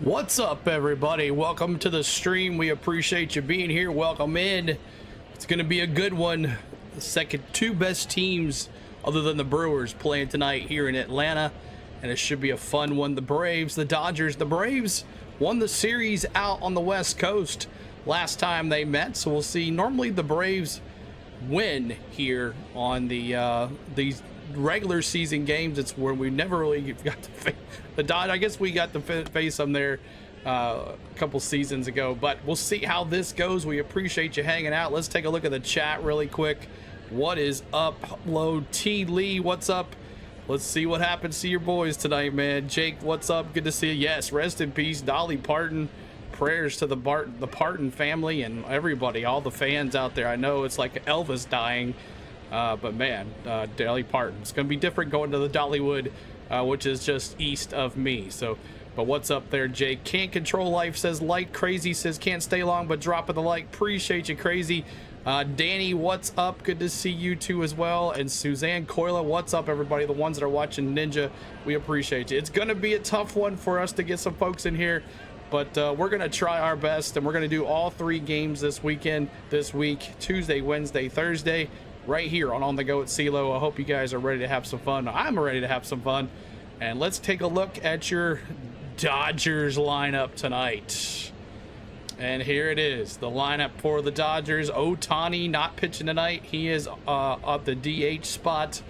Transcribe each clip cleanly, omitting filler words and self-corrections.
What's up, everybody? Welcome to the stream. We appreciate you being here. Welcome in. It's going to be a good one. The second two best teams other than the Brewers playing tonight here in Atlanta, and it should be a fun one. The Braves, the Dodgers. The Braves won the series out on the West Coast last time they met, so we'll see. Normally the Braves win here on the these regular season games. It's where we never really got to face the Dodgers. I guess we got to face them there a couple seasons ago, but we'll see how this goes. We appreciate you hanging out. Let's take a look at the chat really quick. What is up? Hello, T. Lee. What's up? Let's see what happens to your boys tonight, man. Jake, what's up? Good to see you. Yes, rest in peace, Dolly Parton. Prayers to the Parton family and everybody, all the fans out there. I know it's like Elvis dying, but man, Dolly Parton. It's going to be different going to the Dollywood, which is just east of me. So, but what's up there, Jake? Can't control life says light. Crazy says can't stay long, but dropping the like. Appreciate you, Crazy. Danny, what's up? Good to see you too as well. And Suzanne Coila, what's up, everybody? The ones that are watching Ninja, we appreciate you. It's going to be a tough one for us to get some folks in here, but we're going to try our best, and we're going to do all three games this week, Tuesday, Wednesday, Thursday, right here on the Go at CeeLo. I hope you guys are ready to have some fun. I'm ready to have some fun. And let's take a look at your Dodgers lineup tonight. And here it is, the lineup for the Dodgers. Ohtani not pitching tonight. He is at the DH spot.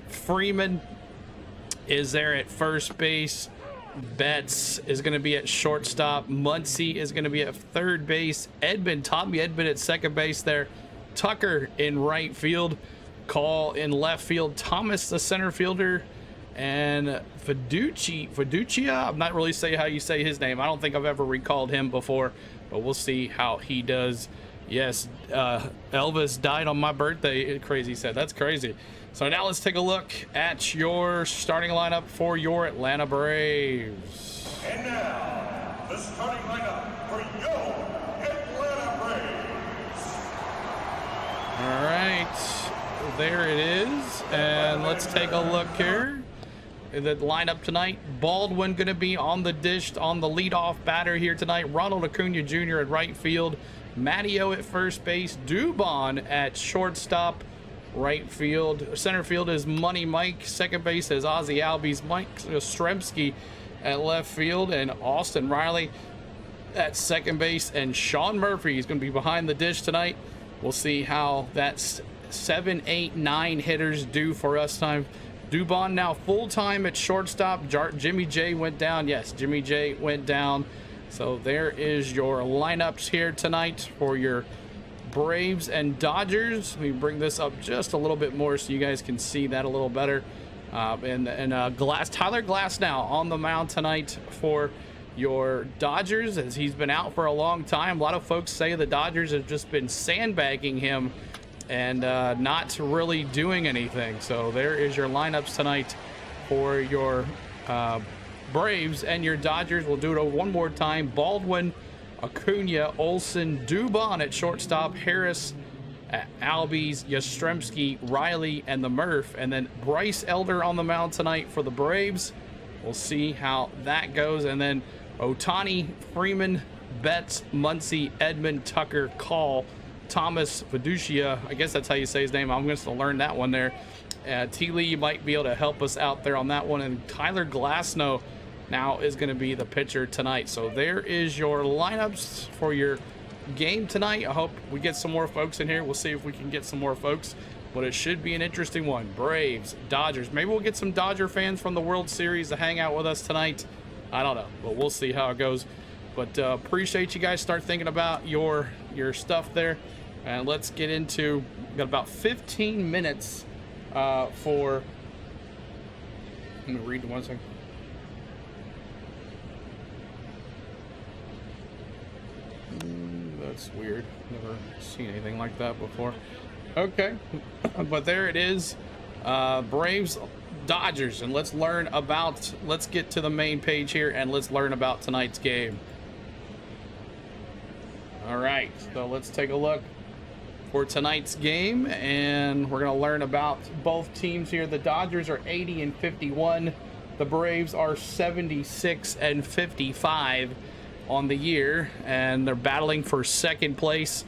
Freeman is there at first base. Betts is going to be at shortstop. Muncy is going to be at third base. Tommy Edman at second base there. Tucker in right field. Call in left field. Thomas the center fielder. And Fiducia, I'm not really saying how you say his name. I don't think I've ever recalled him before, but we'll see how he does. Yes, Elvis died on my birthday, Crazy said. That's crazy. So now let's take a look at your starting lineup for your Atlanta Braves. And now, the starting lineup for your Atlanta Braves. All right, there it is. And let's take a look here. The lineup tonight: Baldwin going to be on the dish, on the leadoff batter here tonight. Ronald Acuna Jr. at right field. Matteo at first base. Dubon at shortstop. Right field, center field is Money Mike. Second base is Ozzy Albies. Mike Yastrzemski at left field, and Austin Riley at second base. And Sean Murphy is going to be behind the dish tonight. We'll see how that's 7, 8, 9 hitters do for us time. Dubon now full time at shortstop. Jimmy J went down. Yes, Jimmy J went down. So there is your lineups here tonight for your Braves and Dodgers. Let me bring this up just a little bit more so you guys can see that a little better. And Tyler Glasnow on the mound tonight for your Dodgers, as he's been out for a long time. A lot of folks say the Dodgers have just been sandbagging him and not really doing anything. So there is your lineups tonight for your Braves and your Dodgers. We'll do it one more time. Baldwin, Acuna, Olsen, Dubon at shortstop, Harris, Albies, Yastrzemski, Riley, and the Murph. And then Bryce Elder on the mound tonight for the Braves. We'll see how that goes. And then Ohtani, Freeman, Betts, Muncy, Edman, Tucker, Call, Thomas, Fiducia. I guess that's how you say his name. I'm going to learn that one there. T. Lee, you might be able to help us out there on that one. And Tyler Glasnow now is going to be the pitcher tonight. So there is your lineups for your game tonight. I hope we get some more folks in here. We'll see if we can get some more folks, but it should be an interesting one. Braves, Dodgers. Maybe we'll get some Dodger fans from the World Series to hang out with us tonight. I don't know, but we'll see how it goes. But appreciate you guys. Start thinking about your stuff there, and let's get into, we've got about 15 minutes for, let me read one second. That's weird. Never seen anything like that before. Okay, but there it is. Braves, Dodgers, and let's get to the main page here and let's learn about tonight's game. All right, so let's take a look for tonight's game, and we're going to learn about both teams here. The Dodgers are 80 and 51. The Braves are 76-55 on the year, and they're battling for second place.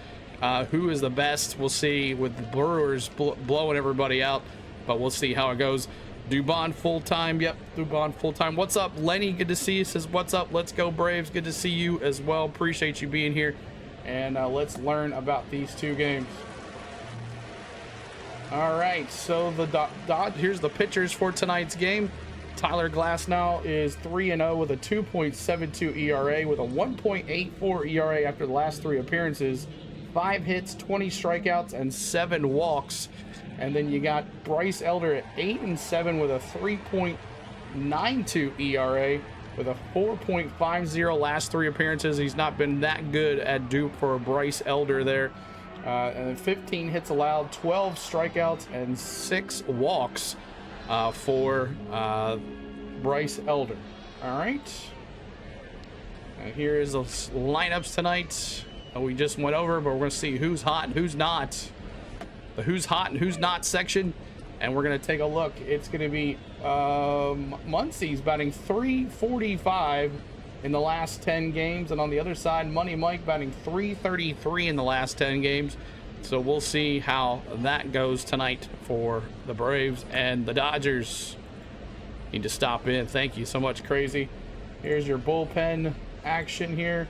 Who is the best? We'll see, with the Brewers blowing everybody out, but we'll see how it goes. Dubon full-time. Yep, Dubon full-time. What's up, Lenny? Good to see you. Says, what's up? Let's go, Braves. Good to see you as well. Appreciate you being here. And let's learn about these two games. All right, so the here's the pitchers for tonight's game. Tyler Glasnow is 3-0 with a 2.72 ERA with a 1.84 ERA after the last 3 appearances. 5 hits, 20 strikeouts, and 7 walks. And then you got Bryce Elder at 8-7 with a 3.92 ERA with a 4.50 last 3 appearances. He's not been that good at dupe for Bryce Elder there. And then 15 hits allowed, 12 strikeouts, and 6 walks for Bryce Elder. All right. And here is the lineups tonight. We just went over, but we're going to see who's hot and who's not. The who's hot and who's not section. And we're going to take a look. It's going to be Muncie's batting .345 in the last 10 games. And on the other side, Money Mike batting .333 in the last 10 games. So we'll see how that goes tonight for the Braves and the Dodgers. Need to stop in. Thank you so much, Crazy. Here's your bullpen action here.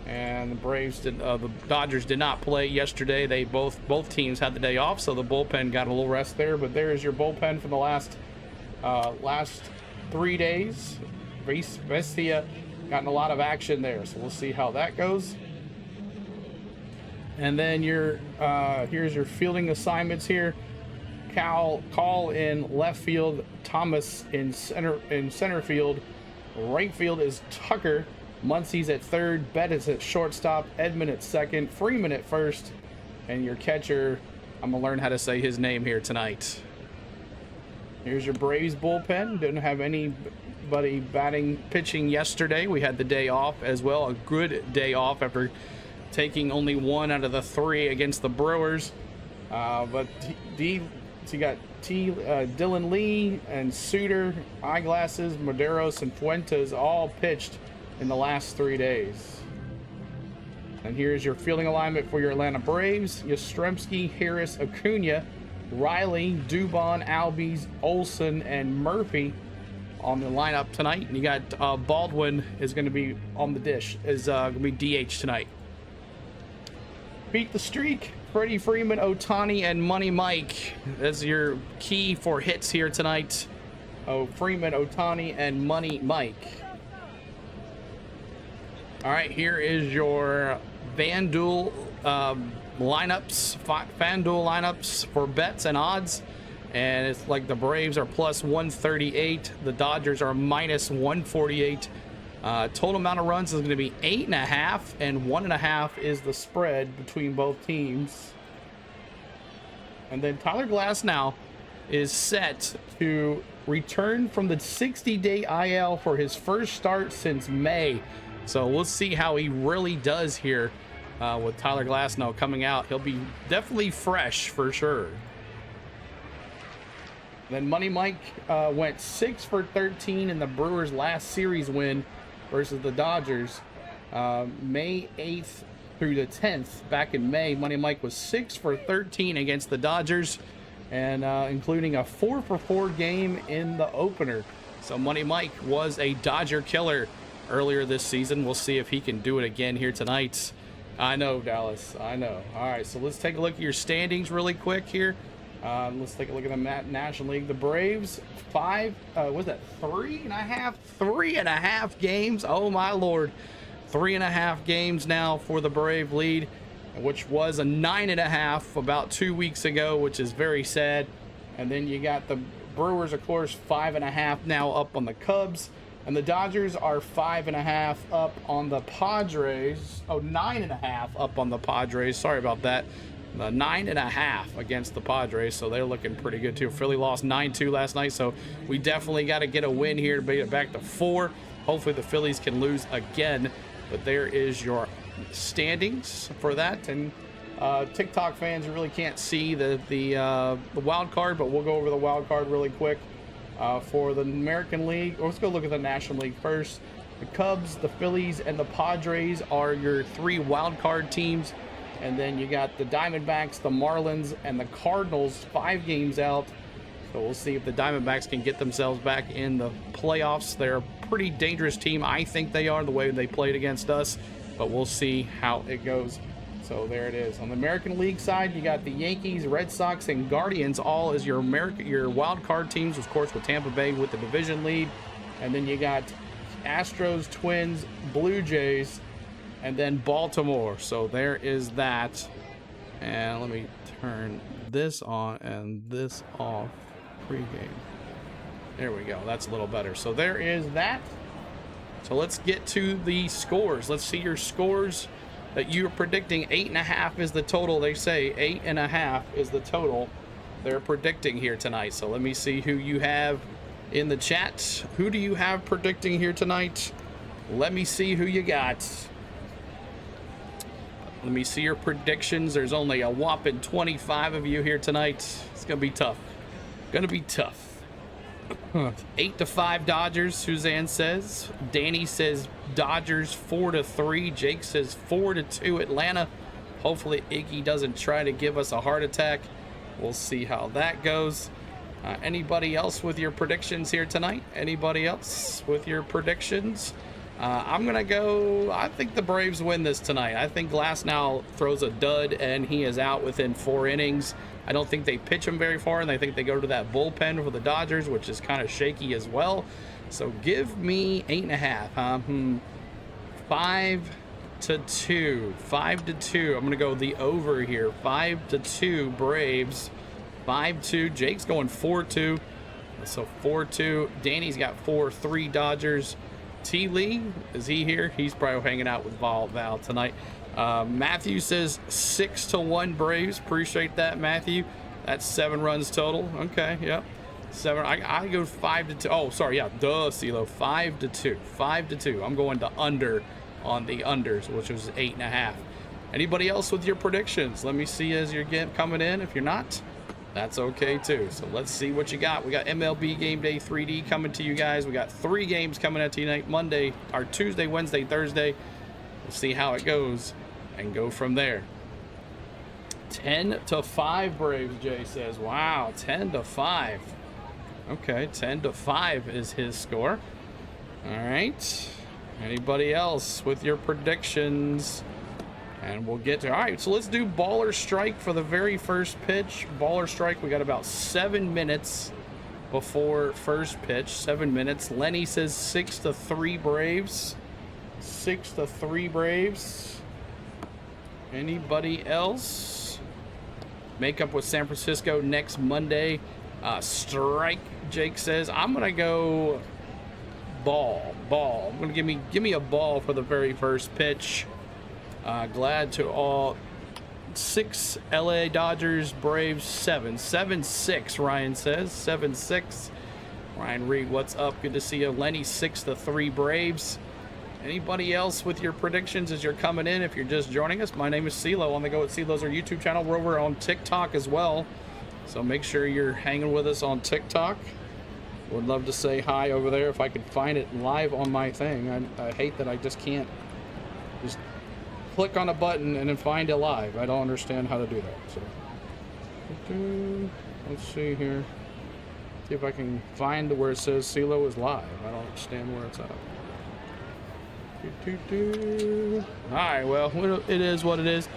And the Dodgers did not play yesterday. They both teams had the day off, so the bullpen got a little rest there. But there is your bullpen for the last 3 days. Vestia gotten a lot of action there, so we'll see how that goes. And then here's your fielding assignments here. Call in left field, Thomas in center field. Right field is Tucker. Muncie's at third, Bettis at shortstop, Edmund at second, Freeman at first, and your catcher, I'm gonna learn how to say his name here tonight. Here's your Braves bullpen. Didn't have anybody pitching yesterday. We had the day off as well, a good day off after taking only 1 out of the 3 against the Brewers. But you got Dylan Lee and Suter, Eyeglasses, Maderos, and Fuentes all pitched in the last 3 days. And here's your fielding alignment for your Atlanta Braves. Yastrzemski, Harris, Acuna, Riley, Dubon, Albies, Olsen, and Murphy on the lineup tonight. And you got Baldwin is going to be on the dish, is going to be DH tonight. Beat the streak. Freddie Freeman, Ohtani, and Money Mike. That's your key for hits here tonight. Freeman, Ohtani, and Money Mike. All right, here is your FanDuel lineups, FanDuel lineups for bets and odds. And it's like the Braves are plus 138. The Dodgers are minus 148. Total amount of runs is going to be 8.5, and 1.5 is the spread between both teams. And then Tyler Glasnow is set to return from the 60-day IL for his first start since May. So we'll see how he really does here with Tyler Glasnow coming out. He'll be definitely fresh for sure. Then Money Mike went 6 for 13 in the Brewers' last series win versus the Dodgers. May 8th through the 10th, back in May, Money Mike was 6 for 13 against the Dodgers, and including a 4 for 4 game in the opener. So Money Mike was a Dodger killer earlier this season. We'll see if he can do it again here tonight. I know, Dallas, I know. All right, so let's take a look at your standings really quick here. Let's take a look at the National League. The Braves, 3.5 games. Oh my Lord, 3.5 games now for the Brave lead, which was a 9.5 about 2 weeks ago, which is very sad. And then you got the Brewers, of course, 5.5 now up on the Cubs. And the Dodgers are 5.5 up on the Padres. Oh, 9.5 up on the Padres. Sorry about that. 9.5 against the Padres, so they're looking pretty good too. Philly lost 9-2 last night, so we definitely got to get a win here to bring it back to 4. Hopefully the Phillies can lose again, but there is your standings for that. And TikTok fans really can't see the wild card, but we'll go over the wild card really quick. For the American League, let's go look at the National League first. The Cubs, the Phillies, and the Padres are your 3 wild card teams. And then you got the Diamondbacks, the Marlins, and the Cardinals 5 games out. So we'll see if the Diamondbacks can get themselves back in the playoffs. They're a pretty dangerous team. I think they are, the way they played against us. But we'll see how it goes. So there it is. On the American League side, you got the Yankees, Red Sox, and Guardians all as your wild card teams, of course, with Tampa Bay with the division lead. And then you got Astros, Twins, Blue Jays, and then Baltimore. So there is that. And let me turn this on and this off. Pregame. There we go. That's a little better. So there is that. So let's get to the scores. Let's see your scores that you're predicting. 8.5 is the total. They say 8.5 is the total they're predicting here tonight. So let me see who you have in the chat. Who do you have predicting here tonight? Let me see who you got. Let me see your predictions. There's only a whopping 25 of you here tonight. It's gonna be tough. Gonna be tough. 8-5 Dodgers, Suzanne says. Danny says Dodgers 4-3. Jake says 4-2 Atlanta. Hopefully Iggy doesn't try to give us a heart attack. We'll see how that goes. Anybody else with your predictions here tonight? Anybody else with your predictions? I'm gonna go, I think the Braves win this tonight. I think Glasnow throws a dud and he is out within 4 innings. I don't think they pitch him very far, and I think they go to that bullpen for the Dodgers, which is kind of shaky as well. So give me 8.5. 5-2. 5-2. I'm gonna go the over here. 5-2 Braves. 5-2. Jake's going 4-2. So 4-2. Danny's got 4-3 Dodgers. T. Lee, is he here? He's probably hanging out with Val tonight. Matthew says 6-1 Braves. Appreciate that, Matthew. That's 7 runs total. Okay, yep. 7. I go 5-2. Oh, sorry, yeah. Duh, CeeLo. 5-2. 5-2. I'm going to under on the unders, which was 8.5. Anybody else with your predictions? Let me see as you're coming in. If you're not, that's okay too. So let's see what you got. We got MLB Game Day 3D coming to you guys. We got 3 games coming out tonight, Monday, or Tuesday, Wednesday, Thursday. We'll see how it goes and go from there. 10-5 Braves, Jay says. Wow, 10-5. Okay, 10-5 is his score. All right. Anybody else with your predictions? And we'll get to, all right, so let's do baller strike for the very first pitch. Baller strike, we got about 7 minutes before first pitch. 7 minutes. Lenny says 6-3 Braves. 6-3 Braves. Anybody else? Make up with San Francisco next Monday. Strike, Jake says. I'm gonna go ball. I'm gonna give me a ball for the very first pitch. Glad to all 6 LA Dodgers, Braves 7. 7-6, Ryan says. 7-6. Ryan Reed, what's up? Good to see you. Lenny, 6-3 Braves. Anybody else with your predictions as you're coming in? If you're just joining us, my name is CeeLo. On the Go with CeeLo's our YouTube channel. We're over on TikTok as well. So make sure you're hanging with us on TikTok. Would love to say hi over there if I could find it live on my thing. I hate that I just can't just click on a button and then find it live. I don't understand how to do that. So let's see here. See if I can find where it says CeeLo is live. I don't understand where it's at. All right, well, it is what it is.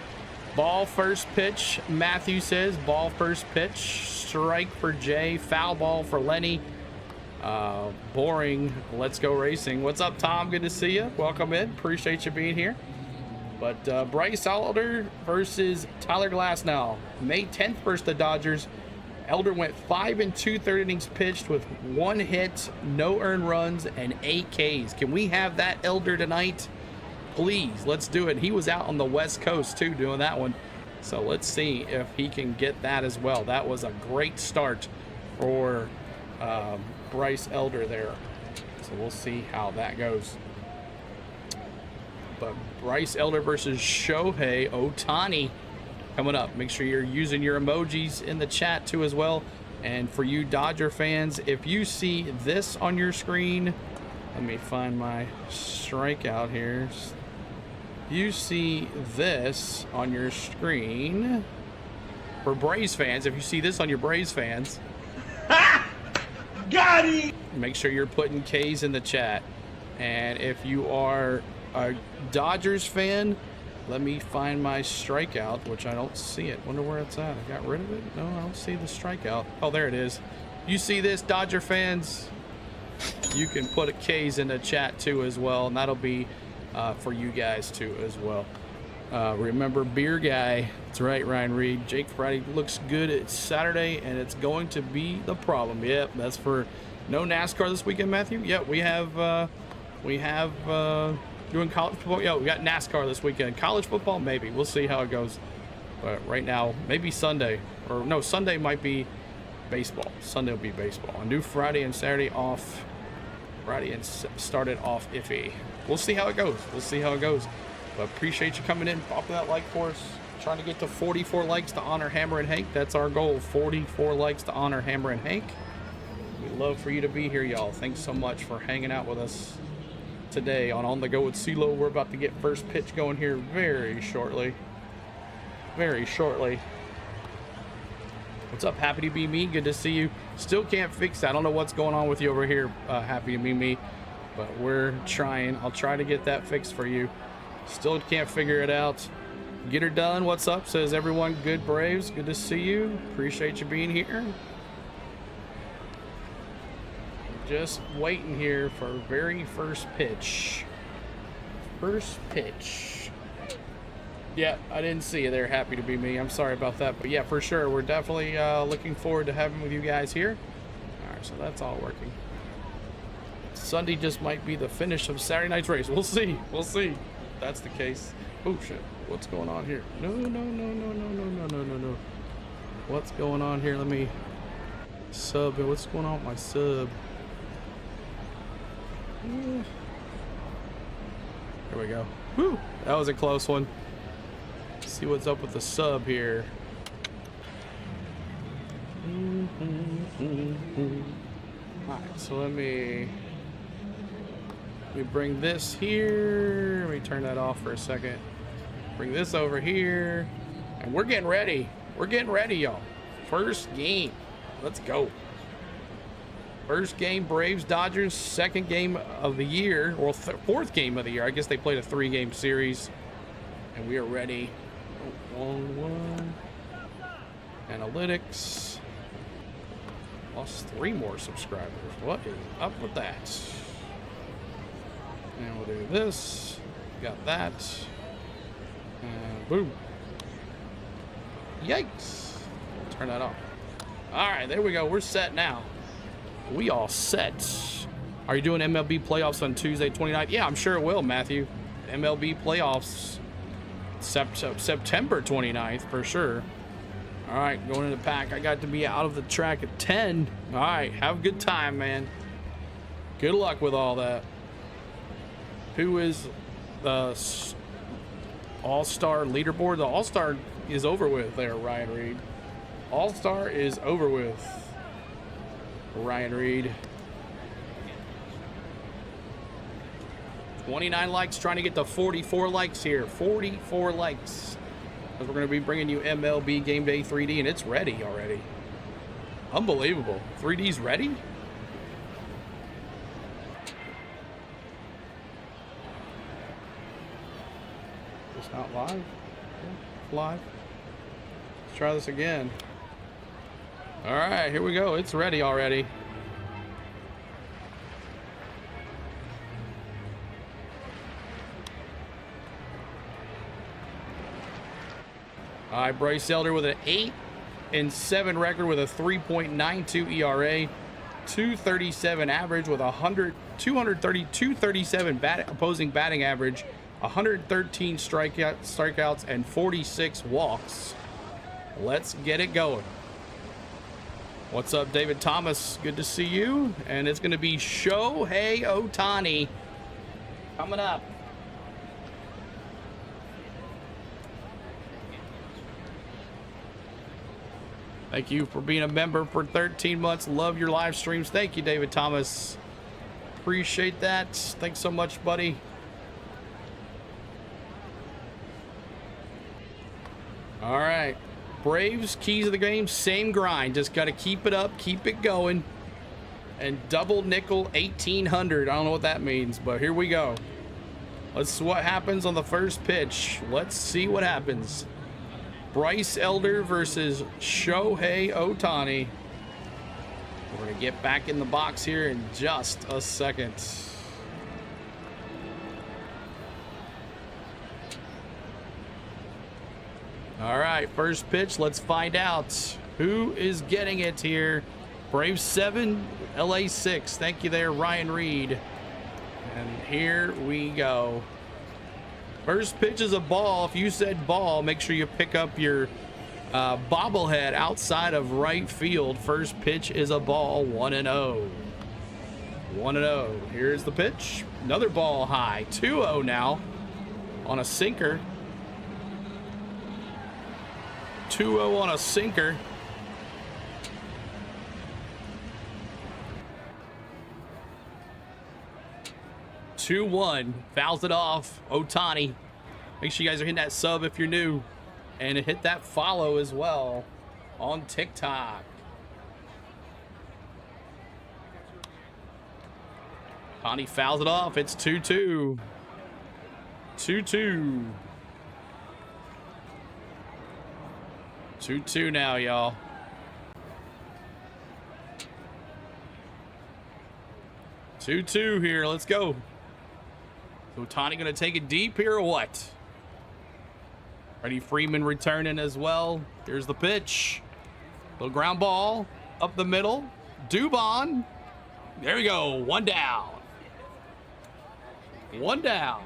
Ball first pitch, Matthew says. Ball first pitch. Strike for Jay. Foul ball for Lenny. Boring. Let's go racing. What's up, Tom? Good to see you. Welcome in. Appreciate you being here. But Bryce Elder versus Tyler Glasnow. May 10th versus the Dodgers. Elder went 5 2/3 innings pitched with 1 hit, no earned runs, and 8 Ks. Can we have that Elder tonight? Please, let's do it. He was out on the West Coast too doing that one. So let's see if he can get that as well. That was a great start for Bryce Elder there. So we'll see how that goes. But Bryce Elder versus Shohei Ohtani coming up. Make sure you're using your emojis in the chat too as well. And for you Dodger fans, if you see this on your screen, let me find my strikeout here. You see this on your screen. For Braves fans, if you see this on your Braves fans, got it! Make sure you're putting K's in the chat. And if you are a Dodgers fan, let me find my strikeout, which I don't see it. Wonder where it's at. I got rid of it? No, I don't see the strikeout. Oh, there it is. You see this, Dodger fans? You can put a K's in the chat too as well, and that'll be for you guys too as well. Remember, beer guy. That's right, Ryan Reed. Jake Friday looks good. It's Saturday, and it's going to be the problem. Yep, that's for no NASCAR this weekend, Matthew. Yep, we have doing college football. Yeah, we got NASCAR this weekend. College football, maybe. We'll see how it goes. But right now, maybe Sunday. Or no, Sunday might be baseball. Sunday will be baseball. A new Friday and Saturday off. Friday and started off iffy. We'll see how it goes. We'll see how it goes. But appreciate you coming in, popping that like for us. Trying to get to 44 likes to honor Hammer and Hank. That's our goal. 44 likes to honor Hammer and Hank. We'd love for you to be here, y'all. Thanks so much for hanging out with us today on the Go with CeeLo. We're about to get first pitch going here very shortly. Very shortly. What's up, Happy to Be Me? Good to see you. Still can't fix that. I don't know what's going on with you over here, Happy to Be Me. But we're trying. I'll try to get that fixed for you. Still can't figure it out. Get her done. What's up? Says everyone. Good Braves. Good to see you. Appreciate you being here. Just waiting here for very first pitch. First pitch. Yeah, I didn't see you there. Happy to Be Me. I'm sorry about that. But yeah, for sure. We're definitely looking forward to having with you guys here. All right, so that's all working. Sunday just might be the finish of Saturday night's race. We'll see. We'll see. If that's the case. Oh, shit. What's going on here? No. What's going on here? Let me sub. What's going on with my sub? There we go. Woo! That was a close one. Let's see what's up with the sub here. Alright, so let me bring this here. Let me turn that off for a second. Bring this over here. And we're getting ready. We're getting ready, y'all. First game. Let's go. First game, Braves, Dodgers. Second game of the year, or fourth game of the year. I guess they played a 3-game series. And we are ready. 1-1. Analytics. Lost 3 more subscribers. What is up with that? And we'll do this. Got that. And boom. Yikes. We'll turn that off. All right, there we go. We're set now. We all set. Are you doing MLB playoffs on Tuesday 29th? Yeah, I'm sure it will, Matthew. MLB playoffs September 29th for sure. All right, going in the pack. I got to be out of the track at 10. All right, have a good time, man. Good luck with all that. Who is the All-Star leaderboard? The All-Star is over with there, Ryan Reed. All-Star is over with, Ryan Reed. 29 likes, trying to get to 44 likes here. 44 likes. Because we're going to be bringing you MLB Game Day 3D, and it's ready already. Unbelievable. 3D's ready? It's not live? It's live. Let's try this again. All right, here we go. It's ready already. All right, Bryce Elder with an 8-7 record with a 3.92 ERA, 237 average with 237 opposing batting average, 113 strikeouts, and 46 walks. Let's get it going. What's up, David Thomas? Good to see you. And it's going to be Shohei Ohtani coming up. Thank you for being a member for 13 months. Love your live streams. Thank you, David Thomas. Appreciate that. Thanks so much, buddy. All right. Braves, keys of the game, same grind. Just got to keep it up, keep it going. And double nickel 1800. I don't know what that means, but here we go. Let's see what happens on the first pitch. Let's see what happens. Bryce Elder versus Shohei Ohtani. We're going to get back in the box here in just a second. All right, first pitch. Let's find out who is getting it here. Braves 7, LA 6. Thank you there, Ryan Reed. And here we go. First pitch is a ball. If you said ball, make sure you pick up your bobblehead outside of right field. First pitch is a ball, 1-0. 1-0. Here's the pitch. Another ball high, 2-0 now on a sinker. 2-0 on a sinker. Two 2-1, fouls it off. Ohtani. Make sure you guys are hitting that sub if you're new, and hit that follow as well on TikTok. Ohtani fouls it off. It's 2-2. 2-2. 2-2 now, y'all. Two here. Let's go. Ohtani gonna take it deep here or what? Freddie Freeman returning as well. Here's the pitch. Little ground ball up the middle. Dubon. There we go. One down. One down.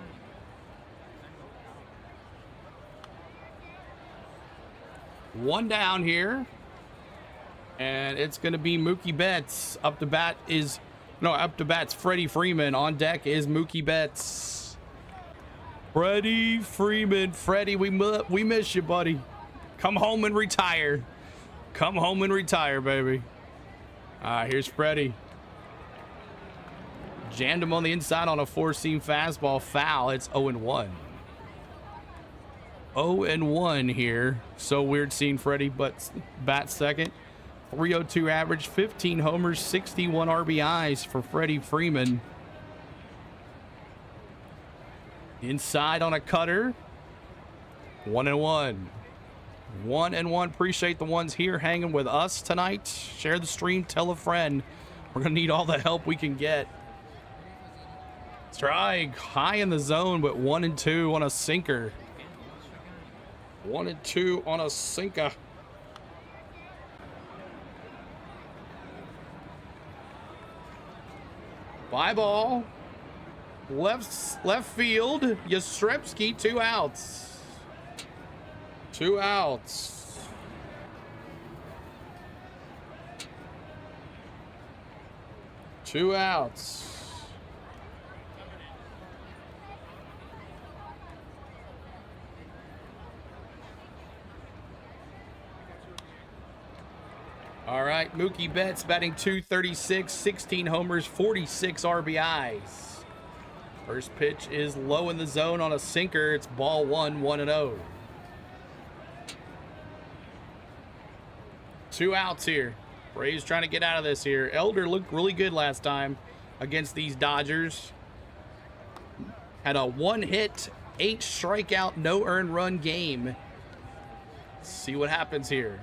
One down here. And it's gonna be Mookie Betts. Up to bat's Freddie Freeman. On deck is Mookie Betts. Freddie Freeman. Freddie, we miss you, buddy. Come home and retire. Come home and retire, baby. Here's Freddie. Jammed him on the inside on a four-seam fastball. Foul. It's 0-1. 0-1 here. So weird seeing Freddie, but bat second. 302 average, 15 homers, 61 RBIs for Freddie Freeman. Inside on a cutter. 1-1. 1-1. Appreciate the ones here hanging with us tonight. Share the stream, tell a friend. We're gonna need all the help we can get. Strike high in the zone, but 1-2 on a sinker. 1-2 on a sinker. Fly ball. Left field. Yastrzemski, 2 outs. 2 outs. Two outs. All right, Mookie Betts batting .236, 16 homers, 46 RBIs. First pitch is low in the zone on a sinker. It's ball 1, 1-0. 2 outs here. Braves trying to get out of this here. Elder looked really good last time against these Dodgers. Had a 1-hit, 8 strikeout, no earned run game. Let's see what happens here.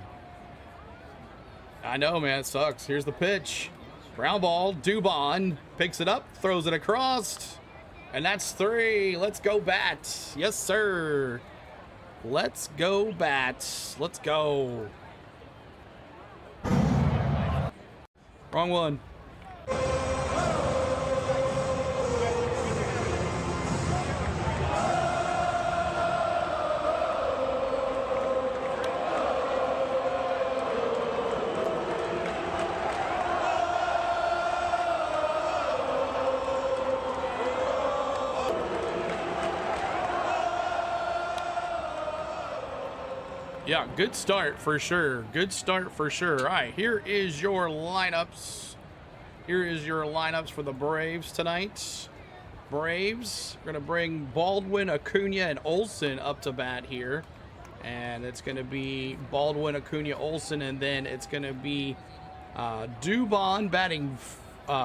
I know, man, it sucks. Here's the pitch. Ground ball. Dubon picks it up, throws it across. And that's 3. Let's go, Bat. Yes, sir. Let's go, Bat. Let's go. Wrong one. Yeah, good start for sure. Good start for sure. All right, here is your lineups. Here is your lineups for the Braves tonight. Braves, we're going to bring Baldwin, Acuna, and Olsen up to bat here. And it's going to be Baldwin, Acuna, Olsen, and then it's going to be Dubon batting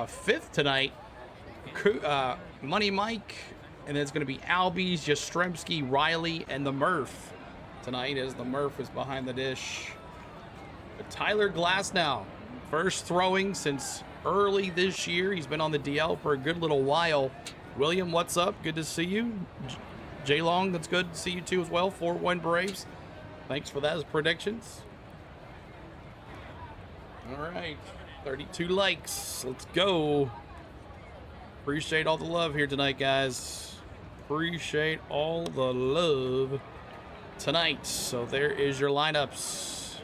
fifth tonight. Money Mike, and then it's going to be Albies, Yastrzemski, Riley, and the Murph tonight as the Murph is behind the dish. But Tyler Glasnow, first throwing since early this year. He's been on the DL for a good little while. William, what's up? Good to see you. J Long, that's good to see you too as well. 4-1 Braves. Thanks for that as predictions. All right, 32 likes. Let's go. Appreciate all the love here tonight, guys. Appreciate all the love tonight. So there is your lineups.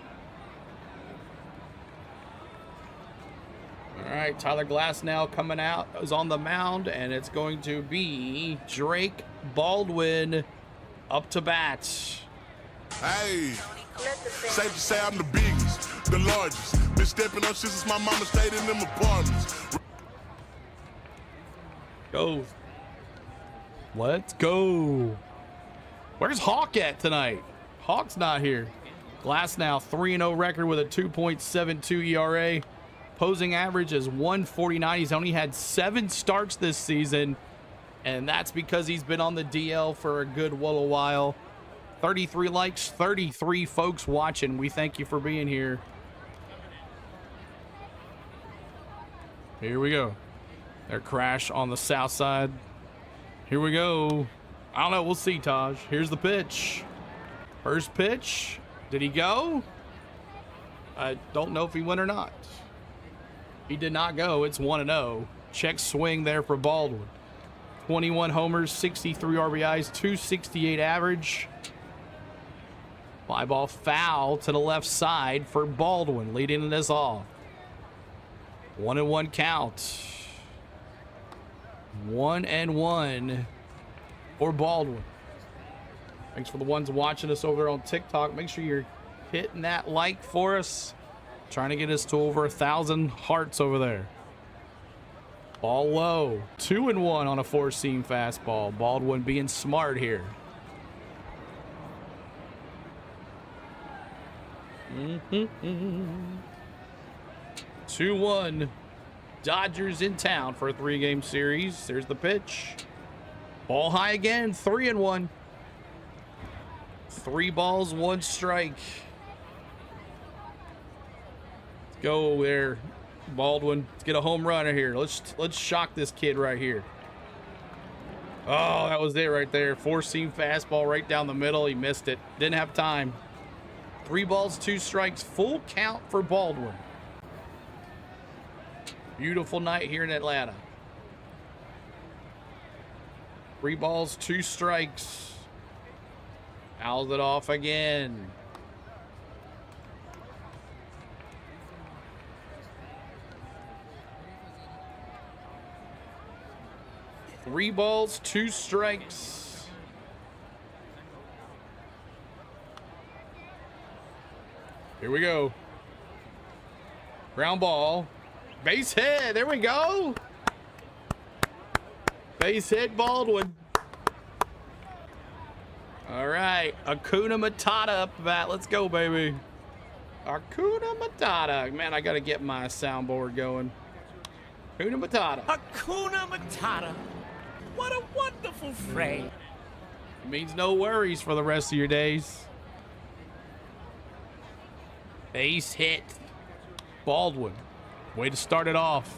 All right, Tyler Glasnow coming out is on the mound, and it's going to be Drake Baldwin up to bat. Hey, safe to say I'm the biggest, the largest. Been stepping up since my mama stayed in them apartments. Go. Let's go. Where's Hawk at tonight? Hawk's not here. Glasnow 3-0 record with a 2.72 ERA. Posing average is 149. He's only had 7 starts this season, and that's because he's been on the DL for a good little while. 33 likes, 33 folks watching. We thank you for being here. Here we go. Their crash on the south side. Here we go. I don't know. We'll see, Taj. Here's the pitch. First pitch. Did he go? I don't know if he went or not. He did not go. It's 1-0. Check swing there for Baldwin. 21 homers, 63 RBIs, 268 average. Fly ball foul to the left side for Baldwin, leading this off. 1-1 count. 1-1 for Baldwin. Thanks for the ones watching us over on TikTok. Make sure you're hitting that like for us. Trying to get us to over 1,000 hearts over there. Ball low. 2-1 on a 4-seam fastball. Baldwin being smart here. 2-1. Dodgers in town for a 3-game series. There's the pitch. Ball high again. 3-1. 3 balls, 1 strike. Let's go there, Baldwin. Let's get a home runner here. Let's shock this kid right here. Oh, that was it right there. 4-seam fastball right down the middle. He missed it. Didn't have time. 3 balls, 2 strikes. Full count for Baldwin. Beautiful night here in Atlanta. 3 balls, 2 strikes. Fouls it off again. Three balls, 2 strikes. Here we go. Ground ball. Base hit. There we go. Base hit, Baldwin. All right. Acuna Matata up bat. Let's go, baby. Acuna Matata. Man, I got to get my soundboard going. Acuna Matata. Hakuna Matata. What a wonderful phrase. It means no worries for the rest of your days. Base hit. Baldwin. Way to start it off.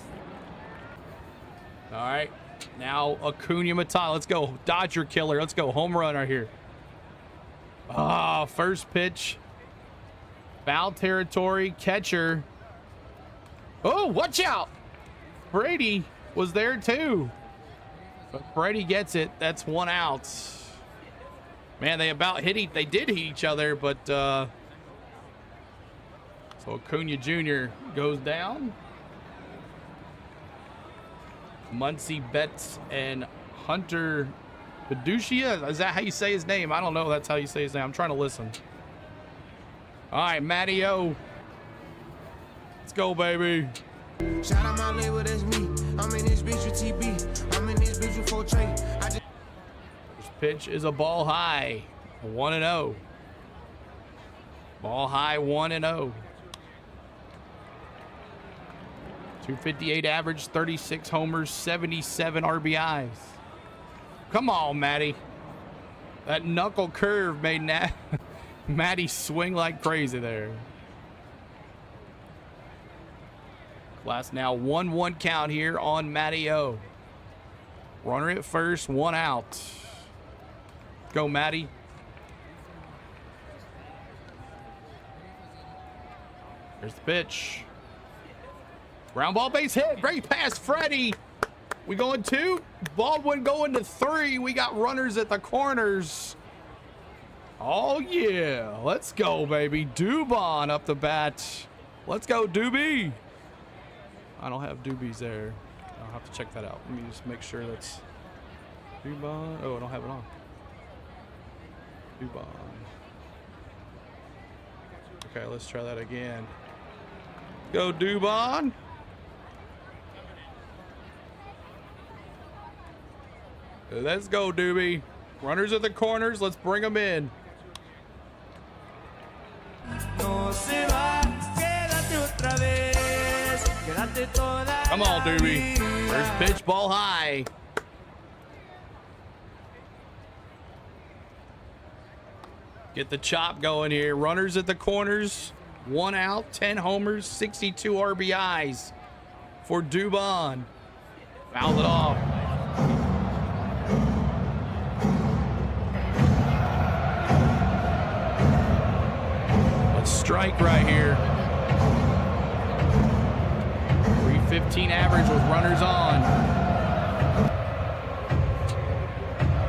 All right. Now Acuna Matata. Let's go. Dodger killer. Let's go. Home run right here. Ah, first pitch. Foul territory. Catcher. Oh, watch out. Brady was there too. But Brady gets it. That's 1 out. Man, they did hit each other, but so Acuna Jr. goes down. Muncie Betts and Hunter Beducia. Is that how you say his name? I don't know. That's how you say his name. I'm trying to listen. All right, Matty O. Let's go, baby. Shout out my label, that's me. I'm in this bitch with TB. I'm in this bitch with 4 tray. This pitch is a ball high. 1-0. Ball high, 1-0. 258 average, 36 homers, 77 RBIs. Come on, Matty. That knuckle curve made Matty swing like crazy there. Class now 1-1 count here on Matty O. Runner at first, 1 out. Go, Matty. Here's the pitch. Ground ball, base hit. Great pass, Freddie. We going 2. Baldwin going to 3. We got runners at the corners. Oh, yeah. Let's go, baby. Dubon up the bat. Let's go, Doobie. I don't have doobies there. I'll have to check that out. Let me just make sure that's Dubon. Oh, I don't have it on. Dubon. Okay, let's try that again. Go, Dubon. Let's go, Doobie. Runners at the corners. Let's bring them in. Come on, Doobie. First pitch, ball high. Get the chop going here. Runners at the corners. 1 out, 10 homers, 62 RBIs for Dubon. Fouled it off. Let's strike right here. 315 average with runners on.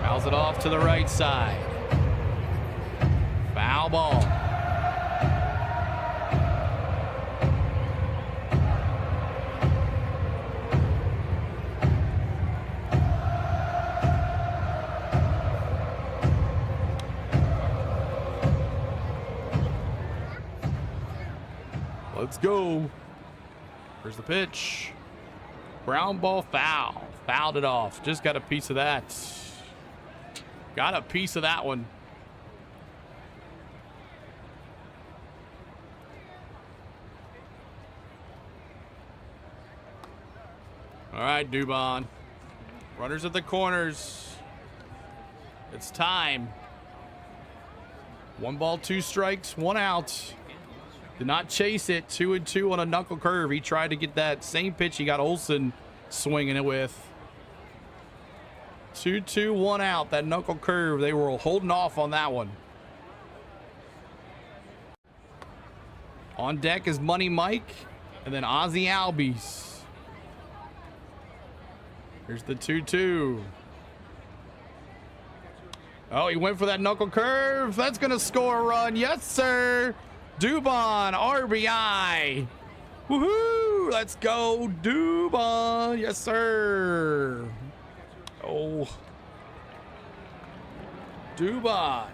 Fouls it off to the right side. Foul ball. Let's go. Here's the pitch. Ground ball, foul. Fouled it off. Just got a piece of that. Got a piece of that one. All right, Dubon. Runners at the corners. It's time. 1 ball, 2 strikes, 1 out. Did not chase it. 2-2 on a knuckle curve. He tried to get that same pitch he got Olsen swinging it with. 2-2, 1 out. That knuckle curve. They were holding off on that one. On deck is Money Mike and then Ozzy Albies. Here's the 2-2. Oh, he went for that knuckle curve. That's going to score a run. Yes, sir. Dubon, RBI. Woohoo! Let's go, Dubon. Yes, sir. Oh. Dubon.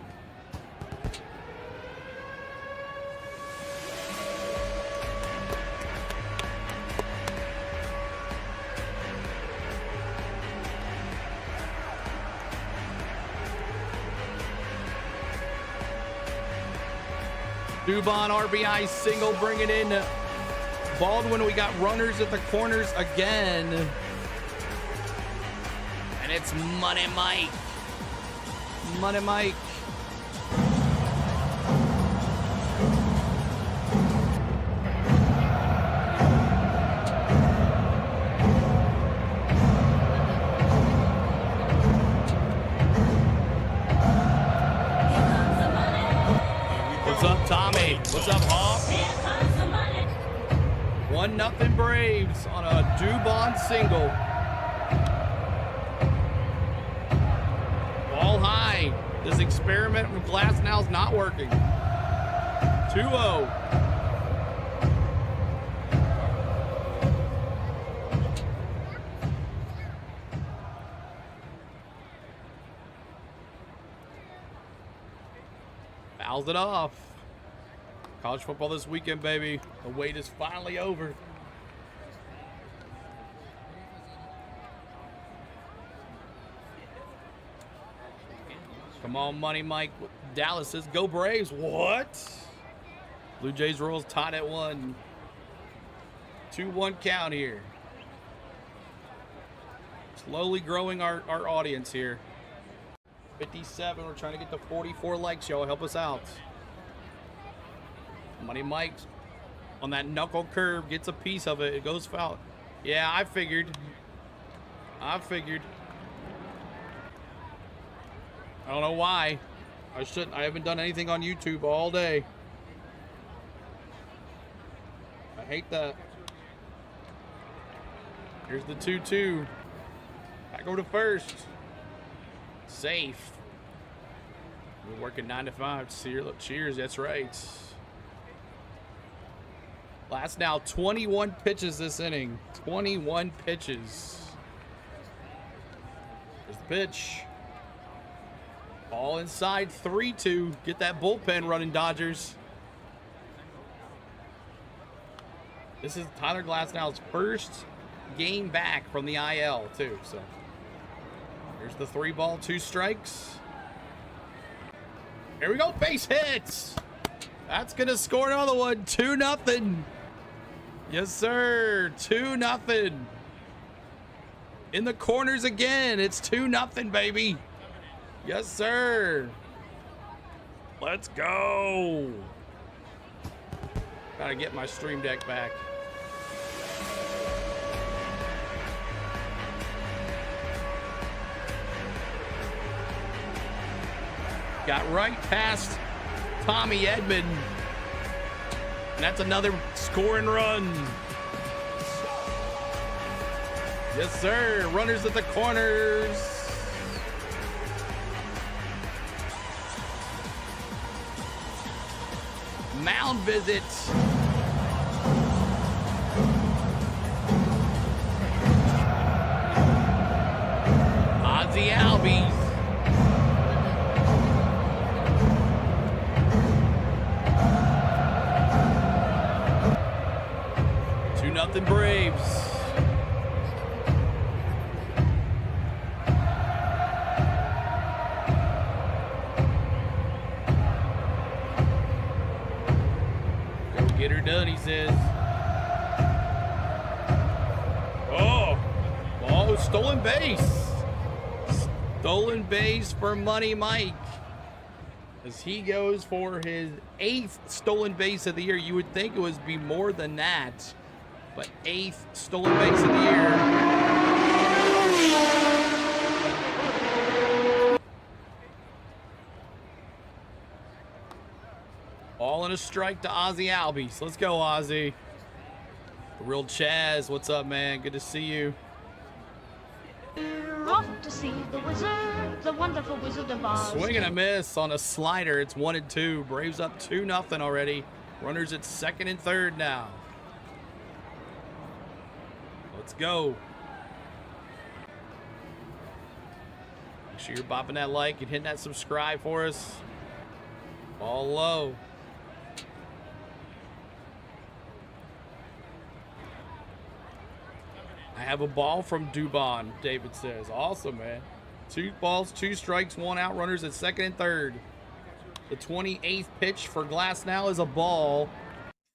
Dubon RBI single, bringing in Baldwin. We got runners at the corners again. And it's Money Mike. Money Mike. What's up, Tommy? What's up, Hawk? 1-0 Braves on a Dubon single. Ball high. This experiment with glass now is not working. 2-0. Fouls it off. College football this weekend, baby. The wait is finally over. Come on, Money Mike. Dallas says, go Braves. What? Blue Jays Royals tied at 1. 2-1 count here. Slowly growing our audience here. 57. We're trying to get to 44 likes, y'all. Help us out. Money Mike on that knuckle curve gets a piece of it. It goes foul. Yeah, I figured. I don't know why. I haven't done anything on YouTube all day. I hate that. Here's the 2-2. Back over to first. Safe. We're working 9 to 5. Cheers, that's right. Last now 21 pitches this inning. 21 pitches. Here's the pitch. Ball inside, 3-2. Get that bullpen running, Dodgers. This is Tyler Glasnow's first game back from the IL, too. So here's the 3-ball, 2 strikes. Here we go, base hits. That's going to score another one, 2-0. Yes, sir, 2-0. In the corners again, it's 2-0, baby. Yes, sir. Let's go. Gotta get my stream deck back. Got right past Tommy Edman. And that's another scoring run. Yes, sir. Runners at the corners. Mound visit. Ozzie Albies. Nothing Braves. Go get her done, he says. Oh, stolen base. Stolen base for Money Mike. As he goes for his 8th stolen base of the year. You would think it would be more than that. But 8th stolen base of the year. All in a strike to Ozzie Albies. Let's go, Ozzie. The real Chaz, what's up, man? Good to see you. We're off to see the wizard, the wonderful Wizard of Oz. Swing and a miss on a slider. It's 1-2. Braves up 2-0 already. Runners at 2nd and 3rd now. Let's go. Make sure you're bopping that like and hitting that subscribe for us. All low. I have a ball from Dubon, David says. Awesome, man. 2 balls, 2 strikes, 1 out. Runners at 2nd and 3rd. The 28th pitch for Glasnow is a ball.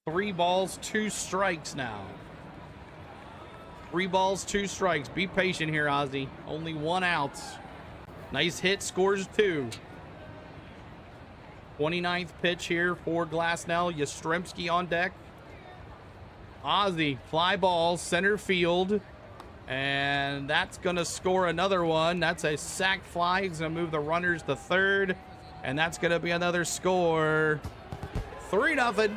3 balls, 2 strikes now. 3 balls, 2 strikes. Be patient here, Ozzie. Only 1 out. Nice hit, scores 2. 29th pitch here for Glasnow. Yastrzemski on deck. Ozzie, fly ball, center field. And that's going to score another one. That's a sac fly. He's going to move the runners to 3rd. And that's going to be another score. 3-0.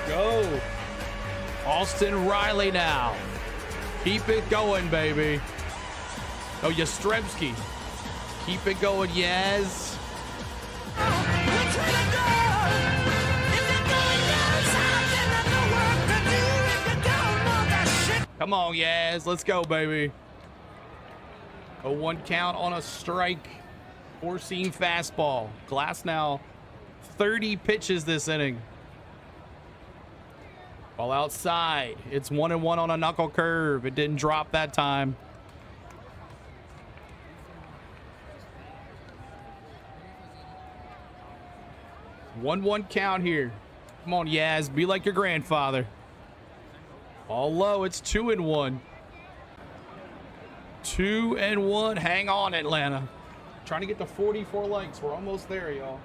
Go. Austin Riley now. Keep it going, baby. Oh, Yastrzemski. Keep it going, Yaz. Come on, Yaz. Let's go, baby. A 1 count on a strike. 4-seam fastball. Glass now 30 pitches this inning. Ball outside. It's 1-1 on a knuckle curve. It didn't drop that time. One count here. Come on, Yaz. Be like your grandfather. All low. It's 2-1. 2-1. Hang on, Atlanta. Trying to get to 44 likes. We're almost there, y'all.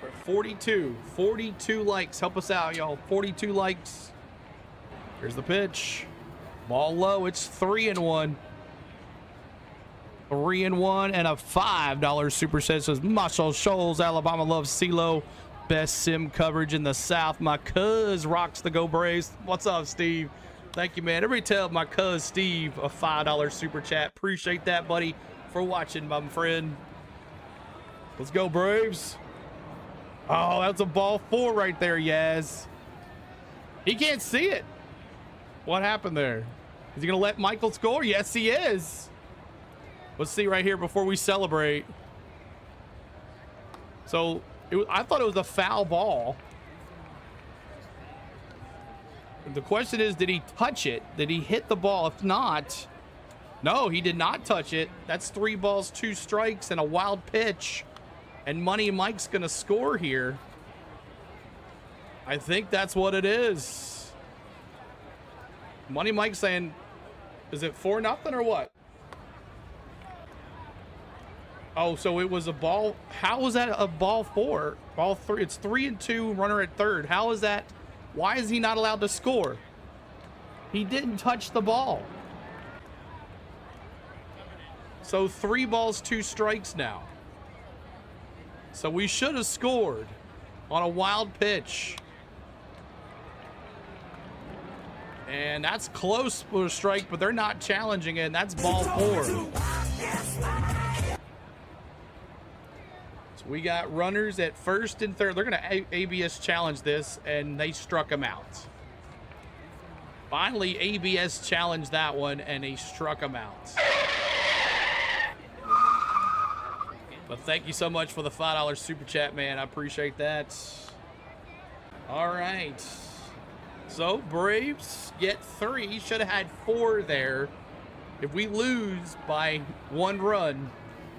We're at 42. 42 likes. Help us out, y'all. 42 likes. Here's the pitch. Ball low. It's 3-1. 3-1 and a $5 super set. Says Marshall Shoals, Alabama loves CeeLo. Best sim coverage in the South. My cuz rocks the Go Braves. What's up, Steve? Thank you, man. Everybody tell my cuz Steve a $5 super chat. Appreciate that, buddy, for watching, my friend. Let's go, Braves. Oh, that's a ball 4 right there, Yaz. He can't see it. What happened there? Is he going to let Michael score? Yes, he is. Let's see right here before we celebrate. So I thought it was a foul ball. The question is, did he touch it? Did he hit the ball? If not, no, he did not touch it. That's 3 balls, 2 strikes, and a wild pitch. And Money Mike's going to score here. I think that's what it is. Money Mike saying, is it 4-0 or what? Oh, so it was a ball. How was that a ball 4? Ball 3. It's 3-2, runner at third. How is that? Why is he not allowed to score? He didn't touch the ball. So 3 balls, 2 strikes now. So we should have scored on a wild pitch. And that's close for a strike, but they're not challenging it. And that's ball 4. So we got runners at first and third. They're going to ABS challenge this, and they struck him out. Finally, ABS challenged that one, and he struck him out. But thank you so much for the $5 super chat, man. I appreciate that. All right. So Braves get 3. Should have had 4 there. If we lose by 1 run,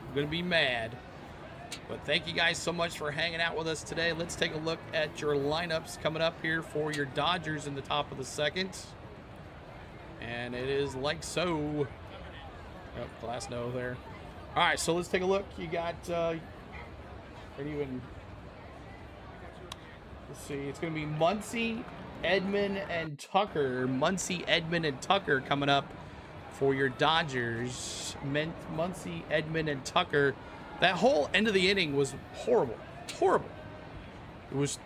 I'm going to be mad. But thank you guys so much for hanging out with us today. Let's take a look at your lineups coming up here for your Dodgers in the top of the second. And it is like so. Oh, glass no there. All right, so let's take a look. You got, let's see, it's going to be Muncy, Edman, and Tucker. Muncy, Edman, and Tucker coming up for your Dodgers. Muncy, Edman, and Tucker. That whole end of the inning was horrible. Horrible. It was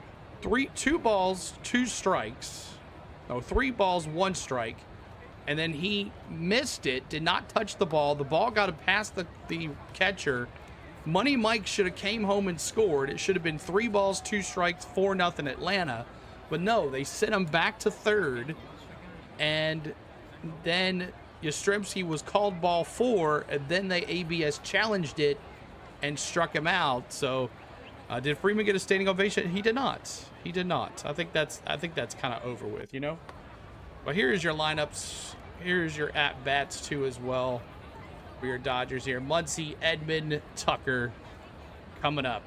2 balls, 2 strikes. No, 3 balls, 1 strike. And then he missed it, did not touch the ball. The ball got past the catcher. Money Mike should have came home and scored. It should have been 3 balls, 2 strikes, 4-0 Atlanta. But no, they sent him back to third. And then Yastrzemski was called ball 4, and then they ABS challenged it and struck him out. So did Freeman get a standing ovation? He did not. He did not. I think that's kind of over with, you know? But here's your lineups. Here's your at-bats, too, as well, for your Dodgers here. Muncy, Edman, Tucker coming up.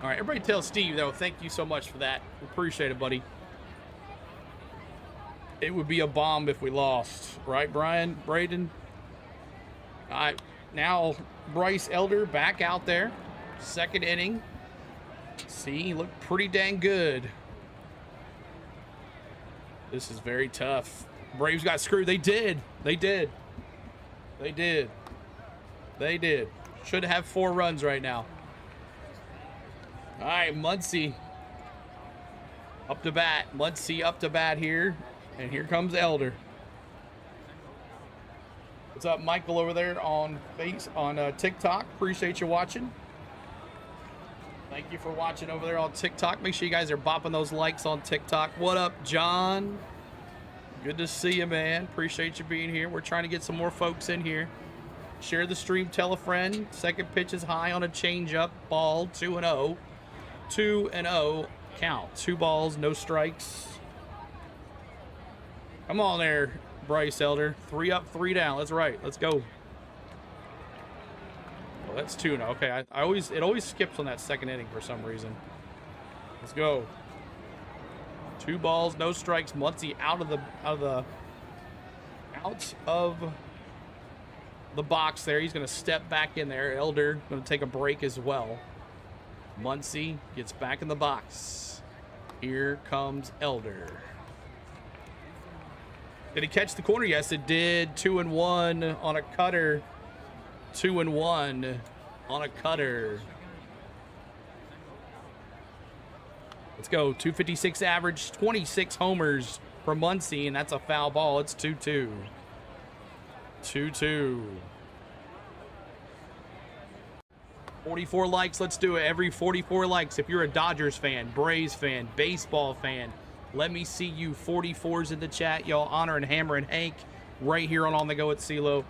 All right, everybody tell Steve, though, thank you so much for that. Appreciate it, buddy. It would be a bomb if we lost. Right, Brian? Braden? All right, now Bryce Elder back out there. Second inning. See, he looked pretty dang good. This is very tough. Braves got screwed. They did. They did. They did. They did. Should have 4 runs right now. All right, Muncy up to bat. Muncy up to bat here. And here comes Elder. What's up, Michael, over there on TikTok? Appreciate you watching. Thank you for watching over there on TikTok. Make sure you guys are bopping those likes on TikTok. What up, John? Good to see you, man. Appreciate you being here. We're trying to get some more folks in here. Share the stream, tell a friend. Second pitch is high on a changeup. Ball, 2-0. 2-0 count. 2 balls, no strikes. Come on there, Bryce Elder. 3 up, 3 down. That's right. Let's go. Oh, that's 2-0. Okay, it always skips on that second inning for some reason. Let's go. 2 balls, no strikes. Muncy out of the box there. He's going to step back in there. Elder going to take a break as well. Muncy gets back in the box. Here comes Elder. Did he catch the corner? Yes, it did. 2-1 on a cutter. 2-1 on a cutter. Let's go. 256 average, 26 homers for Muncy, and that's a foul ball. It's 2-2. 2-2. 44 likes. Let's do it. Every 44 likes. If you're a Dodgers fan, Braves fan, baseball fan, let me see you 44s in the chat. Y'all honoring Hammer and Hank right here on the Go at CeeLo.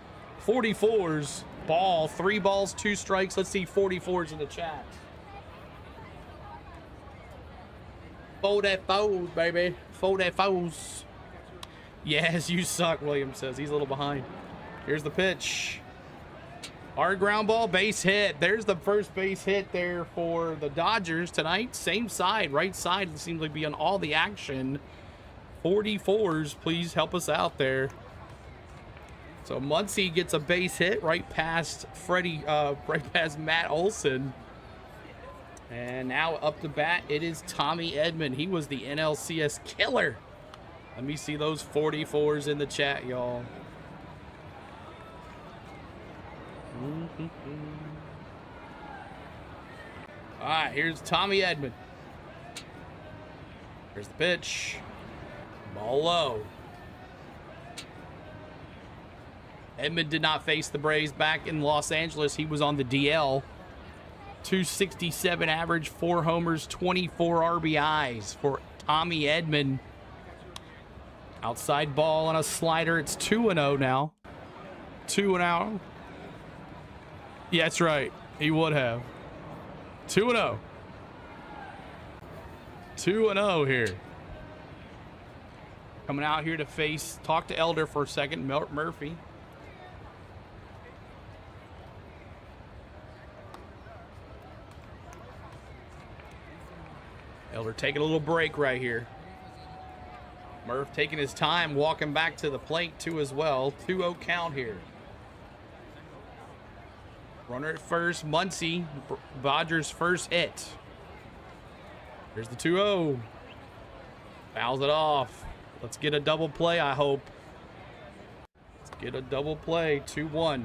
44s. Ball. 3 balls, 2 strikes. Let's see 44s in the chat. 44s, baby. 44s. Yes, you suck, Williams says. He's a little behind. Here's the pitch. Hard ground ball, base hit. There's the first base hit there for the Dodgers tonight. Same side, right side seems to be on all the action. 44s, please help us out there. So Muncy gets a base hit right past right past Matt Olson. And now up to bat, it is Tommy Edman. He was the NLCS killer. Let me see those 44s in the chat, y'all. All right, here's Tommy Edman. Here's the pitch. Ball low. Edman did not face the Braves back in Los Angeles. He was on the DL. 267 average, 4 homers, 24 RBIs for Tommy Edman. Outside ball on a slider. It's 2-0 now. 2-0. Yeah, that's right. He would have. 2-0. 2-0 here. Coming out here to talk to Elder for a second. Murphy. Elder taking a little break right here. Murph taking his time, walking back to the plate too as well. 2-0 count here. Runner at first, Muncy, Dodgers' first hit. Here's the 2-0. Fouls it off. Let's get a double play, I hope. Let's get a double play, 2-1.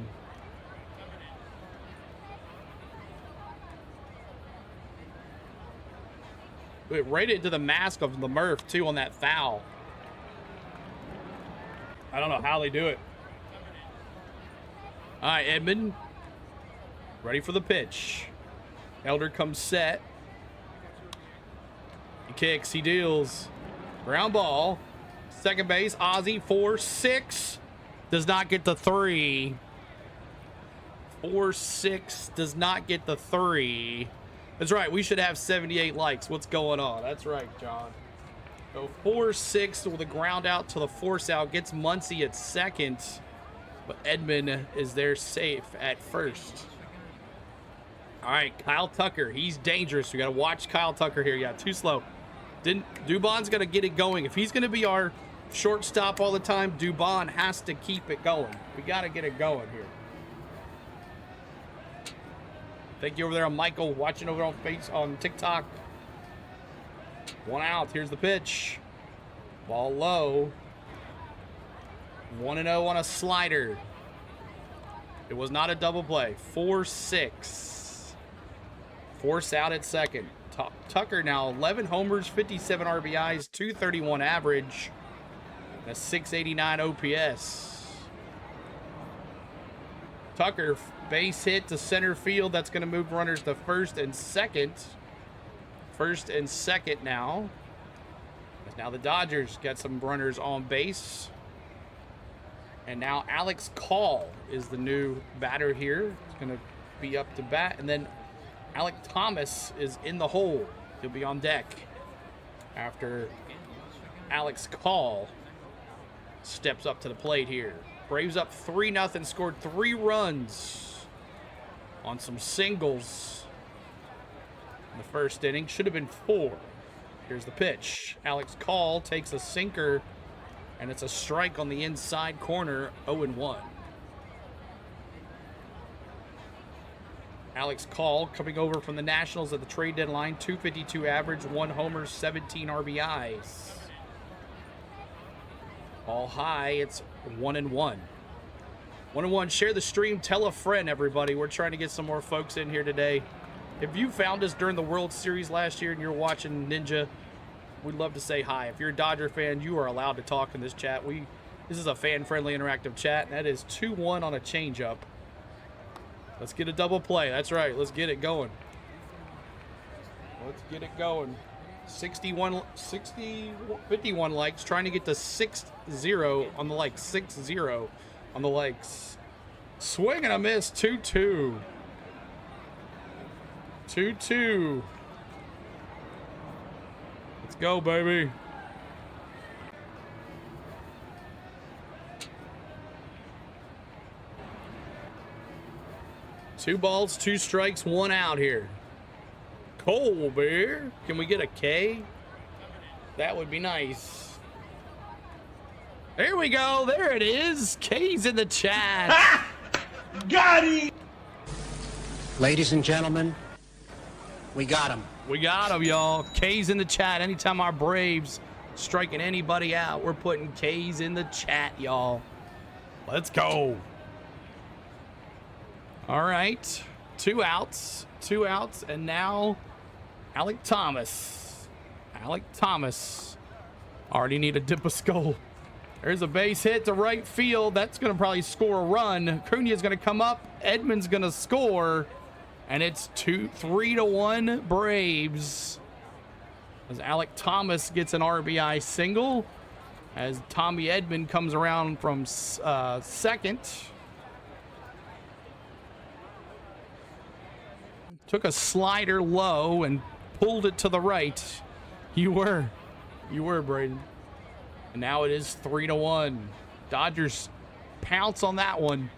It rated it to the mask of the Murph, too, on that foul. I don't know how they do it. All right, Edman. Ready for the pitch. Elder comes set. He kicks, he deals. Ground ball. Second base, Ozzie, 4-6. Does not get the 3. 4-6 does not get the 3. That's right, we should have 78 likes. What's going on? That's right, John. So 4-6 with a ground out to the force out. Gets Muncy at second. But Edman is there safe at first. All right, Kyle Tucker. He's dangerous. We got to watch Kyle Tucker here. Yeah, too slow. Dubon's going to get it going. If he's going to be our shortstop all the time, Dubon has to keep it going. We got to get it going here. Thank you over there on Michael, watching over on TikTok. 1 out. Here's the pitch. Ball low. 1-0 on a slider. It was not a double play. 4-6. Force out at second. Tucker now 11 homers, 57 RBIs, 231 average, and a 689 OPS. Tucker, base hit to center field. That's going to move runners to first and second. first and second now. Now the Dodgers got some runners on base. And now Alex Call is the new batter here. He's going to be up to bat. And then Alec Thomas is in the hole. He'll be on deck after Alex Call steps up to the plate here. Braves up 3-0, scored 3 runs on some singles in the first inning. Should have been 4. Here's the pitch. Alex Call takes a sinker, and it's a strike on the inside corner, 0-1. Alex Call coming over from the Nationals at the trade deadline, 252 average, 1 homer, 17 RBIs. All high, it's 1-1. 1-1, share the stream, tell a friend, everybody. We're trying to get some more folks in here today. If you found us during the World Series last year and you're watching Ninja, we'd love to say hi. If you're a Dodger fan, you are allowed to talk in this chat. This is a fan-friendly interactive chat, and that is 2-1 on a changeup. Let's get a double play. That's right. Let's get it going. Let's get it going. 51 likes, trying to get to 6-0 on the likes. 6-0 on the likes. Swing and a miss. 2-2. 2-2. Let's go, baby. Two balls, 2 strikes, 1 out here. Cold beer. Can we get a K? That would be nice. There we go. There it is. K's in the chat. Got him! Ladies and gentlemen, we got him. We got him, y'all. K's in the chat. Anytime our Braves striking anybody out, we're putting K's in the chat, y'all. Let's go. All right. 2 outs. 2 outs. And now Alec Thomas. Alec Thomas. Already need a dip of skull. There's a base hit to right field. That's going to probably score a run. Cuna's going to come up. Edman's going to score. And it's 3-1 Braves. As Alec Thomas gets an RBI single. As Tommy Edman comes around from second. Took a slider low and pulled it to the right. You were, Braden. And now it is 3-1. Dodgers pounce on that one.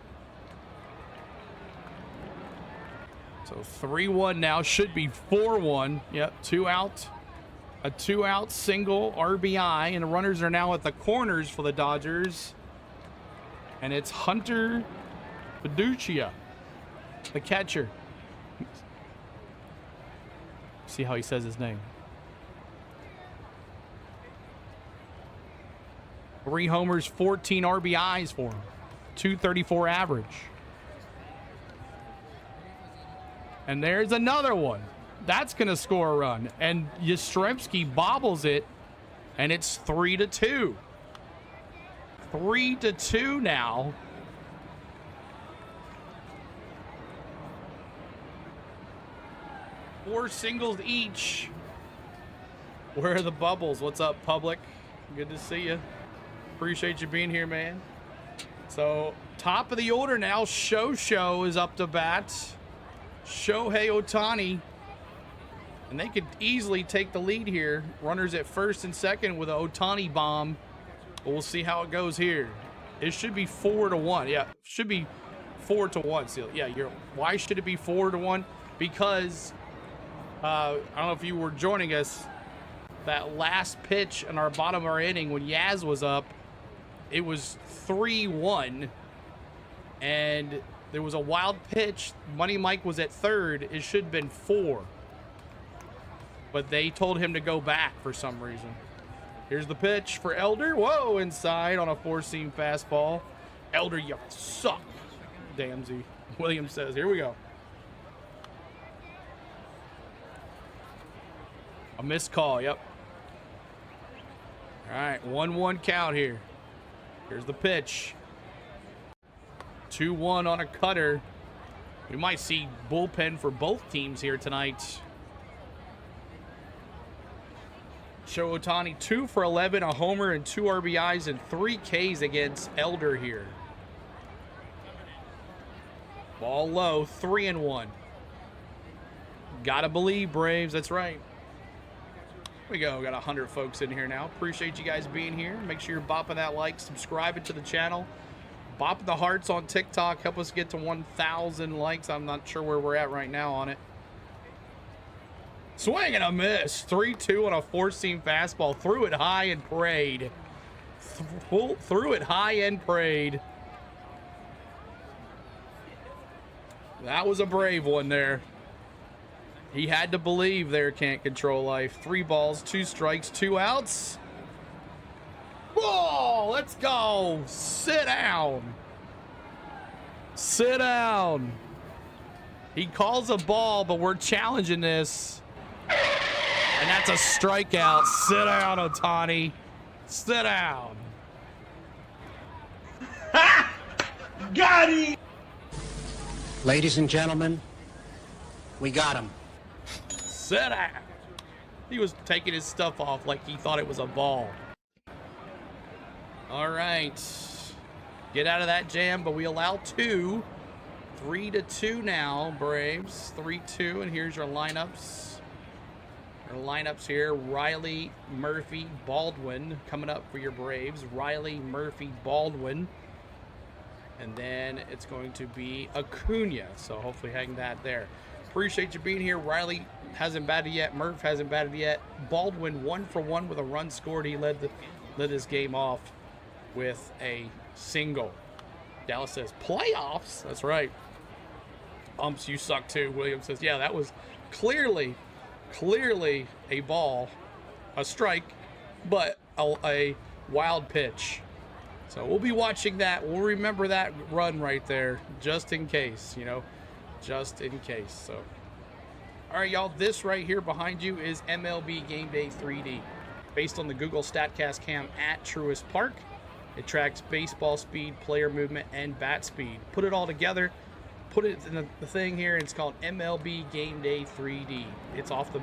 So 3-1 now, should be 4-1. Yep, 2 out. A 2-out single RBI, and the runners are now at the corners for the Dodgers. And it's Hunter Fiducia, the catcher. See how he says his name. 3 homers, 14 RBIs for him. 234 average. And there's another one. That's going to score a run. And Yastrzemski bobbles it, and it's 3-2. 3-2 now. Four singles each. Where are the bubbles? What's up, public? Good to see you. Appreciate you being here, man. So, top of the order now. Show is up to bat. Shohei Ohtani. And they could easily take the lead here. Runners at first and second with an Ohtani bomb. But we'll see how it goes here. It should be 4-1. Yeah, should be 4-1 still. Yeah, why should it be 4-1? Because I don't know if you were joining us. That last pitch in our bottom of our inning when Yaz was up, it was 3-1. And there was a wild pitch. Money Mike was at third. It should have been 4. But they told him to go back for some reason. Here's the pitch for Elder. Whoa, inside on a 4-seam fastball. Elder, you suck, Damsey. Williams says, here we go. A missed call, yep. All right, 1-1 count here. Here's the pitch. 2-1 on a cutter. We might see bullpen for both teams here tonight. Show Ohtani 2 for 11, a homer and 2 RBIs and 3 Ks against Elder here. Ball low, 3-1. Gotta believe, Braves. That's right. Here we go. Got 100 folks in here now. Appreciate you guys being here. Make sure you're bopping that like, subscribing to the channel. Bop the hearts on TikTok. Help us get to 1,000 likes. I'm not sure where we're at right now on it. Swing and a miss. 3-2 on a four-seam fastball. Threw it high and prayed. Threw it high and prayed. That was a brave one there. He had to believe there, Can't Control Life. 3 balls, 2 strikes, 2 outs. Ball, let's go. Sit down. Sit down. He calls a ball, but we're challenging this. And that's a strikeout. Sit down, Ohtani. Sit down. Got him! Ladies and gentlemen, we got him. Sit down. He was taking his stuff off like he thought it was a ball. All right. Get out of that jam, but we allow 2. 3-2 now, Braves. 3-2, and here's your lineups. Your lineups here, Riley, Murphy, Baldwin coming up for your Braves. Riley, Murphy, Baldwin. And then it's going to be Acuna, so hopefully hang that there. Appreciate you being here. Riley hasn't batted yet. Murph hasn't batted yet. Baldwin 1 for 1 with a run scored. He led this game off with a single. Dallas says, playoffs? That's right. Umps, you suck too. William says, yeah, that was clearly a ball, a strike, but a wild pitch. So we'll be watching that. We'll remember that run right there, just in case, you know, just in case. So, all right, y'all, this right here behind you is MLB Game Day 3D, based on the Google StatCast cam at Truist Park. It tracks baseball speed, player movement, and bat speed. Put it all together, put it in the thing here, and it's called MLB Game Day 3D. It's off the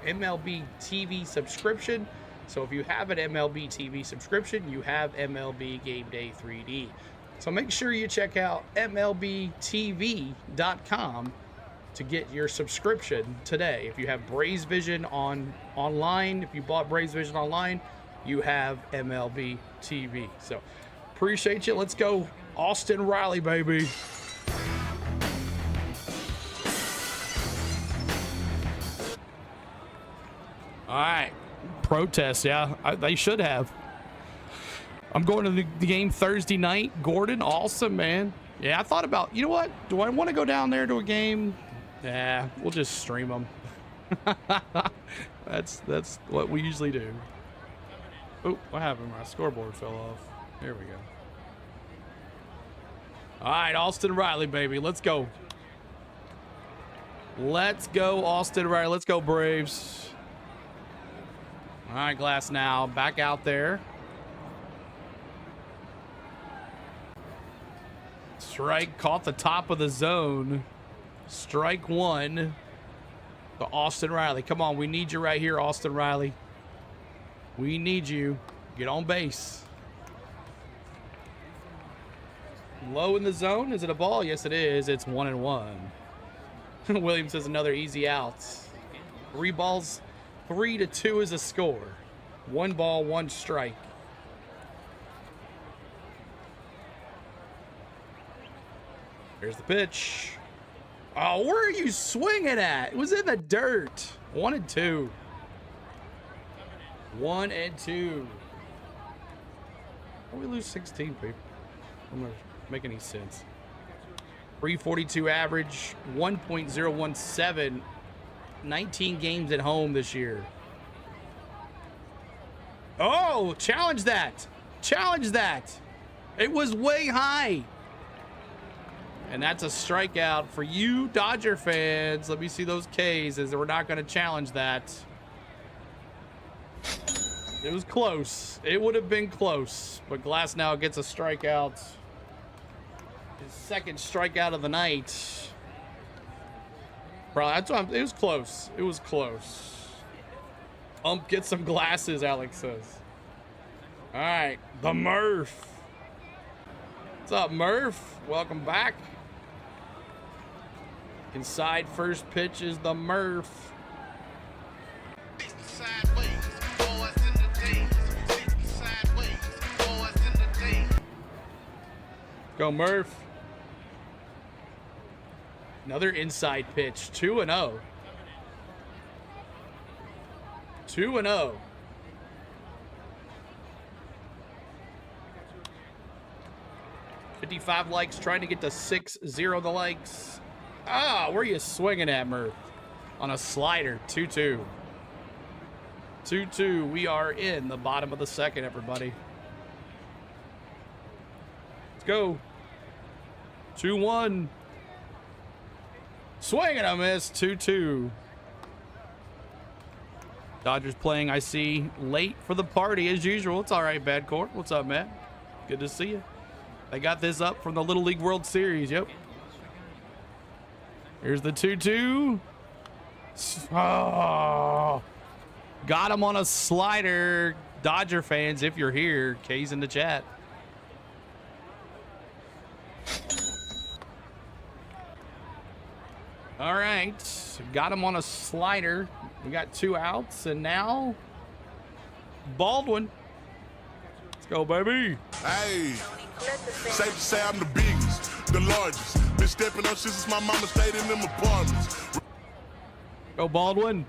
MLB TV subscription. So if you have an MLB TV subscription, you have MLB Game Day 3D. So make sure you check out MLBTV.com to get your subscription today. If you have Braves Vision online, if you bought Braves Vision online, you have MLB TV. So appreciate you. Let's go Austin Riley, baby. All right. Protest, yeah. They should have. I'm going to the game Thursday night. Gordon, awesome, man. Yeah, I thought about, you know what? Do I want to go down there to a game? Yeah, we'll just stream them. That's what we usually do. Oh, what happened? My scoreboard fell off. There we go. All right, Austin Riley, baby. Let's go. Let's go, Austin Riley. Let's go, Braves. All right, Glass now back out there. Strike, caught the top of the zone. Strike 1 to Austin Riley. Come on, we need you right here, Austin Riley. We need you. Get on base. Low in the zone. Is it a ball? Yes, it is. It's 1-1. Williams says another easy out. 3 balls. 3-2 is a score. 1 ball, 1 strike. Here's the pitch. Oh, where are you swinging at? It was in the dirt. 1-2. 1-2. Why we lose 16 people? I'm not make any sense. 342 average, 1.017. 19 games at home this year. Oh, challenge that. Challenge that. It was way high. And that's a strikeout for you Dodger fans. Let me see those Ks, as we're not going to challenge that. It was close. It would have been close. But Glass now gets a strikeout. His second strikeout of the night. Bro, that's what it was close. It was close. Get some glasses, Alex says. All right, the Murph. What's up, Murph? Welcome back. Inside first pitch is the Murph. Go Murph. Another inside pitch. 2-0. 2-0. $55 likes, trying to get to 6-0 the likes. Ah, where are you swinging at, Murph? On a slider. 2-2. 2-2. We are in the bottom of the second, everybody. Let's go. 2-1. Swing and a miss. 2-2. Dodgers playing, I see, late for the party as usual. It's all right, Bad Court. What's up, man? Good to see you. They got this up from the Little League World Series. Yep. Here's the 2-2. Oh, got him on a slider. Dodger fans, if you're here, K's in the chat. All right, got him on a slider. We got 2 outs, and now Baldwin. Let's go, baby. Hey, safe to say I'm the biggest, the largest. Been stepping up since my mama stayed in them apartments. Go, Baldwin.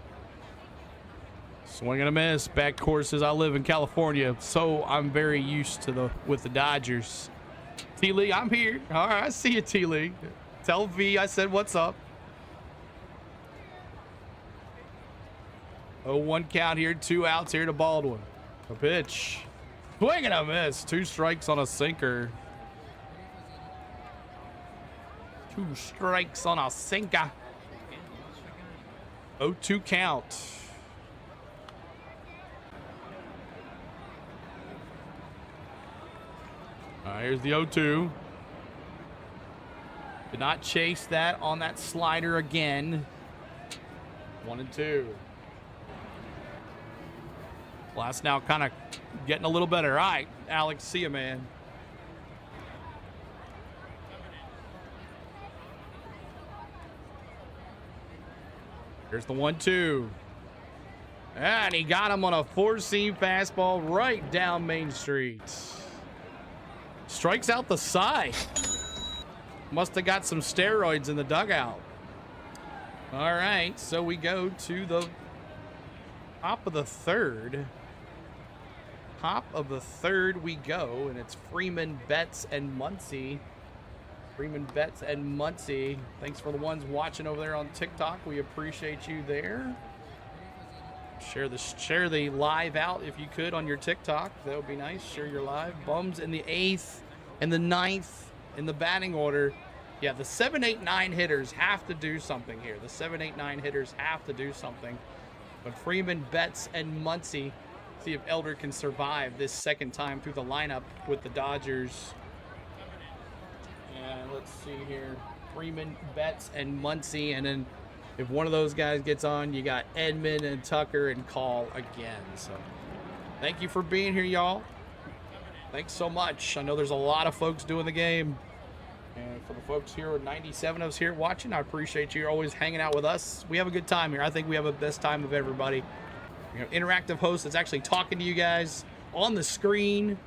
Swing and a miss. Back courses. I live in California, so I'm very used to with the Dodgers. T Lee, I'm here. All right, I see you, T Lee. Tell V I said what's up. 0-1 count here. 2 outs here to Baldwin. A pitch. Swing and a miss. 2 strikes on a sinker. 2 strikes on a sinker. 0-2 count. All right, here's the 0-2. Did not chase that on that slider again. 1-2. Last now kind of getting a little better. All right, Alex, see you, man. Here's the 1-2. And he got him on a 4-seam fastball right down Main Street. Strikes out the side. Must have got some steroids in the dugout. All right, so we go to the top of the third. Top of the third we go, and it's Freeman, Betts, and Muncy. Freeman, Betts, and Muncy. Thanks for the ones watching over there on TikTok. We appreciate you there. Share the live out if you could on your TikTok. That would be nice. Share your live. Bums in the 8th and the 9th in the batting order. Yeah, the 7, 8, 9 hitters have to do something here. The 7, 8, 9 hitters have to do something. But Freeman, Betts, and Muncy, see if Elder can survive this second time through the lineup with the Dodgers. And let's see here. Freeman, Betts, and Muncy. And then if one of those guys gets on, you got Edmund and Tucker and Call again. So thank you for being here, y'all. Thanks so much. I know there's a lot of folks doing the game. And for the folks here, 97 of us here watching, I appreciate you always hanging out with us. We have a good time here. I think we have the best time of everybody. You know, interactive host that's actually talking to you guys on the screen,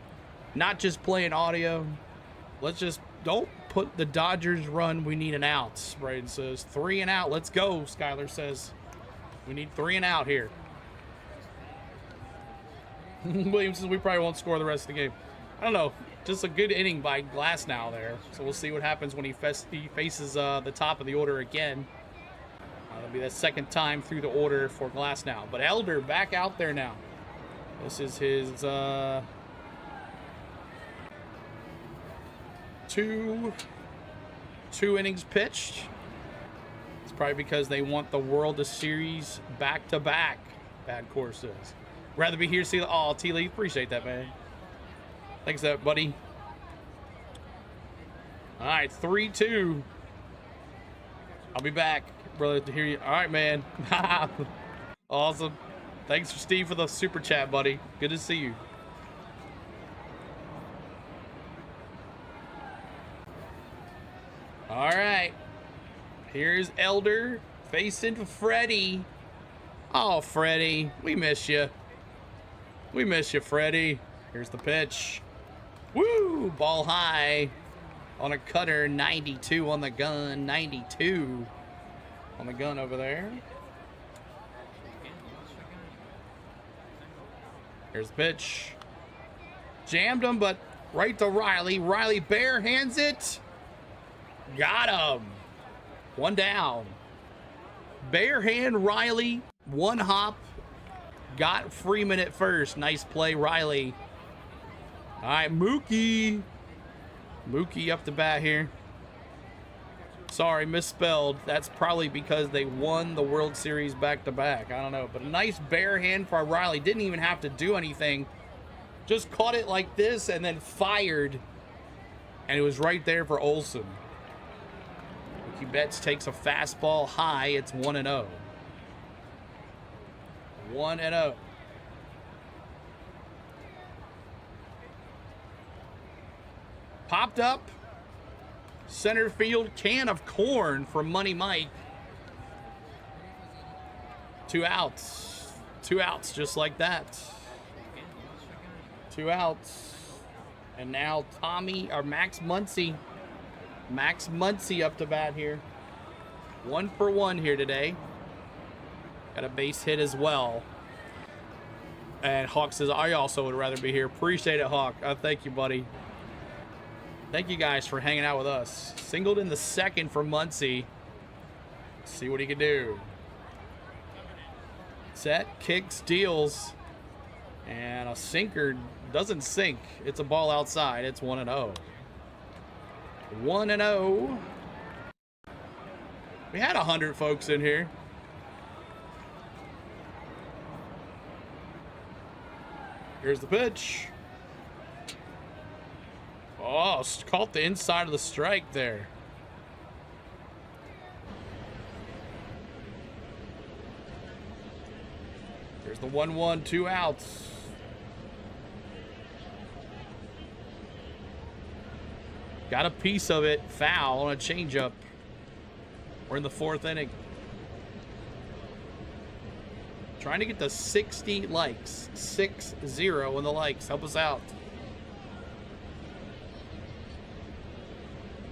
not just playing audio. Let's just don't put the Dodgers run. We need an out. Braden says 3 and out. Let's go. Skylar says we need 3 and out here. Williams says we probably won't score the rest of the game. I don't know. Just a good inning by Glasnow there. So we'll see what happens when he faces the top of the order again. That'll be the second time through the order for Glasnow. But Elder back out there now. This is his two innings pitched. It's probably because they want the World Series back-to-back. Bad courses. Rather be here to see the... Oh, T-Lee, appreciate that, man. Thanks for that, buddy. All right, 3-2. I'll be back, brother, to hear you. All right, man. Awesome. Thanks for Steve for the super chat, buddy. Good to see you. All right. Here's Elder facing Freddie. Oh, Freddie, we miss you. We miss you, Freddie. Here's the pitch. Woo! Ball high on a cutter. 92 on the gun. 92 on the gun over there. Here's the pitch. Jammed him, but right to Riley. Riley bare hands it. Got him. One down. Bare hand Riley. One hop. Got Freeman at first. Nice play, Riley. All right, Mookie. Mookie up the bat here. Sorry, misspelled. That's probably because they won the World Series back-to-back. I don't know. But a nice bare hand for Riley. Didn't even have to do anything. Just caught it like this and then fired. And it was right there for Olsen. Mookie Betts takes a fastball high. It's 1-0. 1-0. Popped up. Center field, can of corn from Money Mike. 2 outs. 2 outs just like that. 2 outs. And now Max Muncy. Max Muncy up to bat here. 1 for 1 here today. Got a base hit as well. And Hawk says, I also would rather be here. Appreciate it, Hawk. Thank you, buddy. Thank you guys for hanging out with us. Singled in the second for Muncy. See what he can do. Set, kicks, deals. And a sinker doesn't sink. It's a ball outside. It's 1-0. 1-0. We had 100 folks in here. Here's the pitch. Oh, caught the inside of the strike there. Here's the 1-1, 2 outs. Got a piece of it. Foul on a changeup. We're in the 4th inning. Trying to get to 60 likes. 6-0 on the likes. Help us out.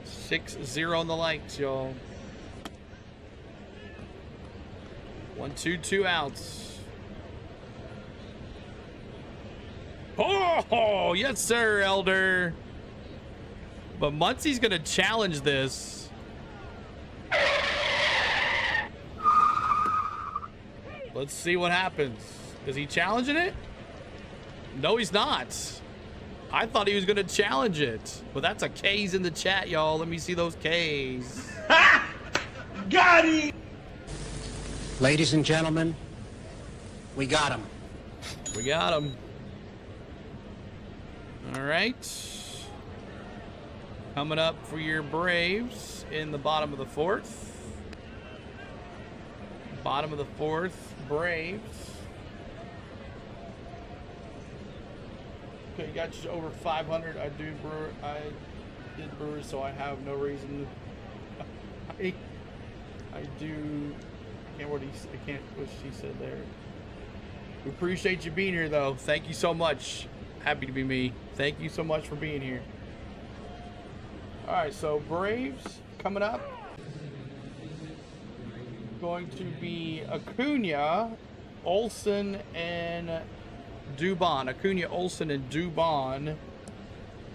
6-0 on the likes, y'all. 1-2, 2 outs. Oh, yes, sir, Elder. But Muncy's gonna challenge this. Let's see what happens. Is he challenging it? No, he's not. I thought he was gonna challenge it. But that's a K's in the chat, y'all. Let me see those K's. Got him! Ladies and gentlemen, we got him. We got him. All right. Coming up for your Braves in the bottom of the 4th. Bottom of the 4th, Braves. Okay, you got just over 500. I did Brewers, so I have no reason. I do. I can't what she said there. We appreciate you being here, though. Thank you so much. Happy to be me. Thank you so much for being here. All right, so Braves coming up. Going to be Acuna, Olsen, and Dubon. Acuna, Olsen, and Dubon.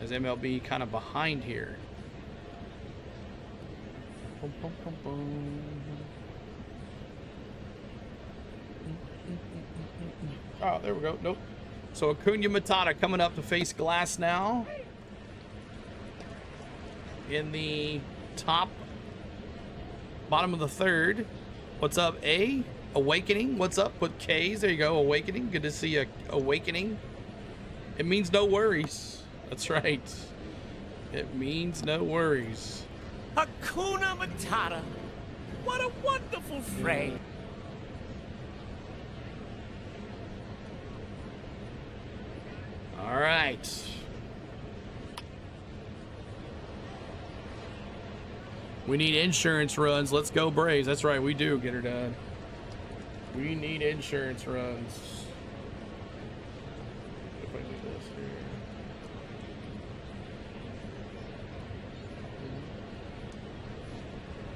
As MLB kind of behind here. Boom, boom, boom, boom. Oh, there we go. Nope. So Acuna Matata coming up to face Glass now. In the bottom of the 3rd. What's up, A? Awakening. What's up with K's? There you go, Awakening. Good to see you, Awakening. It means no worries. That's right. It means no worries. Hakuna Matata. What a wonderful phrase. All right. We need insurance runs. Let's go Braves. That's right, we do. Get her done. We need insurance runs. If I do this here.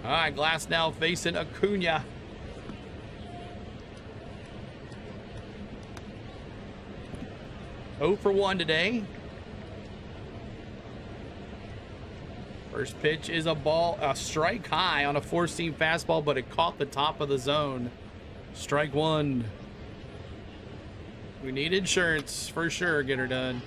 All right, Glass now facing Acuna. Oh for 1 today. First pitch is a strike high on a 4-seam fastball, but it caught the top of the zone. Strike 1. We need insurance for sure. Get her done.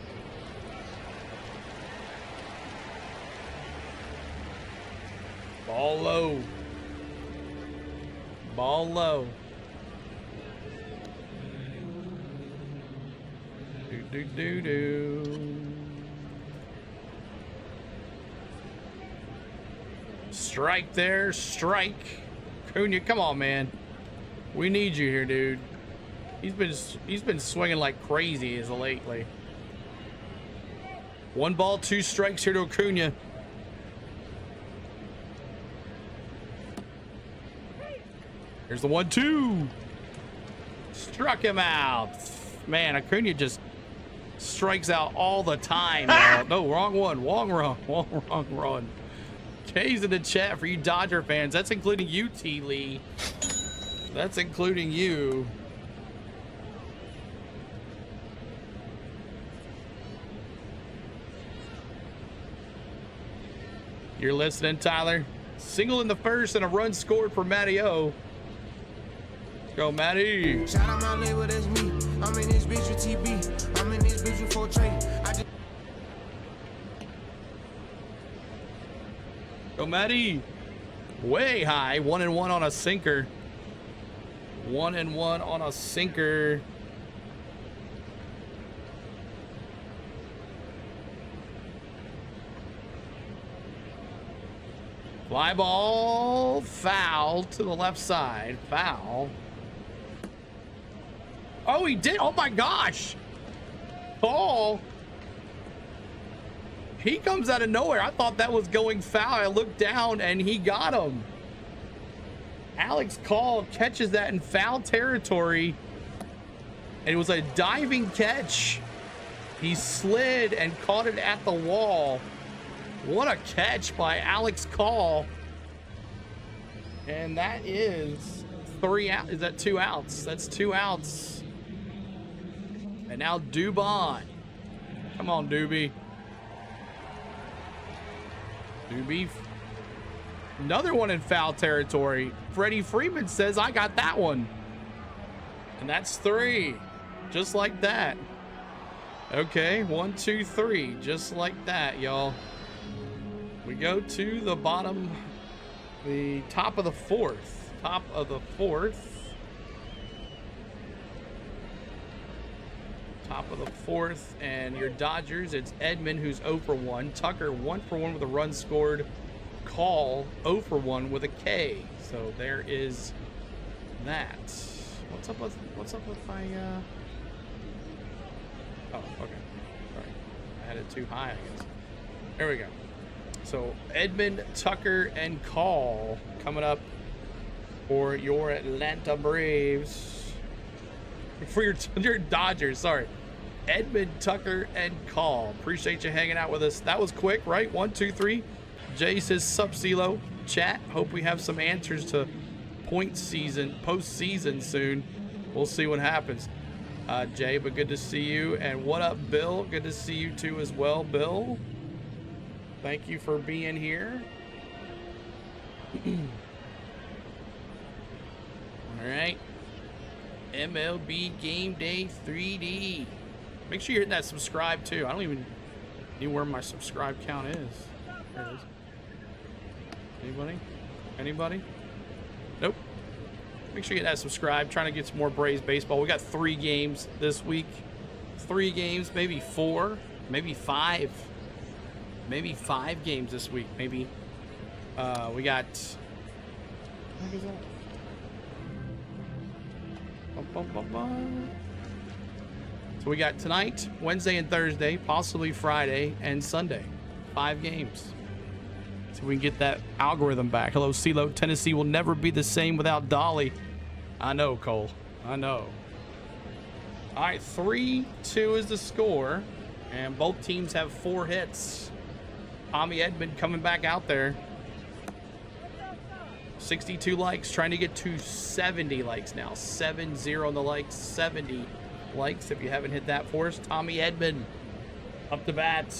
Ball low. Ball low. Do. Strike there, strike. Cunha, come on, man. We need you here, dude. He's been swinging like crazy as of lately. 1 ball, 2 strikes here to Acuna. Here's the 1-2. Struck him out. Man, Acuna just strikes out all the time. No, wrong one. Wrong run. K's in the chat for you Dodger fans. That's including you, T. Lee. That's including you. You're listening, Tyler. Single in the first and a run scored for Matty O. Go, Matty. Shout out my label, that's me. I'm in this bitch with TB. I'm in this bitch with 4 Trey. Go, Matty. Way high. 1-1 on a sinker. 1-1 on a sinker. Fly ball. Foul to the left side. Foul. Oh, he did. Oh, my gosh. Paul. He comes out of nowhere. I thought that was going foul. I looked down and he got him. Alex Call catches that in foul territory. And it was a diving catch. He slid and caught it at the wall. What a catch by Alex Call. And that is 3 out. Is that 2 outs? That's 2 outs. And now Dubon. Come on, Doobie. Doobie. Another one in foul territory. Freddie Freeman says, I got that one. And that's 3. Just like that. Okay, 1, 2, 3. Just like that, y'all. We go to the bottom, the top of the 4th. Top of the 4th. Top of the 4th. And your Dodgers, it's Edman who's 0 for 1. Tucker 1 for 1 with a run scored. Call 0 for 1 with a K. So there is that. What's up with my oh, okay. Sorry. I had it too high, I guess. There we go. So Edmund, Tucker, and Call coming up for your Atlanta Braves. For your Dodgers, sorry. Edmund, Tucker, and Call. Appreciate you hanging out with us. That was quick, right? 1, 2, 3. Jay says Sub-Zelo. Chat. Hope we have some answers to postseason soon. We'll see what happens. Jay, but good to see you. And what up, Bill? Good to see you too as well, Bill. Thank you for being here. All right. MLB Game Day 3D. Make sure you're hitting that subscribe too. I don't even know where my subscribe count is. There it is. Anybody? Anybody? Nope. Make sure you hit that subscribe. Trying to get some more Braves baseball. We got 3 games this week. 3 games, maybe 4, maybe 5. Maybe 5 games this week. Maybe we got. What is that? So we got tonight, Wednesday and Thursday, possibly Friday and Sunday. 5 games. So we can get that algorithm back. Hello, CeeLo. Tennessee will never be the same without Dolly. I know, Cole. I know. All right, 3-2 is the score. And both teams have 4 hits. Tommy Edman coming back out there. 62 likes, trying to get to 70 likes now. 7-0 on the likes, 70 likes if you haven't hit that for us. Tommy Edman up to bat.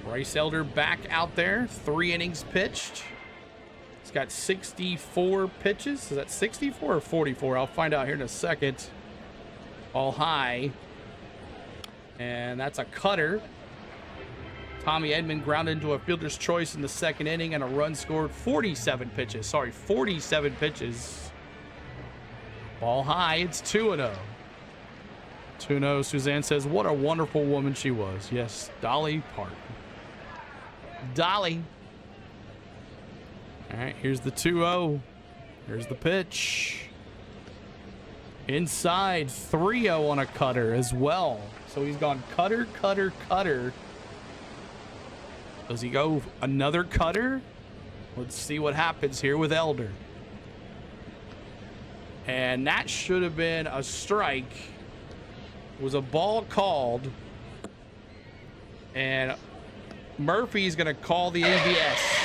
Bryce Elder back out there. 3 innings pitched. He's got 64 pitches. Is that 64 or 44? I'll find out here in a second. All high. And that's a cutter. Tommy Edman grounded into a fielder's choice in the 2nd inning and a run scored. 47 pitches. Sorry, 47 pitches. Ball high. It's 2-0. 2-0. Suzanne says, what a wonderful woman she was. Yes, Dolly Parton. Dolly. All right, here's the 2-0. Here's the pitch. Inside, 3-0 on a cutter as well. So he's gone cutter, cutter, cutter. Does he go another cutter? Let's see what happens here with Elder. And that should have been a strike. It was a ball called. And Murphy's going to call the ABS.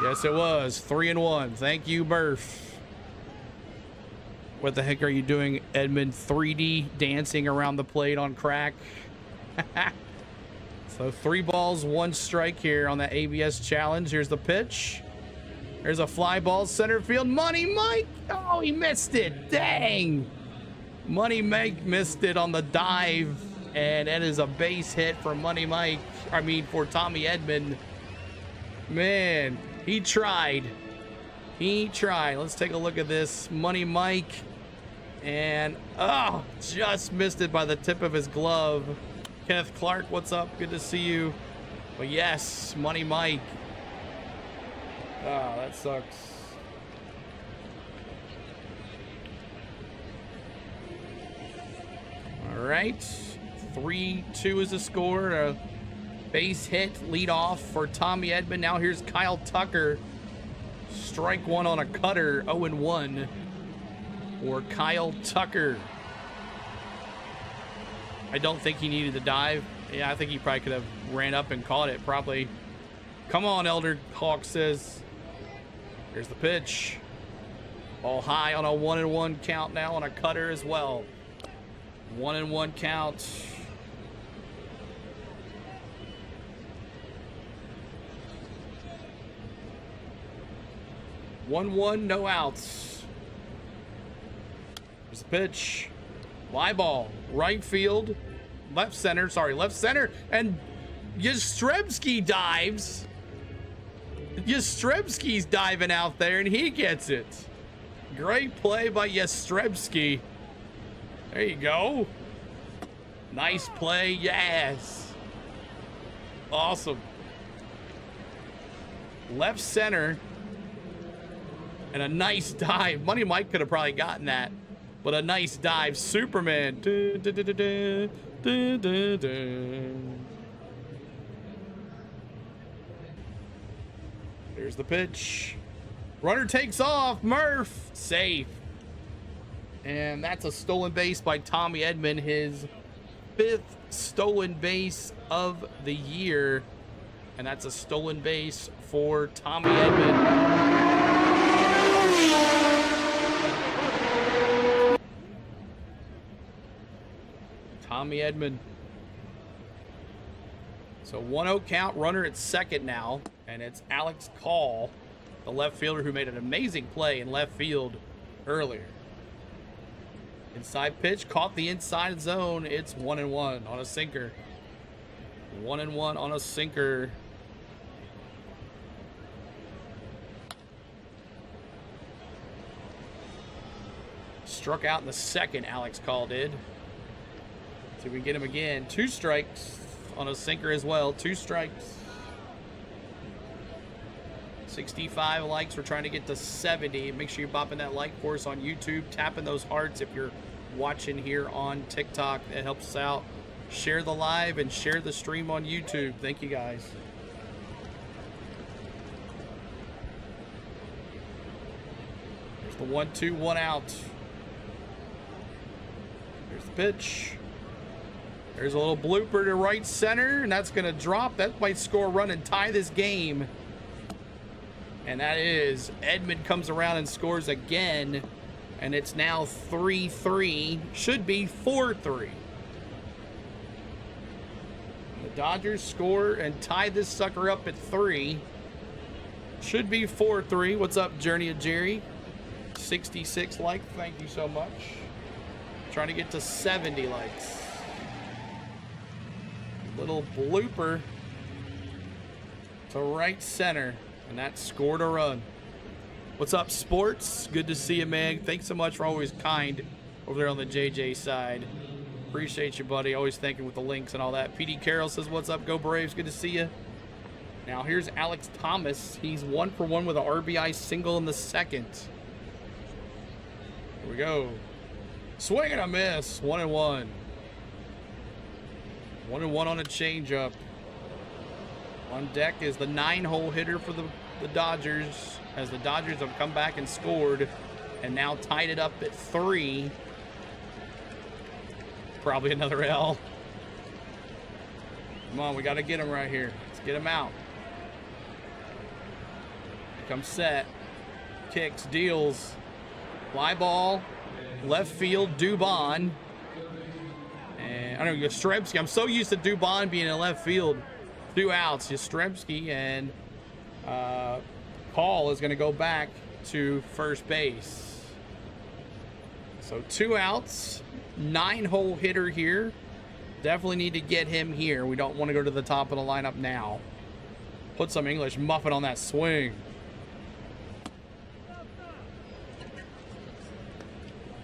Yes, it was. 3-1. Thank you, Murph. What the heck are you doing, Edmund? 3D dancing around the plate on crack. So 3 balls, 1 strike here on that ABS challenge. Here's the pitch. There's a fly ball, center field. Money Mike. Oh, he missed it. Dang. Money Mike missed it on the dive. And that is a base hit for Money Mike. I mean, for Tommy Edman. Man, he tried. He tried. Let's take a look at this. Money Mike. And, oh, just missed it by the tip of his glove. Kenneth Clark, what's up? Good to see you. But yes, Money Mike. Oh, that sucks. All right. 3-2 is the score. A base hit, lead off for Tommy Edman. Now here's Kyle Tucker. Strike 1 on a cutter. 0-1 for Kyle Tucker. I don't think he needed the dive. Yeah, I think he probably could have ran up and caught it, probably. Come on, Elder, Hawk says. Here's the pitch. Ball high on a 1-1 count now on a cutter as well. 1-1 count. One, no outs. There's the pitch. Fly ball, right field, left center, and Yastrzemski dives. Yastrzemski's diving out there, and he gets it. Great play by Yastrzemski. There you go. Nice play, yes. Awesome. Left center, and a nice dive. Money Mike could have probably gotten that. But a nice dive. Superman. Here's the pitch. Runner takes off. Murph. Safe. And that's a stolen base by Tommy Edman. His 5th stolen base of the year. And that's a stolen base for Tommy Edman. Tommy Edman. So 1-0 count, runner at second now, and it's Alex Call, the left fielder who made an amazing play in left field earlier. Inside pitch, caught the inside zone. It's 1-1 on a sinker. 1-1 on a sinker. Struck out in the second, Alex Call did. See if we can get him again. 2 strikes on a sinker as well. 2 strikes. 65 likes. We're trying to get to 70. Make sure you're bopping that like for us on YouTube. Tapping those hearts if you're watching here on TikTok. It helps us out. Share the live and share the stream on YouTube. Thank you, guys. There's the 1-2, 1 out. There's the pitch. There's a little blooper to right center, and that's going to drop. That might score a run and tie this game. And that is, Edmund comes around and scores again, and it's now 3-3. Should be 4-3. The Dodgers score and tie this sucker up at 3. Should be 4-3. What's up, Journey of Jerry? 66 likes. Thank you so much. Trying to get to 70 likes. Little blooper to right center, and that scored a run. What's up, Sports? Good to see you, man. Thanks so much for always kind over there on the JJ side. Appreciate you, buddy. Always thinking with the links and all that. PD Carroll says, what's up? Go Braves. Good to see you. Now here's Alex Thomas. He's 1 for 1 with an RBI single in the second. Here we go. Swing and a miss. 1-1. 1-1 on a changeup. On deck is the 9-hole hitter for the Dodgers, as the Dodgers have come back and scored and now tied it up at 3. Probably another L. Come on, we got to get him right here. Let's get him out. Comes set. Kicks, deals. Fly ball. Left field, Dubon. And I don't know, Yastrzemski. I'm so used to Dubon being in left field. 2 outs. Yastrzemski and Paul is going to go back to first base. So 2 outs. 9-hole hitter here. Definitely need to get him here. We don't want to go to the top of the lineup now. Put some English muffin on that swing.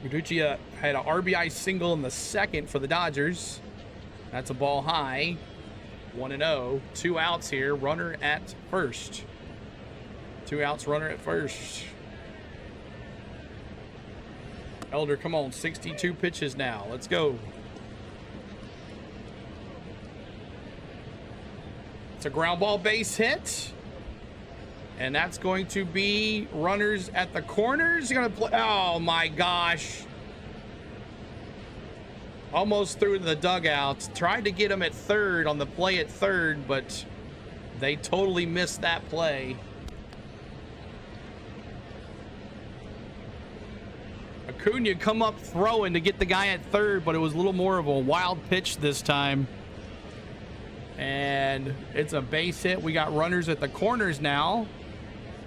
Guducci had an RBI single in the second for the Dodgers. That's a ball high. 1-0. 2 outs here. Runner at first. 2 outs, runner at first. Elder, come on. 62 pitches now. Let's go. It's a ground ball base hit. And that's going to be runners at the corners. You're going to play. Oh, my gosh. Almost threw it in the dugout. Tried to get him at third on the play at third, but they totally missed that play. Acuna come up throwing to get the guy at third, but it was a little more of a wild pitch this time. And it's a base hit. We got runners at the corners now.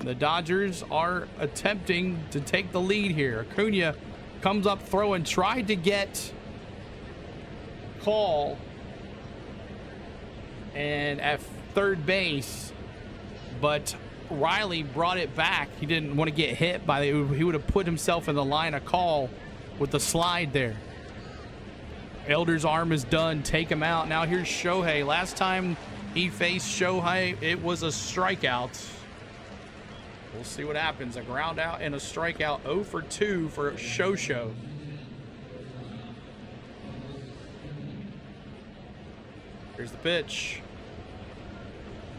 The Dodgers are attempting to take the lead here. Acuna comes up throwing, tried to get Call and at third base, but Riley brought it back. He didn't want to get hit by the, he would have put himself in the line of Call with the slide there. Elder's arm is done. Take him out. Now here's Shohei. Last time he faced Shohei, it was a strikeout. We'll see what happens. A ground out and a strikeout. 0 for 2 for Show. Here's the pitch.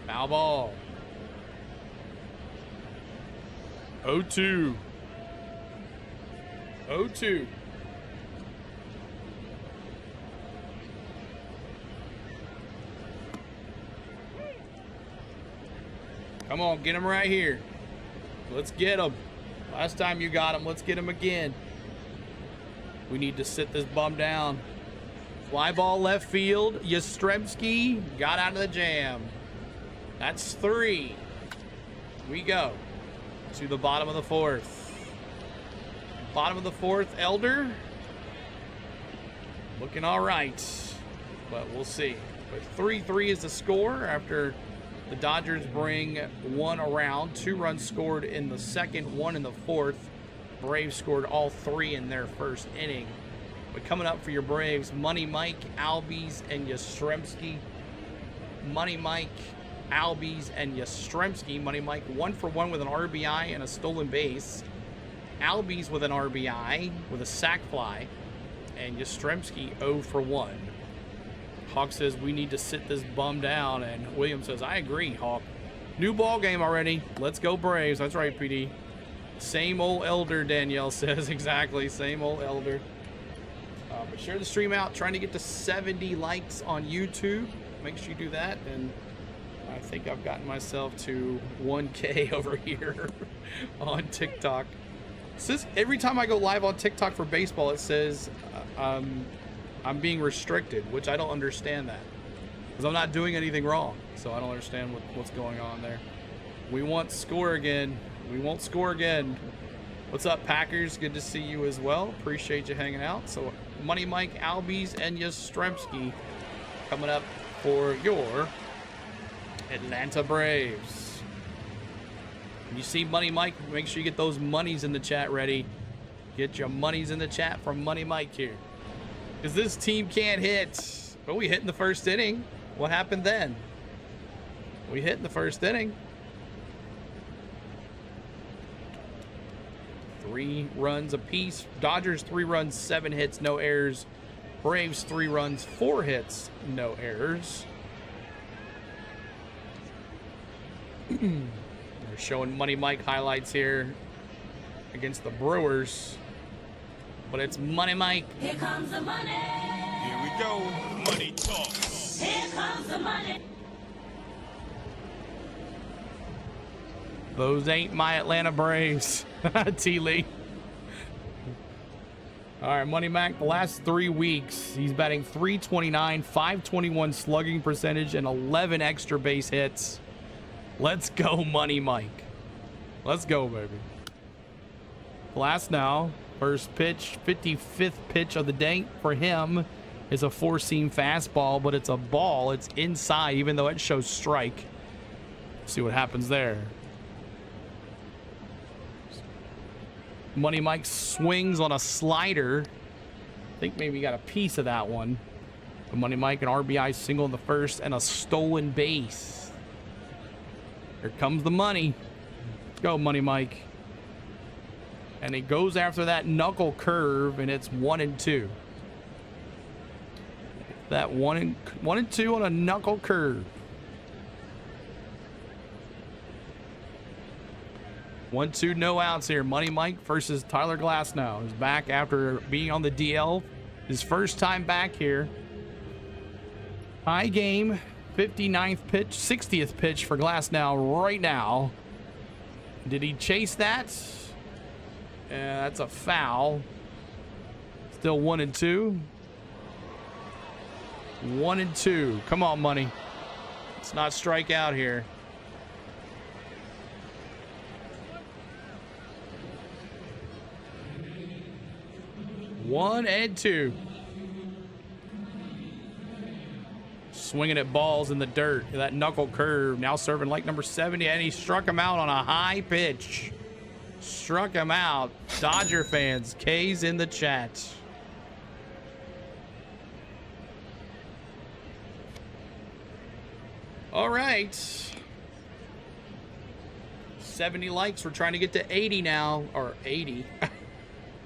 Foul ball. 0-2. 0-2. Come on, get him right here. Let's get him. Last time you got him, let's get him again. We need to sit this bum down. Fly ball left field. Yastrzemski got out of the jam. That's 3. We go to the bottom of the 4th. Bottom of the 4th, Elder. Looking all right, but we'll see. But 3-3 is the score after the Dodgers bring 1 around. 2 runs scored in the second, 1 in the 4th. Braves scored all 3 in their first inning. But coming up for your Braves, Money Mike, Albies, and Yastrzemski. Money Mike Albies, and Yastrzemski. Money Mike 1 for 1 with an RBI and a stolen base. Albies with an RBI with a sac fly. And Yastrzemski 0 for 1. Hawk says we need to sit this bum down, and William says, I agree, Hawk. New ball game already. Let's go Braves. That's right, PD. Same old elder, Danielle says. Exactly, same old elder. But share the stream out. Trying to get to 70 likes on YouTube. Make sure you do that. And I think I've gotten myself to 1K over here on TikTok. It says every time I go live on TikTok for baseball, it says I'm being restricted, which I don't understand that. Because I'm not doing anything wrong. So I don't understand what's going on there. We won't score again. We won't score again. What's up, Packers? Good to see you as well. Appreciate you hanging out. So Money Mike, Albies, and Yastrzemski coming up for your Atlanta Braves. When you see Money Mike, make sure you get those monies in the chat ready. Get your monies in the chat from Money Mike here. Because this team can't hit. But we hit in the first inning. What happened then? We hit in the first inning. 3 runs apiece. Dodgers 3 runs, 7 hits, no errors. Braves 3 runs, 4 hits, no errors. They're showing Money Mike highlights here against the Brewers. But it's Money Mike. Here comes the money. Here we go. Money talk. Here comes the money. Those ain't my Atlanta Braves. T-Lee. All right, Money Mac, the last 3 weeks, he's batting .329, .521 slugging percentage, and 11 extra base hits. Let's go, Money Mike. Let's go, baby. Last now, first pitch, 55th pitch of the day for him is a 4-seam fastball, but it's a ball. It's inside, even though it shows strike. See what happens there. Money Mike swings on a slider. I think maybe he got a piece of that one. But Money Mike, an RBI single in the first and a stolen base. Here comes the money. Let's go, Money Mike. And he goes after that knuckle curve, and it's 1-2. That 1-2 on a knuckle curve. 1-2, no outs here. Money Mike versus Tyler Glasnow. He's back after being on the DL. His first time back here. High game, 59th pitch, 60th pitch for Glasnow right now. Did he chase that? Yeah, that's a foul. Still 1-2. 1-2. Come on, Money. Let's not strike out here. 1-2. Swinging at balls in the dirt. That knuckle curve. Now serving like number 70. And he struck him out on a high pitch. Struck him out. Dodger fans. K's in the chat. All right. 70 likes. We're trying to get to 80 now. Or 80.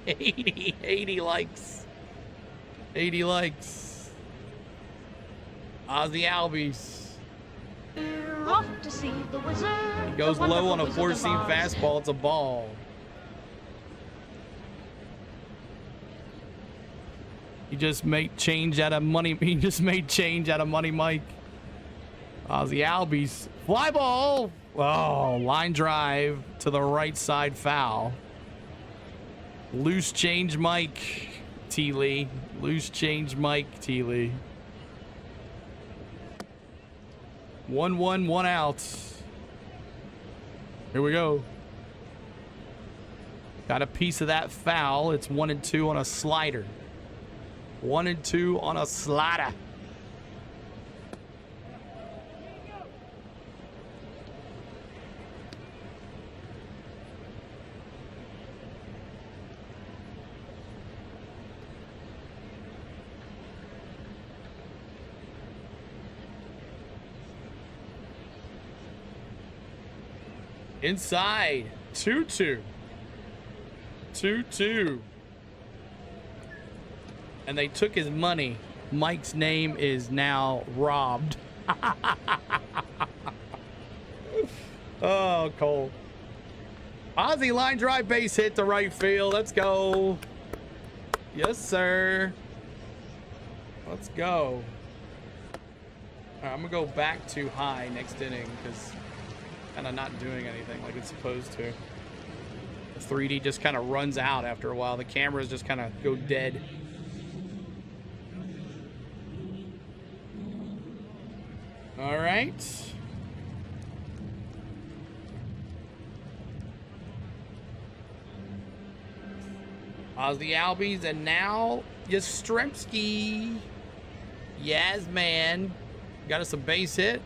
80 likes. 80 likes. Ozzy Albies. Off to see the wizard. He goes low on a 4-seam fastball. It's a ball. He just made change out of money. He just made change out of Money Mike. Ozzy Albies. Fly ball. Oh, line drive to the right side, foul. Loose change Mike T. Lee. Loose change Mike T. Lee. 1-1, 1 out. Here we go. Got a piece of that foul. It's 1-2 on a slider. 1-2 on a slider. Inside. 2-2. 2-2. And they took his money. Mike's name is now robbed. Oh, Cole. Ozzy line drive base hit to right field. Let's go. Yes, sir. Let's go. All right, I'm going to go back to high next inning because kind of not doing anything like it's supposed to. The 3D just kind of runs out after a while. The cameras just kind of go dead. All right. Ozzy Albies, and now Yastrzemski. Yaz, man. Got us a base hit.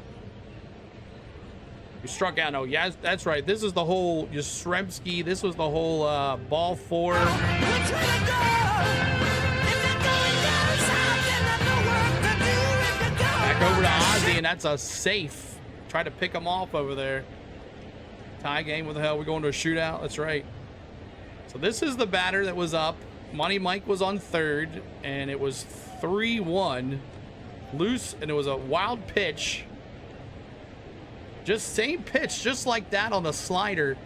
You struck out. No, Yaz, that's right. This is the whole Yastrzemski. This was the whole ball four. Back over to Ozzy, and that's a safe. Try to pick him off over there. Tie game. What the hell? We're going to a shootout? That's right. So this is the batter that was up. Money Mike was on third, and it was 3-1. Loose, and it was a wild pitch. Just same pitch, just like that on the slider,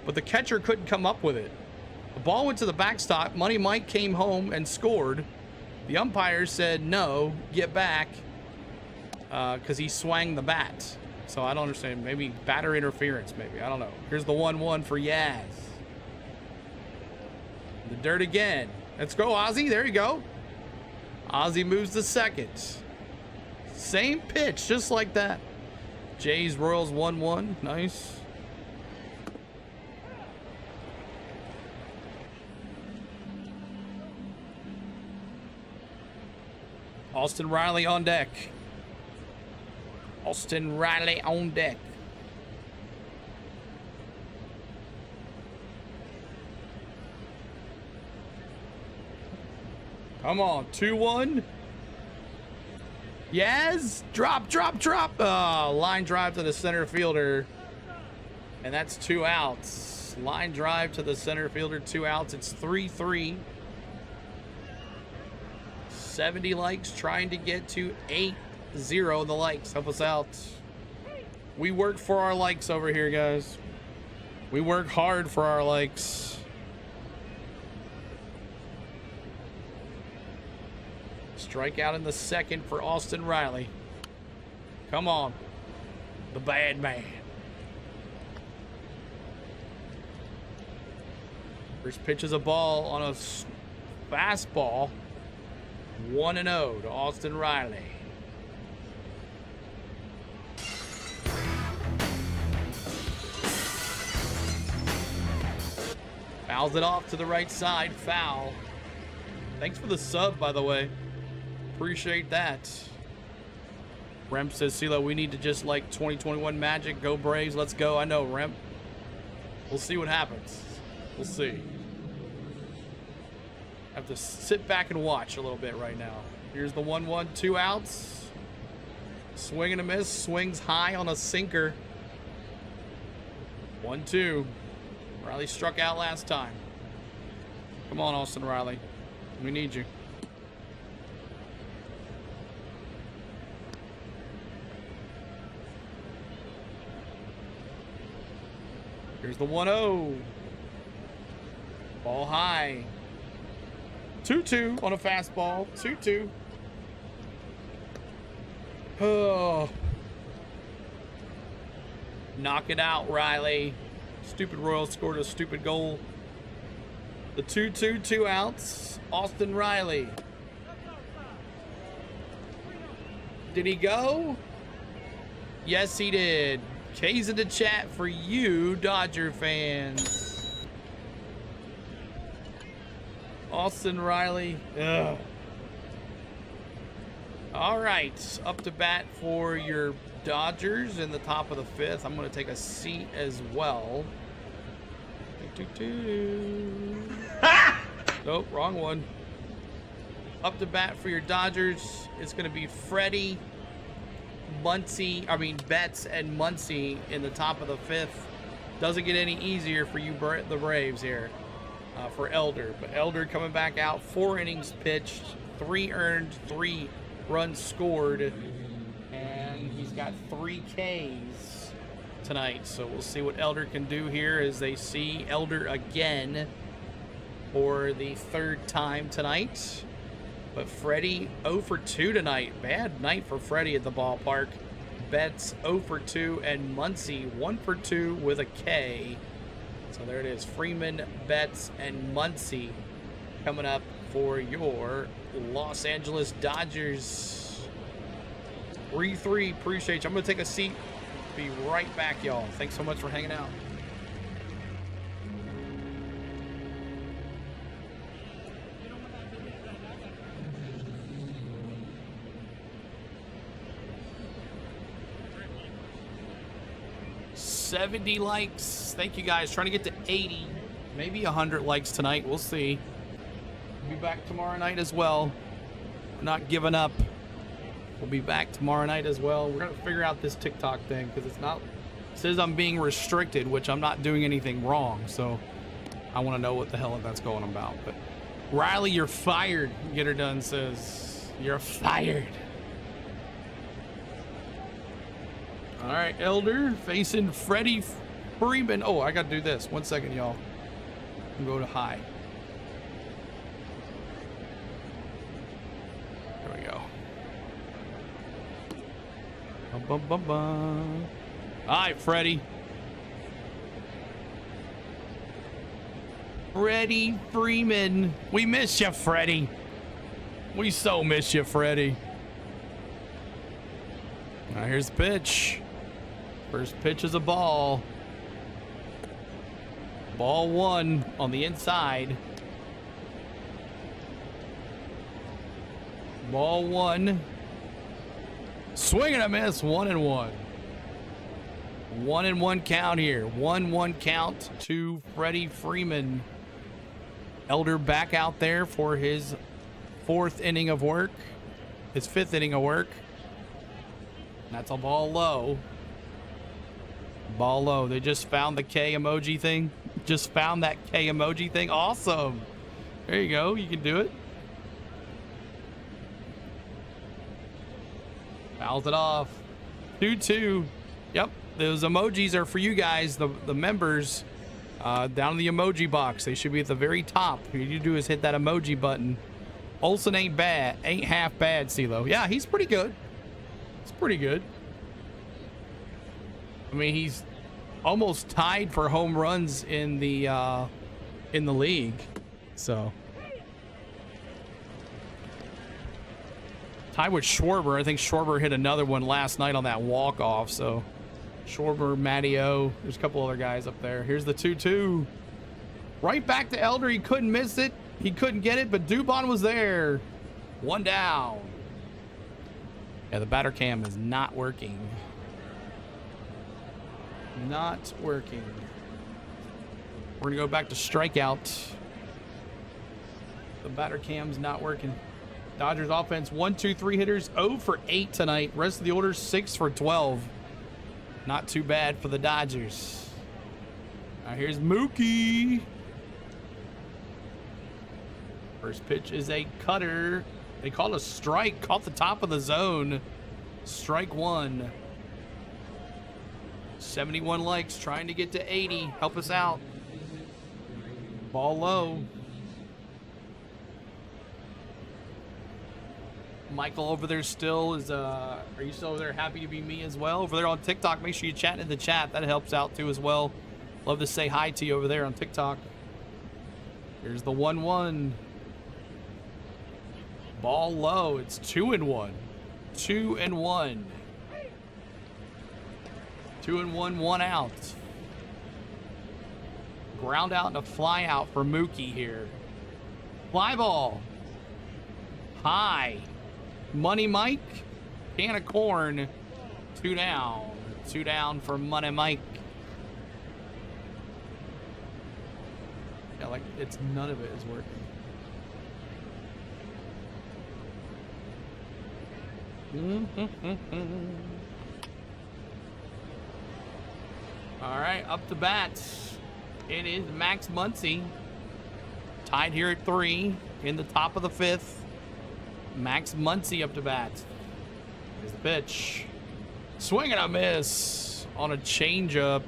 but the catcher couldn't come up with it. The ball went to the backstop. Money Mike came home and scored. The umpire said, no, get back, because he swung the bat. So I don't understand. Maybe batter interference, maybe. I don't know. Here's the 1-1 for Yaz. The dirt again. Let's go, Ozzy. There you go. Ozzy moves to second. Same pitch, just like that. Jays Royals 1-1. Nice. Austin Riley on deck. Austin Riley on deck. Come on, 2-1. Yaz, drop. Line drive to the center fielder. And that's 2 outs. Line drive to the center fielder, 2 outs. It's 3-3. 70 likes, trying to get to 8-0. The likes, help us out. We work for our likes over here, guys. We work hard for our likes. Strikeout in the second for Austin Riley. Come on. The bad man. First pitch is a ball on a fastball. 1-0 to Austin Riley. Fouls it off to the right side. Foul. Thanks for the sub, by the way. Appreciate that. Remp says, CeeLo, we need to just like 2021 Magic. Go Braves. Let's go. I know, Remp. We'll see what happens. We'll see. I have to sit back and watch a little bit right now. Here's the 1-1, 2 outs. Swing and a miss. Swings high on a sinker. 1-2. Riley struck out last time. Come on, Austin Riley. We need you. Here's the 1-0. Ball high. 2-2 on a fastball. 2-2. Oh. Knock it out, Riley. Stupid Royals scored a stupid goal. The 2-2, 2 outs. Austin Riley. Did he go? Yes, he did. K's in the chat for you, Dodger fans. Austin Riley. Ugh. All right, up to bat for your Dodgers in the top of the 5th. I'm going to take a seat as well. Nope, wrong one. Up to bat for your Dodgers. It's going to be Freddie, Betts and Muncy in the top of the 5th. Doesn't get any easier for you, the Braves here, for Elder. But Elder coming back out, 4 innings pitched, 3 earned, 3 runs scored, and he's got 3 Ks tonight. So we'll see what Elder can do here as they see Elder again for the 3rd time tonight. But Freddie 0 for 2 tonight. Bad night for Freddie at the ballpark. Betts 0 for 2, and Muncy 1 for 2 with a K. So there it is. Freeman, Betts, and Muncy coming up for your Los Angeles Dodgers. 3-3. Appreciate you. I'm going to take a seat. Be right back, y'all. Thanks so much for hanging out. $70 likes. Thank you guys. Trying to get to 80, maybe 100 likes tonight. We'll see. We'll be back tomorrow night as well. We're not giving up. We'll be back tomorrow night as well. We're gonna figure out this TikTok thing because it says I'm being restricted, which I'm not doing anything wrong. So I want to know what the hell that's going about. But Riley, you're fired. Get her done says you're fired. All right, Elder facing Freddie Freeman. Oh, I got to do this. 1 second, y'all. Go to high. There we go. Bum, bum, bum, bum. All right, Freddie. Freddie Freeman. We miss you, Freddie. We so miss you, Freddie. All right, here's the pitch. First pitch is a ball. Ball 1 on the inside. Ball 1. Swing and a miss. 1-1. 1-1 count here. 1-1 count to Freddie Freeman. Elder back out there for his 4th inning of work. His 5th inning of work. That's a ball low. Ball low. They just found the K emoji thing. Just found that K emoji thing. Awesome. There you go. You can do it. Fouls it off. 2-2. Yep. Those emojis are for you guys, the members. Down in the emoji box. They should be at the very top. All you do is hit that emoji button. Olsen ain't bad. Ain't half bad, CeeLo. Yeah, he's pretty good. It's pretty good. I mean, he's almost tied for home runs in the league. So tied with Schwarber. I think Schwarber hit another one last night on that walk-off. So Schwarber, Matteo, there's a couple other guys up there. Here's the 2-2. Right back to Elder. He couldn't miss it. He couldn't get it, but Dubon was there. 1 down. Yeah, the batter cam is not working. Not working. We're gonna go back to strikeout. The batter cam's not working. Dodgers offense, 1, 2, 3 hitters, 0 for 8 tonight. Rest of the order, 6 for 12. Not too bad for the Dodgers. Now here's Mookie. First pitch is a cutter. They called a strike, caught the top of the zone. Strike 1. 71 likes, trying to get to 80. Help us out. Ball low. Michael over there still is, are you still over there? Happy to be me as well. Over there on TikTok, make sure you chat in the chat. That helps out too as well. Love to say hi to you over there on TikTok. Here's the 1-1. Ball low. It's 2-1. 2-1. 2-1, 1 out. Ground out and a fly out for Mookie here. Fly ball. High. Money Mike. Can of corn. 2 down. 2 down for Money Mike. Yeah, like it's none of it is working. All All right, up to bat. It is Max Muncy. Tied here at 3 in the top of the 5th. Max Muncy up to bat. Here's the pitch. Swing and a miss on a changeup.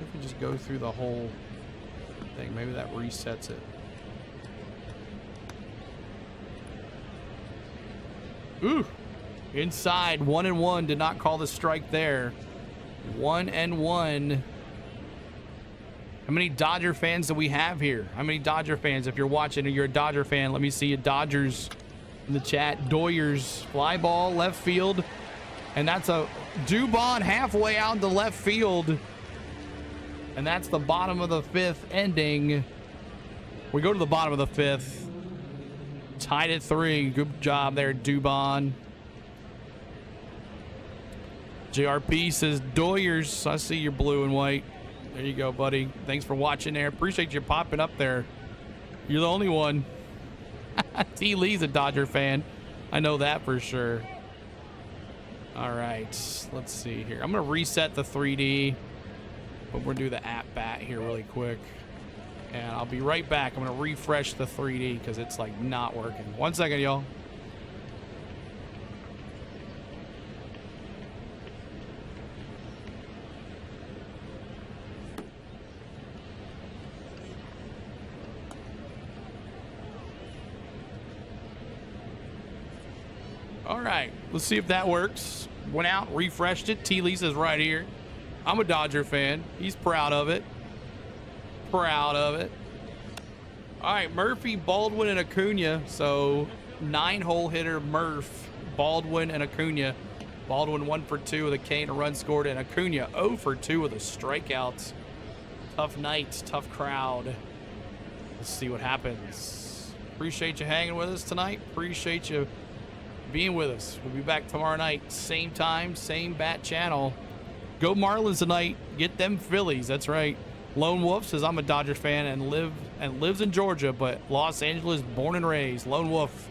If we just go through the whole thing, maybe that resets it. Ooh, inside, 1-1. Did not call the strike there. 1-1. How many Dodger fans do we have here? How many Dodger fans? If you're watching and you're a Dodger fan, let me see you Dodgers in the chat. Doyers, fly ball, left field. And that's a Dubon halfway out to left field. And that's the bottom of the 5th ending. We go to the bottom of the 5th. Tied at 3. Good job there, Dubon. JRP says, Doyers, I see your blue and white. There you go, buddy. Thanks for watching there. Appreciate you popping up there. You're the only one. T. Lee's a Dodger fan. I know that for sure. All right, let's see here. I'm going to reset the 3D, but we're going to do the at bat here really quick. And I'll be right back. I'm going to refresh the 3D because it's like not working. 1 second, y'all. All right, let's see if that works. Went out, refreshed it. T. Lee says right here. I'm a Dodger fan. He's proud of it. Proud of it. All right, Murphy, Baldwin, and Acuna. So 9-hole hitter Murph, Baldwin, and Acuna. Baldwin 1 for 2 with a K and a run scored, and Acuna 0 for 2 with a strikeout. Tough night, tough crowd. Let's see what happens. Appreciate you hanging with us tonight. Appreciate you being with us. We'll be back tomorrow night, same time, same bat channel. Go Marlins tonight. Get them Phillies. That's right. Lone Wolf says I'm a Dodger fan and lives in Georgia, but Los Angeles born and raised. Lone Wolf.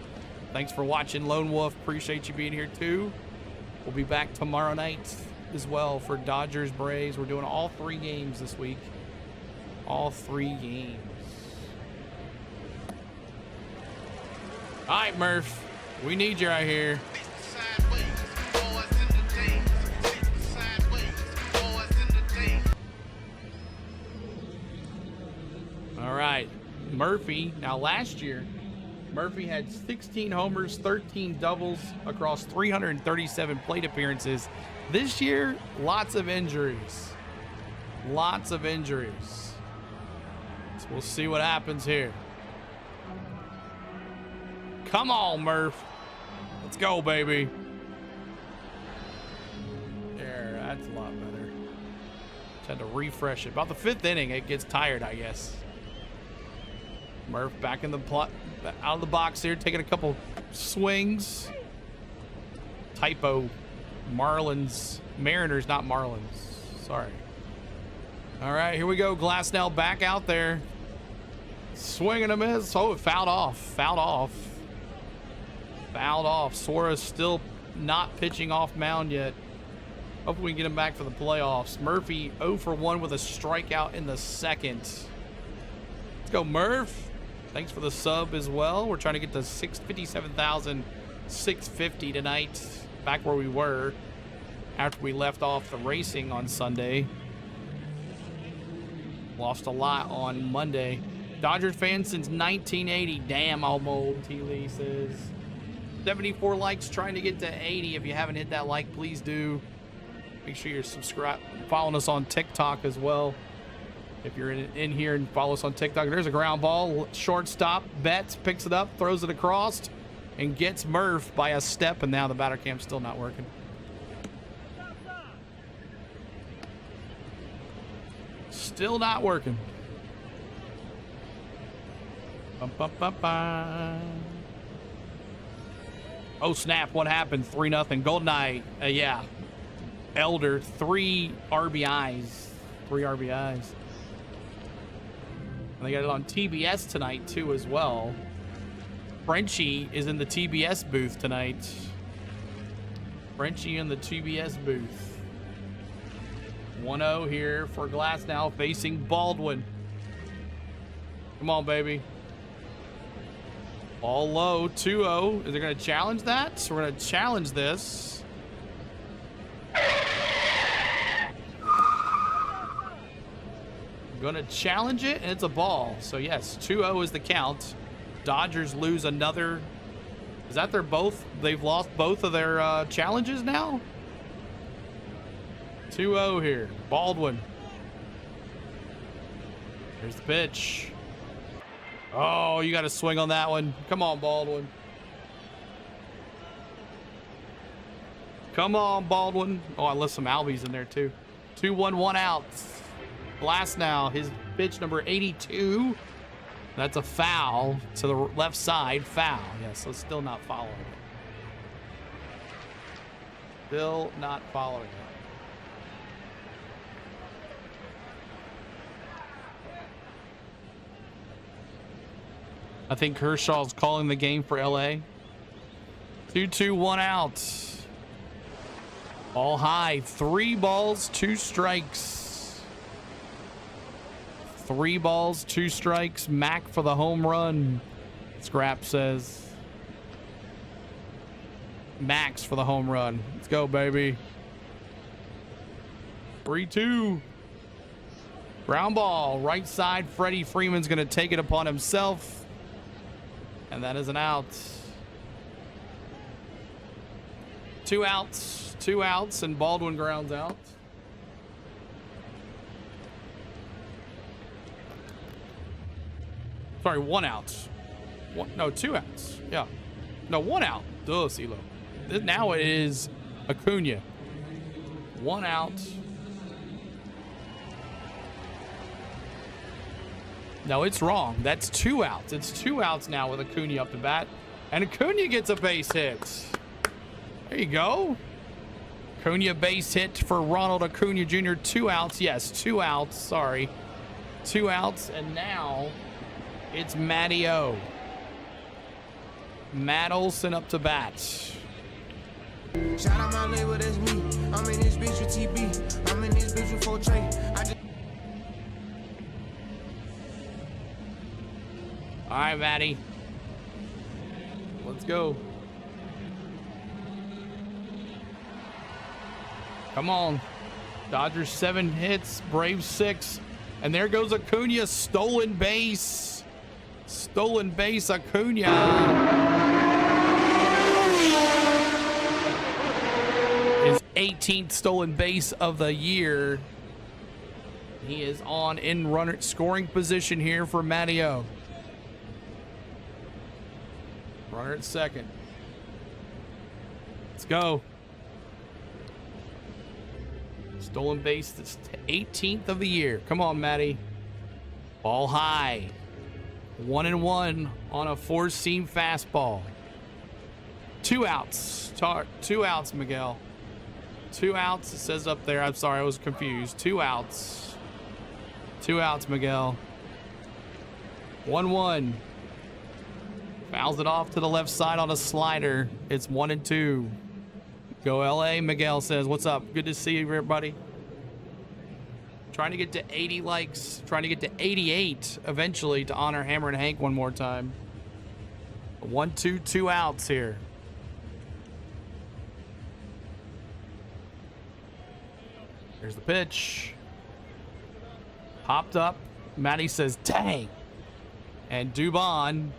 Thanks for watching, Lone Wolf. Appreciate you being here too. We'll be back tomorrow night as well for Dodgers Braves. We're doing all 3 games this week. All 3 games. All right, Murph. We need you right here. All right, Murphy. Now, last year, Murphy had 16 homers, 13 doubles across 337 plate appearances. This year, lots of injuries. Lots of injuries. So we'll see what happens here. Come on, Murph. Let's go, baby. There, that's a lot better. Just had to refresh it. About the 5th inning, it gets tired, I guess. Murph back in the plot, out of the box here, taking a couple swings. Typo. Marlins. Mariners, not Marlins. Sorry. All right, here we go. Glasnow back out there. Swing and a miss. Oh, it fouled off. Fouled off. Fouled off. Suarez still not pitching off mound yet. Hopefully we can get him back for the playoffs. Murphy 0 for 1 with a strikeout in the 2nd. Let's go, Murph. Thanks for the sub as well. We're trying to get to 57,650 tonight. Back where we were after we left off the racing on Sunday. Lost a lot on Monday. Dodgers fan since 1980. Damn, I'm old, T. Lee says. 74 likes, trying to get to 80. If you haven't hit that like, please do. Make sure you're subscribed, following us on TikTok as well. If you're in here and follow us on TikTok, there's a ground ball. Shortstop, Betts picks it up, throws it across, and gets Murph by a step, and now the batter cam's still not working. Still not working. Bum, bum, bum, bum. Oh, snap. What happened? 3-0. GoldenEye. Yeah. Elder. 3 RBIs. 3 RBIs. And they got it on TBS tonight, too, as well. Frenchie is in the TBS booth tonight. Frenchie in the TBS booth. 1-0 here for Glass now facing Baldwin. Come on, baby. All low, 2-0. Is they going to challenge that? So we're going to challenge this. Going to challenge it, and it's a ball. So, yes, 2-0 is the count. Dodgers lose another. Is that they've lost both of their challenges now? 2-0 here. Baldwin. Here's the pitch. Oh, you got to swing on that one. Come on, Baldwin. Come on, Baldwin. Oh, I left some Albies in there, too. 2-1, 1 out. Glass now, his pitch number 82. That's a foul to the left side. Foul. Yes, so still not following it. Still not following it. I think Kershaw's calling the game for LA. 2-2, 1 out. Ball high. 3 balls, 2 strikes. 3 balls, 2 strikes. Mac for the home run. Scrap says. Max for the home run. Let's go, baby. 3-2. Ground ball. Right side. Freddie Freeman's going to take it upon himself. And that is an out. 2 outs. 2 outs, and Baldwin grounds out. Sorry, 1 out. 2 outs. Yeah. No, 1 out. Duh, CeeLo. Now it is Acuna. 1 out. No, it's wrong. That's 2 outs. It's 2 outs now with Acuna up to bat. And Acuna gets a base hit. There you go. Acuna base hit for Ronald Acuna Jr. 2 outs. Yes, 2 outs. Sorry. 2 outs. And now it's Matty O. Matt Olson up to bat. Shout out my label, that's me. I'm in this bitch with TB. I'm in this bitch with 4 Trey. All right, Matty. Let's go. Come on. Dodgers 7 hits, Braves 6. And there goes Acuna, stolen base. Stolen base, Acuna. His 18th stolen base of the year. He is on in runner scoring position here for Matty O. Runner at second. Let's go. Stolen base, that's 18th of the year. Come on, Matty. Ball high. 1-1 on a 4-seam fastball. 2 outs. 2 outs, Miguel. 2 outs. It says up there. I'm sorry, I was confused. 2 outs. 2 outs, Miguel. 1-1. Fouls it off to the left side on a slider. It's 1-2. Go LA, Miguel says. What's up? Good to see you, everybody. Trying to get to 80 likes. Trying to get to 88 eventually to honor Hammer and Hank one more time. 1-2, 2 outs here. Here's the pitch. Popped up. Matty says, dang. And Dubon.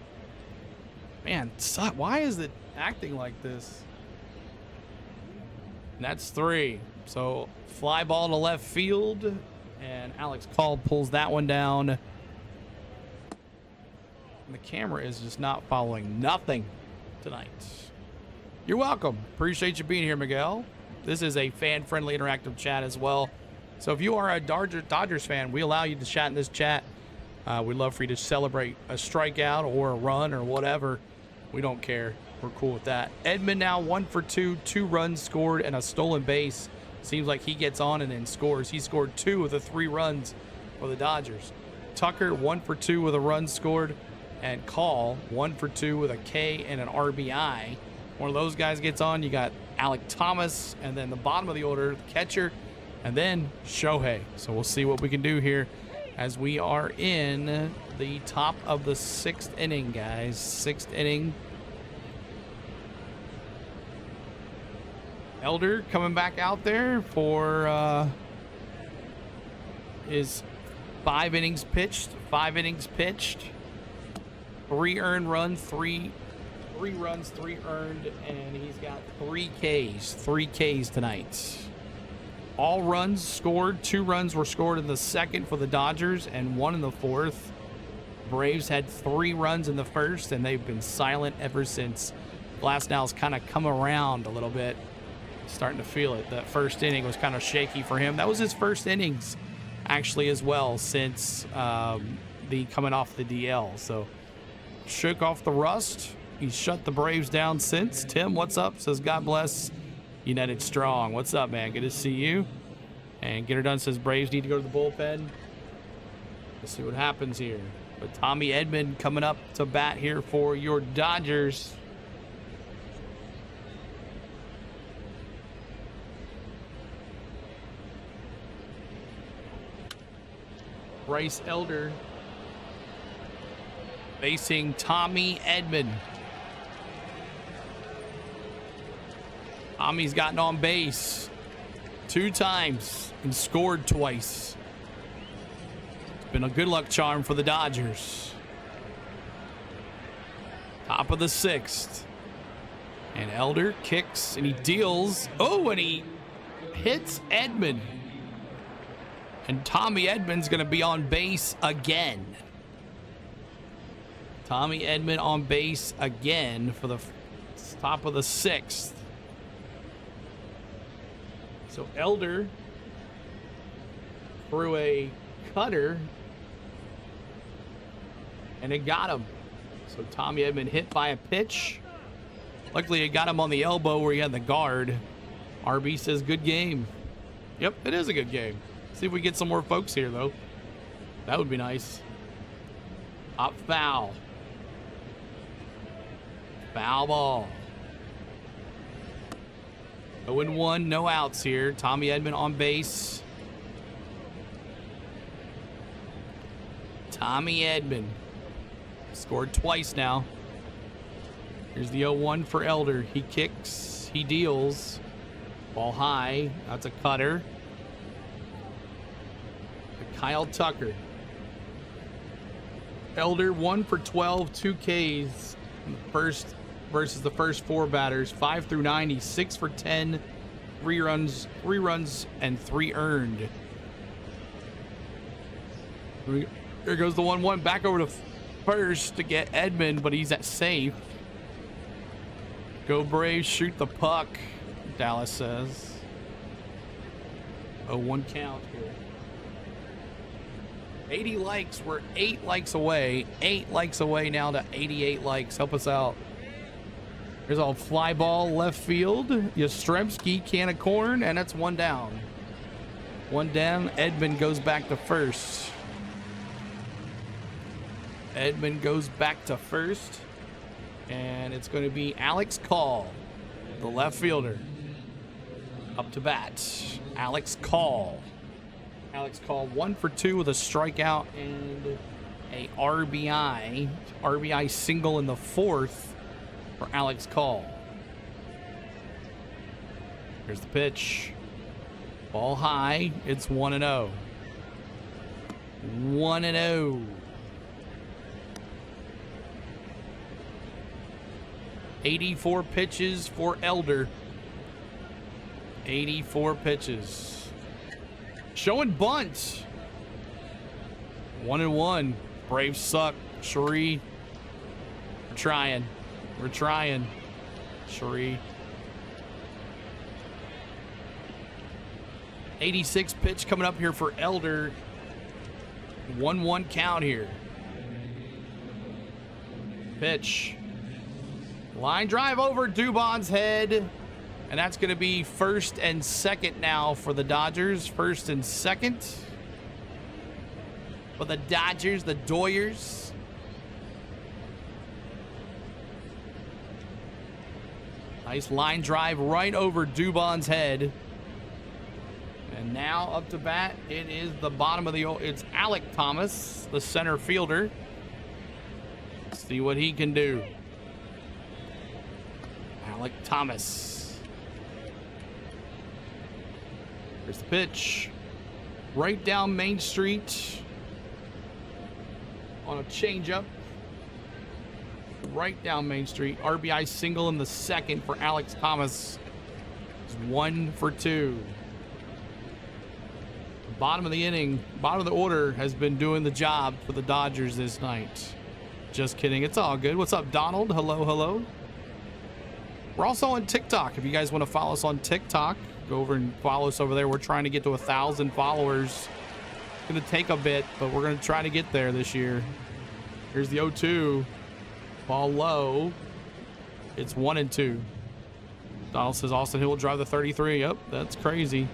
Man, why is it acting like this? And that's 3. So fly ball to left field. And Alex Call pulls that one down. And the camera is just not following nothing tonight. You're welcome. Appreciate you being here, Miguel. This is a fan-friendly interactive chat as well. So if you are a Dodgers fan, we allow you to chat in this chat. We'd love for you to celebrate a strikeout or a run or whatever. We don't care. We're cool with that. Edman now 1 for 2, 2 runs scored and a stolen base. Seems like he gets on and then scores. He scored 2 of the 3 runs for the Dodgers. Tucker 1 for 2 with a run scored, and Call 1 for 2 with a K and an RBI. One of those guys gets on. You got Alec Thomas, and then the bottom of the order, the catcher and then Shohei. So we'll see what we can do here as we are in the top of the 6th inning, guys. 6th inning. Elder coming back out there for his 5 innings pitched. 5 innings pitched. 3 earned runs, 3 runs, 3 earned, and he's got 3 Ks. 3 Ks tonight. All runs scored. 2 runs were scored in the 2nd for the Dodgers and 1 in the 4th. Braves had 3 runs in the 1st, and they've been silent ever since. Glasnow's kind of come around a little bit. Starting to feel it. That first inning was kind of shaky for him. That was his first innings, actually, as well, since the coming off the DL. So shook off the rust. He's shut the Braves down since. Tim, what's up? Says, God bless United Strong. What's up, man? Good to see you. And Get Her Done says, Braves need to go to the bullpen. Let's see what happens here. But Tommy Edman coming up to bat here for your Dodgers. Bryce Elder facing Tommy Edman. Tommy's gotten on base 2 times and scored twice. It's been a good luck charm for the Dodgers. Top of the 6th. And Elder kicks and he deals. Oh, and he hits Edman. And Tommy Edman's going to be on base again. Tommy Edman on base again for the top of the 6th. So Elder threw a cutter and it got him. So Tommy Edman hit by a pitch. Luckily it got him on the elbow where he had the guard. RB says good game. Yep, it is a good game. See if we get some more folks here, though. That would be nice. Up foul. Foul ball. 0-1, no outs here. Tommy Edman on base. Tommy Edman scored twice now. Here's the 0-1 for Elder. He kicks. He deals. Ball high. That's a cutter. Kyle Tucker. Elder 1 for 12, 2 Ks. First versus the first 4 batters. 5 through 9. He's 6 for 10, 3 runs, and 3 earned. Here goes the 1-1 back over to first to get Edman, but he's at safe. Go Braves, shoot the puck, Dallas says. 0-1 count here. 80 likes. We're 8 likes away. 8 likes away now to 88 likes. Help us out. There's a fly ball left field. Yastrzemski, can of corn, and that's 1 down. 1 down. Edman goes back to first. Edman goes back to first. And it's going to be Alex Call, the left fielder, up to bat. Alex Call. Alex Call 1 for 2 with a strikeout and a RBI single in the 4th for Alex Call. Here's the pitch. Ball high. It's 1-0. 1-0. 84 pitches for Elder. 84 pitches. Showing bunt. 1-1. Braves suck. Cherie. We're trying. Cherie. 86 pitch coming up here for Elder. 1-1 count here. Pitch. Line drive over Dubon's head. And that's going to be first and second now for the Dodgers. First and second for the Dodgers, the Doyers. Nice line drive right over Dubon's head. And Now up to bat, it is the bottom of the, it's Alec Thomas, the center fielder. Let's see what he can do. Alec Thomas. Here's the pitch. Right down Main Street on a changeup. Right down Main Street. RBI single in the second for Alex Thomas. It's 1 for 2. Bottom of the inning, bottom of the order has been doing the job for the Dodgers this night. Just kidding. It's all good. What's up, Donald? Hello, hello. We're also on TikTok. If you guys want to follow us on TikTok, go over and follow us over there. We're trying to get to 1,000 followers. It's going to take a bit, but we're going to try to get there this year. Here's the 0-2. Ball low. It's 1-2. Donald says Austin Hill will drive the 33. Yep, that's crazy.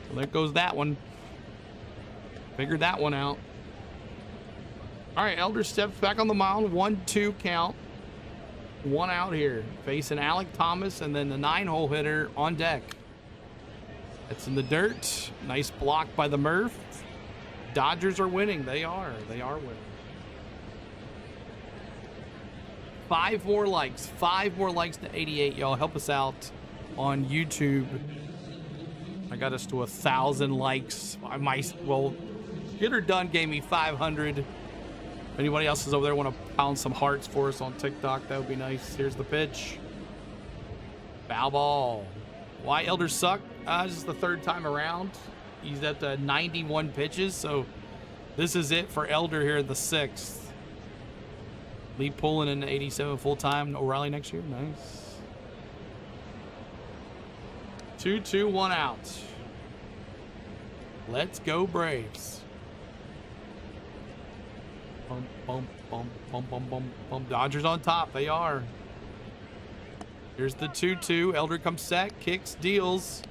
Well, there goes that one. Figured that one out. All right, Elder steps back on the mound. 1-2 count. 1 out here. Facing Alec Thomas and then the 9-hole hitter on deck. That's in the dirt. Nice block by the Murph. Dodgers are winning. They are winning. 5 more likes. 5 more likes to 88. Y'all help us out on YouTube. I got us to 1,000 likes. Well, Get Her Done gave me 500. If anybody else is over there want to pound some hearts for us on TikTok, that would be nice. Here's the pitch. Foul ball. Why Elder suck? This is the 3rd time around. He's at the 91 pitches, so this is it for Elder here in the 6th. Lee pulling in 87 full-time. O'Reilly next year. Nice. 2-2, 1 out. Let's go Braves. Bum, bum, bum, bum, bum, bum, bum. Dodgers on top. They are. Here's the 2-2. Elder comes set. Kicks, deals.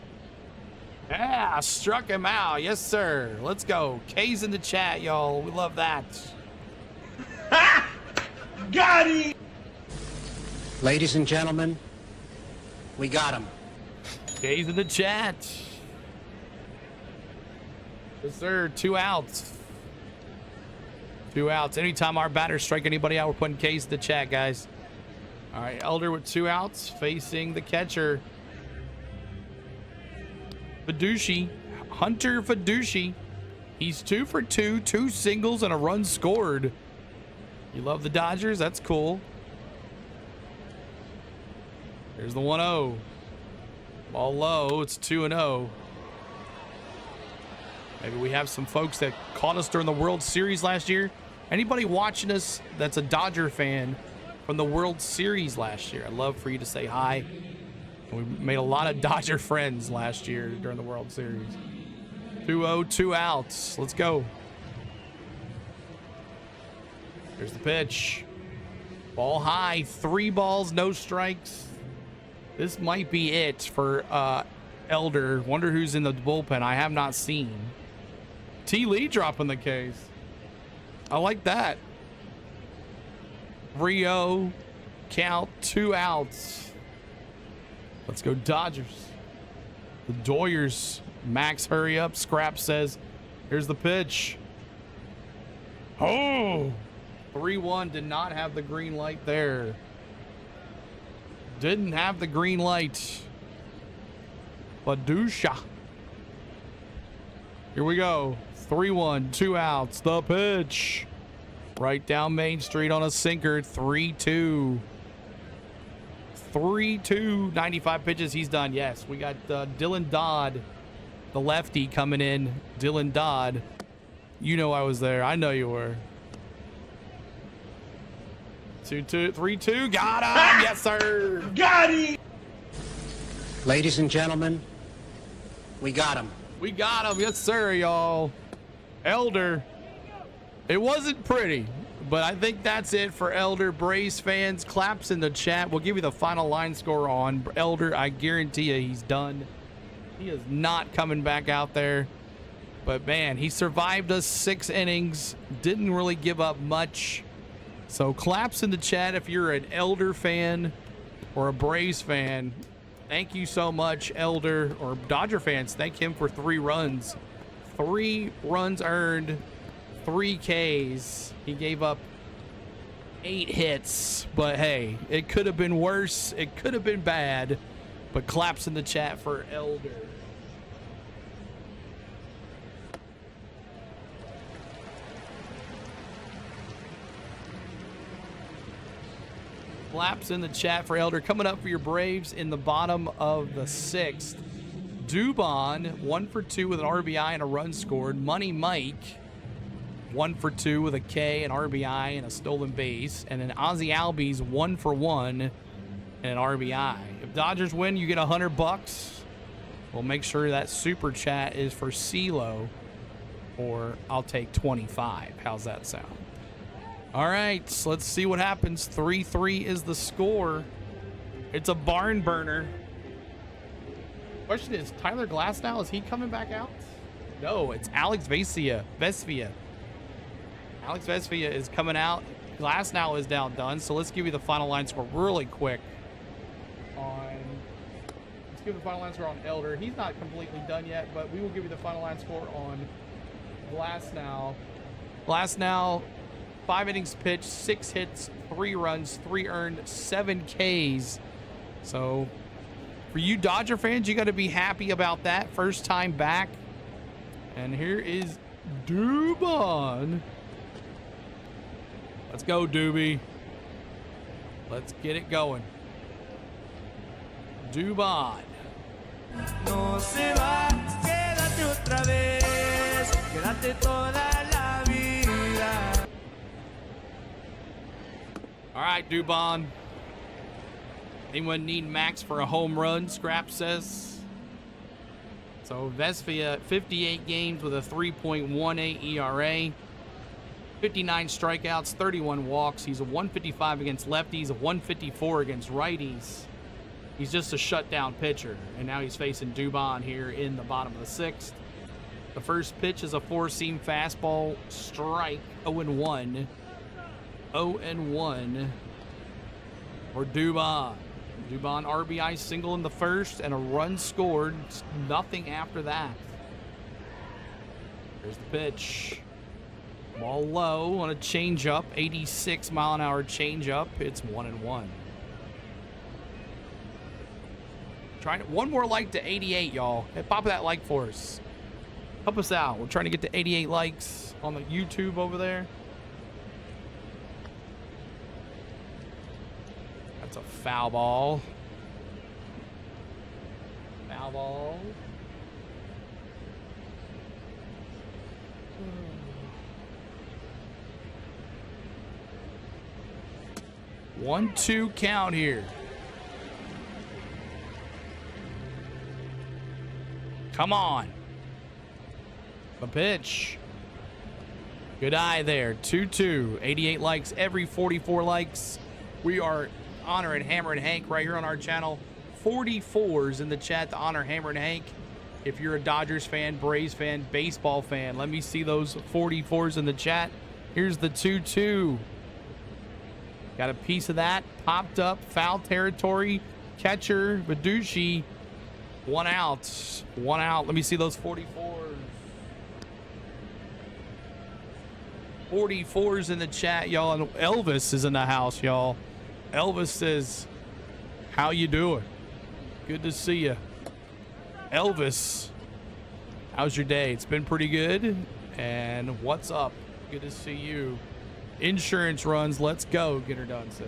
Yeah, struck him out. Yes, sir. Let's go. K's in the chat, y'all. We love that. Got him! Ladies and gentlemen, we got him. K's in the chat. Yes, sir. 2 outs. 2 outs. Anytime our batters strike anybody out, we're putting K's in the chat, guys. All right, Elder with 2 outs facing the catcher. Fiduci, Hunter Fiduci. He's 2 for 2, 2 singles and a run scored. You love the Dodgers? That's cool. Here's the 1-0. Ball low. It's 2-0. Maybe we have some folks that caught us during the World Series last year. Anybody watching us that's a Dodger fan from the World Series last year, I'd love for you to say hi. We made a lot of Dodger friends last year during the World Series. 2-0, 2 outs. Let's go. Here's the pitch. Ball high. 3 balls, no strikes. This might be it for Elder. Wonder who's in the bullpen. I have not seen. T. Lee dropping the case. I like that. 3-0. Count. 2 outs. Let's go Dodgers. The Doyers. Max, hurry up. Scrap says, here's the pitch. Oh! 3-1. Did not have the green light there. Didn't have the green light. Badusha. Here we go. 3-1. 2 outs. The pitch. Right down Main Street on a sinker. 3-2. 3-2, 95 pitches. He's done. Yes, we got Dylan Dodd, the lefty, coming in. Dylan Dodd. You know I was there. I know you were. 2-2, 3-2. Got him. Yes, sir. Got him! Ladies and gentlemen, we got him. We got him. Yes, sir, y'all. Elder. It wasn't pretty, but I think that's it for Elder. Braves fans, claps in the chat. We'll give you the final line score on Elder. I guarantee you he's done. He is not coming back out there. But, man, he survived us 6 innings. Didn't really give up much. So, claps in the chat if you're an Elder fan or a Braves fan. Thank you so much, Elder, or Dodger fans. Thank him for 3 runs. 3 runs earned, 3 Ks. He gave up 8 hits, but hey, it could have been worse. It could have been bad, but claps in the chat for Elder. Claps in the chat for Elder. Coming up for your Braves in the bottom of the 6th. Dubon, 1 for 2 with an RBI and a run scored. Money Mike, 1 for 2 with a K, an RBI, and a stolen base. And then Ozzy Albies, 1 for 1 and an RBI. If Dodgers win, you get $100. We'll make sure that super chat is for CeeLo, or I'll take 25. How's that sound? All right, so let's see what happens. 3-3 is the score. It's a barn burner. Question is, Tyler Glasnow, is he coming back out? No, it's Alex Vesvia. Alex Vesvia is coming out. Glasnow is now done. So let's give you the final line score really quick. Let's give the final line score on Elder. He's not completely done yet, but we will give you the final line score on Glasnow. Glasnow, 5 innings pitched, 6 hits, 3 runs, 3 earned, 7 Ks. So for you Dodger fans, you got to be happy about that. First time back. And here is Dubon. Let's go, Doobie. Let's get it going. Dubon. No se va, quédate otra vez, quédate toda la vida. All right, Dubon. Anyone need Max for a home run? Scrap says. So Vesvia, 58 games with a 3.18 ERA, 59 strikeouts, 31 walks. He's a 155 against lefties, a 154 against righties. He's just a shutdown pitcher, and now he's facing Dubon here in the bottom of the 6th. The first pitch is a 4-seam fastball, strike, 0-1. 0-1 for Dubon. Dubon RBI single in the first and a run scored. Nothing after that. Here's the pitch. Ball low on a changeup, 86 mile an hour changeup. It's 1-1. Trying to, one more like to 88, y'all. Hey, pop that like for us. Help us out. We're trying to get to 88 likes on the YouTube over there. That's a foul ball. Foul ball. 1-2 count here. Come on. The pitch. Good eye there. 2-2. 88 likes every 44 likes. We are honoring Hammer and Hank right here on our channel. 44s in the chat to honor Hammer and Hank. If you're a Dodgers fan, Braves fan, baseball fan, let me see those 44s in the chat. Here's the 2-2. Got a piece of that. Popped up. Foul territory. Catcher, Baducci. 1 out. 1 out. Let me see those 44s. 44s in the chat, y'all. And Elvis is in the house, y'all. Elvis says, how you doing? Good to see you. Elvis, how's your day? It's been pretty good. And what's up? Good to see you. Insurance runs. Let's go. Get her done, says.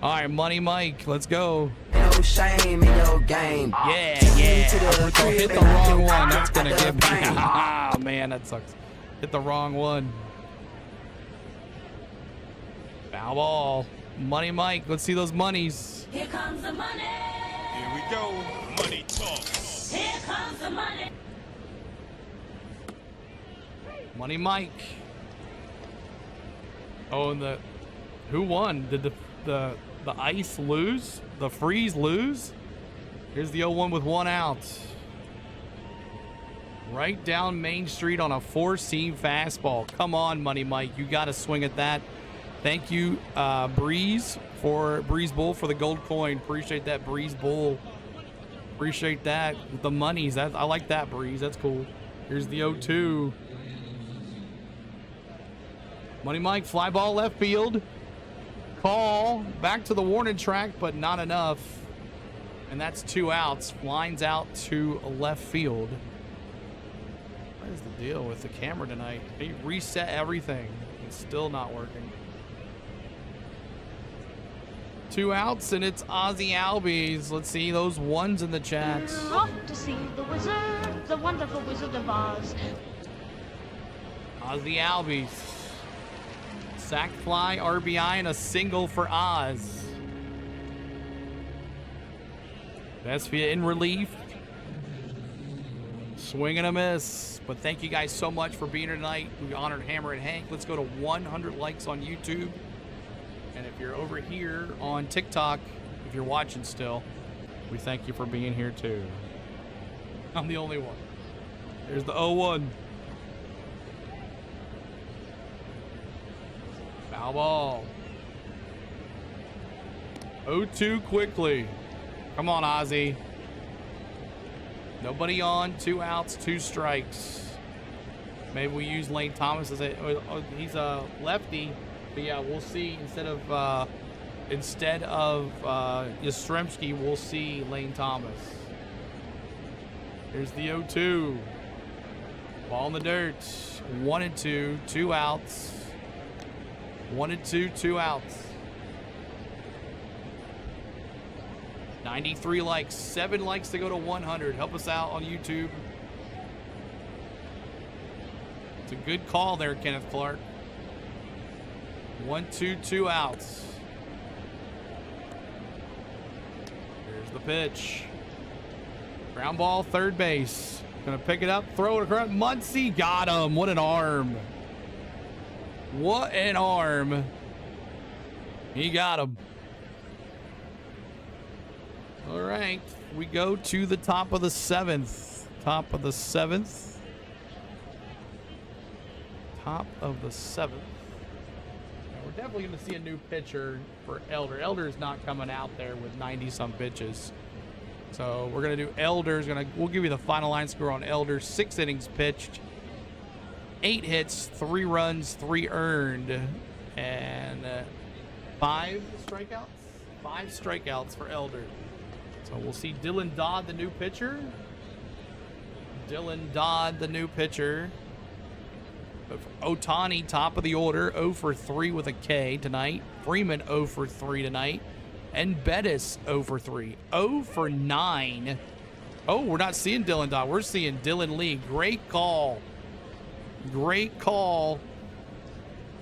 All right, Money Mike. Let's go. No shame in your game. Yeah. Hit the wrong one. That's going to give me. Oh, man, that sucks. Hit the wrong one. Foul ball. Money Mike. Let's see those monies. Here comes the money. Here we go. Money talk. Here comes the money. Money Mike. Oh, and who won? Did the ice lose? The freeze lose? Here's the 0-1 with 1 out. Right down Main Street on a 4-seam fastball. Come on, Money Mike. You got to swing at that. Thank you, Breeze Bull, for the gold coin. Appreciate that, Breeze Bull. Appreciate that. The monies. I like that, Breeze. That's cool. Here's the 0-2. Money Mike, fly ball left field. Call. Back to the warning track, but not enough. And that's 2 outs. Lines out to left field. What is the deal with the camera tonight? They reset everything. It's still not working. 2 outs, and it's Ozzy Albies. Let's see those ones in the chat. Off to see the wizard, the wonderful Wizard of Oz. Ozzy Albies. Sack fly, RBI, and a single for Oz. Vesvia in relief. Swing and a miss. But thank you guys so much for being here tonight. We honored Hammer and Hank. Let's go to 100 likes on YouTube. And if you're over here on TikTok, if you're watching still, we thank you for being here too. I'm the only one. There's the 0-1. Foul ball. 0-2 quickly. Come on, Ozzy. Nobody on. 2 outs, 2 strikes. Maybe we use Lane Thomas as a. He's a lefty. But yeah, we'll see. Instead of Yastrzemski, we'll see Lane Thomas. Here's the 0-2. Ball in the dirt. 1-2. 2 outs. 1-2. 2 outs. 93 likes. 7 likes to go to 100. Help us out on YouTube. It's a good call there, Kenneth Clark. 1-2. 2 outs. Here's the pitch. Ground ball, third base. Gonna pick it up, throw it across. Muncy got him. What an arm. What an arm. He got him. All right, we go to the top of the 7th. Top of the 7th. Top of the 7th. We're definitely going to see a new pitcher for Elder. Elder's not coming out there with 90-some pitches. So we're going to do Elder's. We'll give you the final line score on Elder. 6 innings pitched, 8 hits, 3 runs, 3 earned, and 5 strikeouts? 5 strikeouts for Elder. So we'll see Dylan Dodd, the new pitcher. Dylan Dodd, the new pitcher. Ohtani, top of the order, 0 for 3 with a K tonight. Freeman, 0 for 3 tonight. And Bettis, 0 for 3. 0 for 9. Oh, we're not seeing Dylan Dodd. We're seeing Dylan Lee. Great call. Great call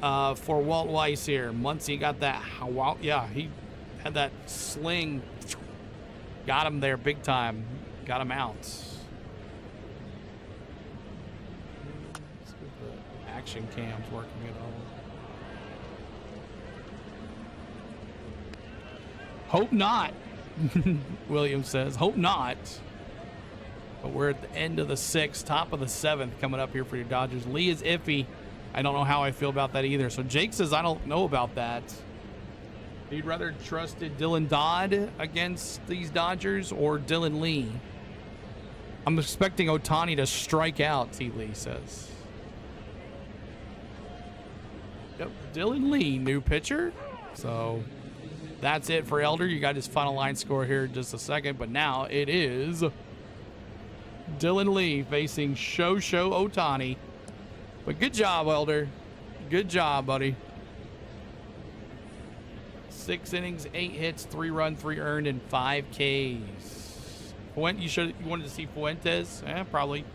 for Walt Weiss here. Muncy got that. Wow, yeah, he had that sling. Got him there big time. Got him out. Action cam's working at all. Hope not. William says, hope not. But we're at the end of the 6th, top of the 7th coming up here for your Dodgers. Lee is iffy. I don't know how I feel about that either. So Jake says, I don't know about that. You'd rather trusted Dylan Dodd against these Dodgers or Dylan Lee? I'm expecting Ohtani to strike out, T. Lee says. Yep, Dylan Lee, new pitcher. So that's it for Elder. You got his final line score here in just a second, but now it is Dylan Lee facing Shohei Ohtani. But good job, Elder. Good job, buddy. 6 innings, 8 hits, 3 runs, 3 earned, and 5 Ks. You wanted to see Fuentes? Probably.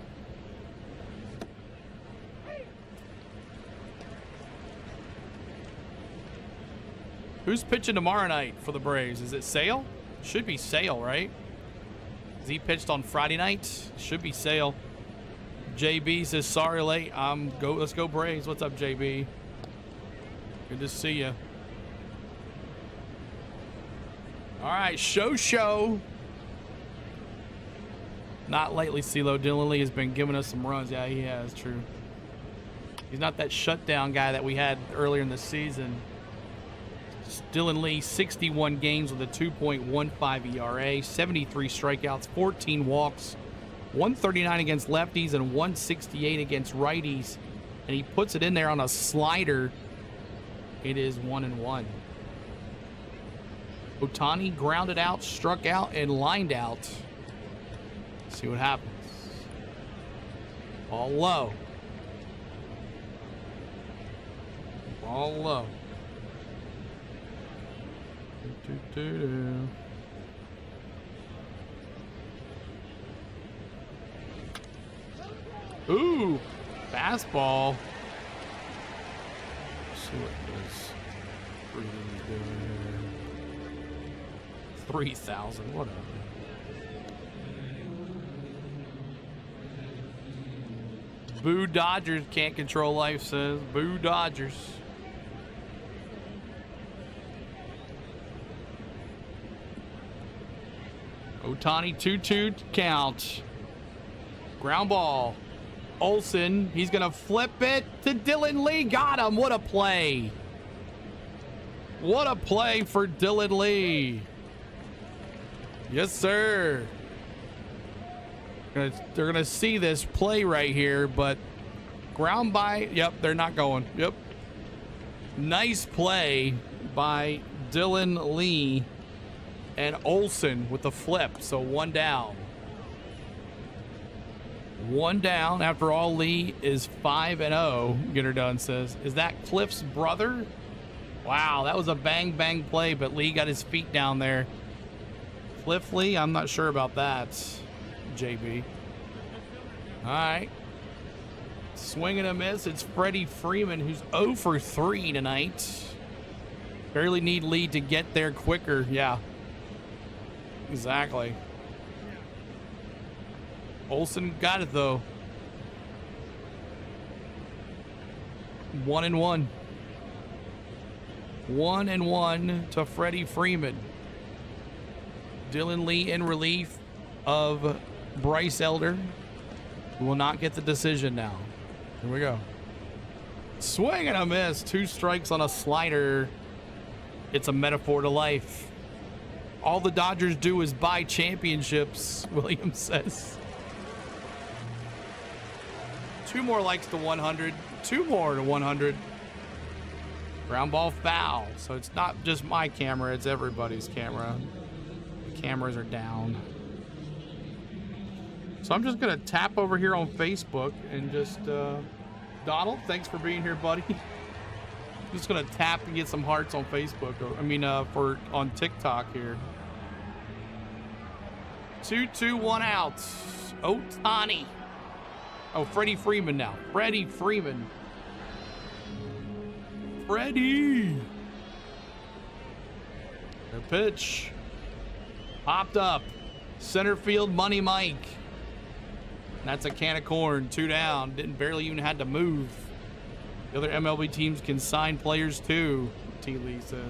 Who's pitching tomorrow night for the Braves? Is it Sale? Should be Sale, right? Is he pitched on Friday night? Should be Sale. JB says, sorry late. Let's go Braves. What's up, JB? Good to see you. All right, show. Not lately, CeeLo. Dylan Lee has been giving us some runs. Yeah, he has, true. He's not that shutdown guy that we had earlier in the season. Dylan Lee, 61 games with a 2.15 ERA, 73 strikeouts, 14 walks, 139 against lefties, and 168 against righties. And he puts it in there on a slider. It is 1-1. Ohtani grounded out, struck out, and lined out. See what happens. Ball low. Ball low. Ooh, fastball. Let's see what this Freeman's doing. 3,000, whatever. Boo Dodgers, can't control life, says. Boo Dodgers. Ohtani 2-2 count. Ground ball. Olsen, he's gonna flip it to Dylan Lee. Got him. What a play. What a play for Dylan Lee. Yes, sir. They're gonna see this play right here, but ground by, yep, they're not going. Yep. Nice play by Dylan Lee and Olsen with the flip. So 1 down. 1 down. After all, Lee is 5-0. Get her done, says. Is that Cliff's brother? Wow, that was a bang bang play, but Lee got his feet down there. Cliff Lee, I'm not sure about that, JB. All right. Swing and a miss. It's Freddie Freeman, who's 0 for 3 tonight. Barely need Lee to get there quicker. Yeah. Exactly. Olsen got it, though. 1-1. 1-1 to Freddie Freeman. Dylan Lee in relief of Bryce Elder. We will not get the decision now. Here we go. Swing and a miss. 2 strikes on a slider. It's a metaphor to life. All the Dodgers do is buy championships, Williams says. 2 more likes to 100. 2 more to 100. Ground ball foul. So it's not just my camera, it's everybody's camera. The cameras are down. So I'm just going to tap over here on Facebook and just, Donald, thanks for being here, buddy. I'm just going to tap and get some hearts on Facebook. On TikTok here. 2-2, 1 out. Ohtani. Oh, Freddie Freeman now. Freddie Freeman. Freddie. The pitch. Popped up. Center field, Money Mike. That's a can of corn. 2 down. Barely even had to move. The other MLB teams can sign players too, T. Lee says.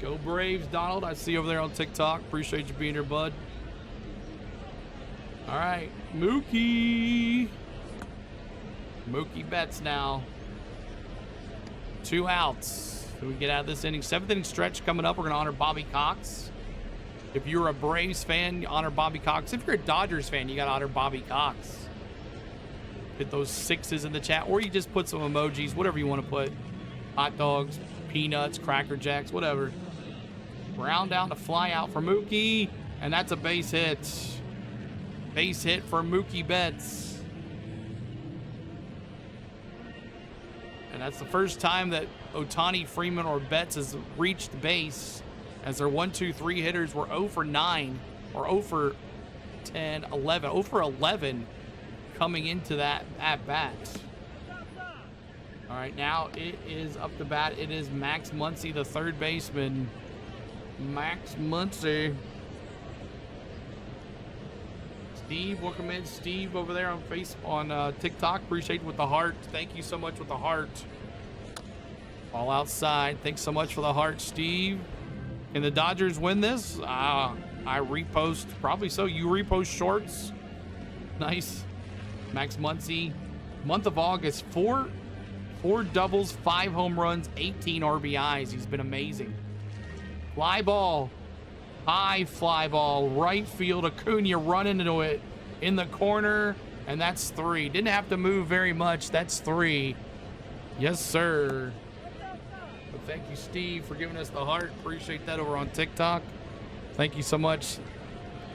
Go Braves, Donald. I see you over there on TikTok. Appreciate you being here, bud. All right, Mookie. Mookie Betts now. 2 outs. Do we get out of this inning? 7th inning stretch coming up. We're going to honor Bobby Cox. If you're a Braves fan, you honor Bobby Cox. If you're a Dodgers fan, you got to honor Bobby Cox. Hit those 6s in the chat, or you just put some emojis, whatever you want to put. Hot dogs, peanuts, Cracker Jacks, whatever. Ground down to fly out for Mookie, and that's a base hit. Base hit for Mookie Betts. And that's the first time that Ohtani, Freeman, or Betts has reached base, as their 1-2-3 hitters were 0 for 9, or 0 for 10, 11, 0 for 11 coming into that at-bat. All right, now it is up to bat. It is Max Muncy, the third baseman. Max Muncy. Steve, welcome in. Steve over there on TikTok. Appreciate it with the heart. Thank you so much with the heart. All outside. Thanks so much for the heart, Steve. Can the Dodgers win this? I repost. Probably so. You repost shorts. Nice. Max Muncy. Month of August. 4 4 doubles, 5 home runs, 18 RBIs. He's been amazing. Fly ball. High fly ball. Right field. Acuna running into it in the corner. And that's 3. Didn't have to move very much. That's 3. Yes, sir. But thank you, Steve, for giving us the heart. Appreciate that over on TikTok. Thank you so much.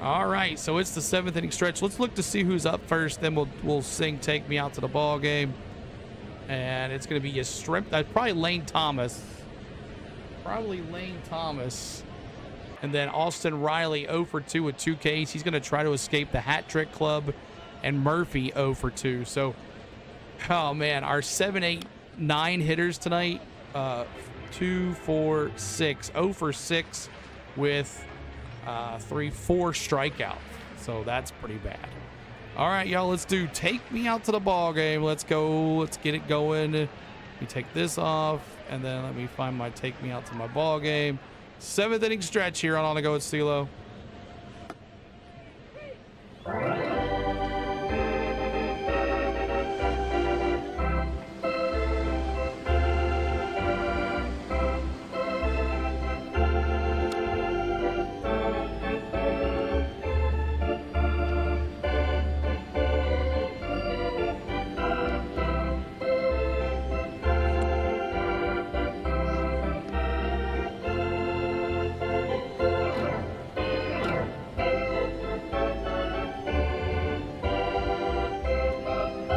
All right, so it's the 7th inning stretch. Let's look to see who's up first. Then we'll sing "Take Me Out to the Ball Game," and it's going to be a strip. Probably Lane Thomas. And then Austin Riley 0 for 2 with 2 Ks. He's going to try to escape the hat trick club, and Murphy 0 for 2. So, oh man, our 7, 8, 9 hitters tonight. 2, 4, 6. 0 for 6 with 3, 4 strikeouts. So that's pretty bad. All right, y'all, let's do "Take Me Out to the Ball Game." Let's go. Let's get it going. Let me take this off, and then let me find my "Take Me Out to My Ball Game." 7th inning stretch here on the Go with Stilo.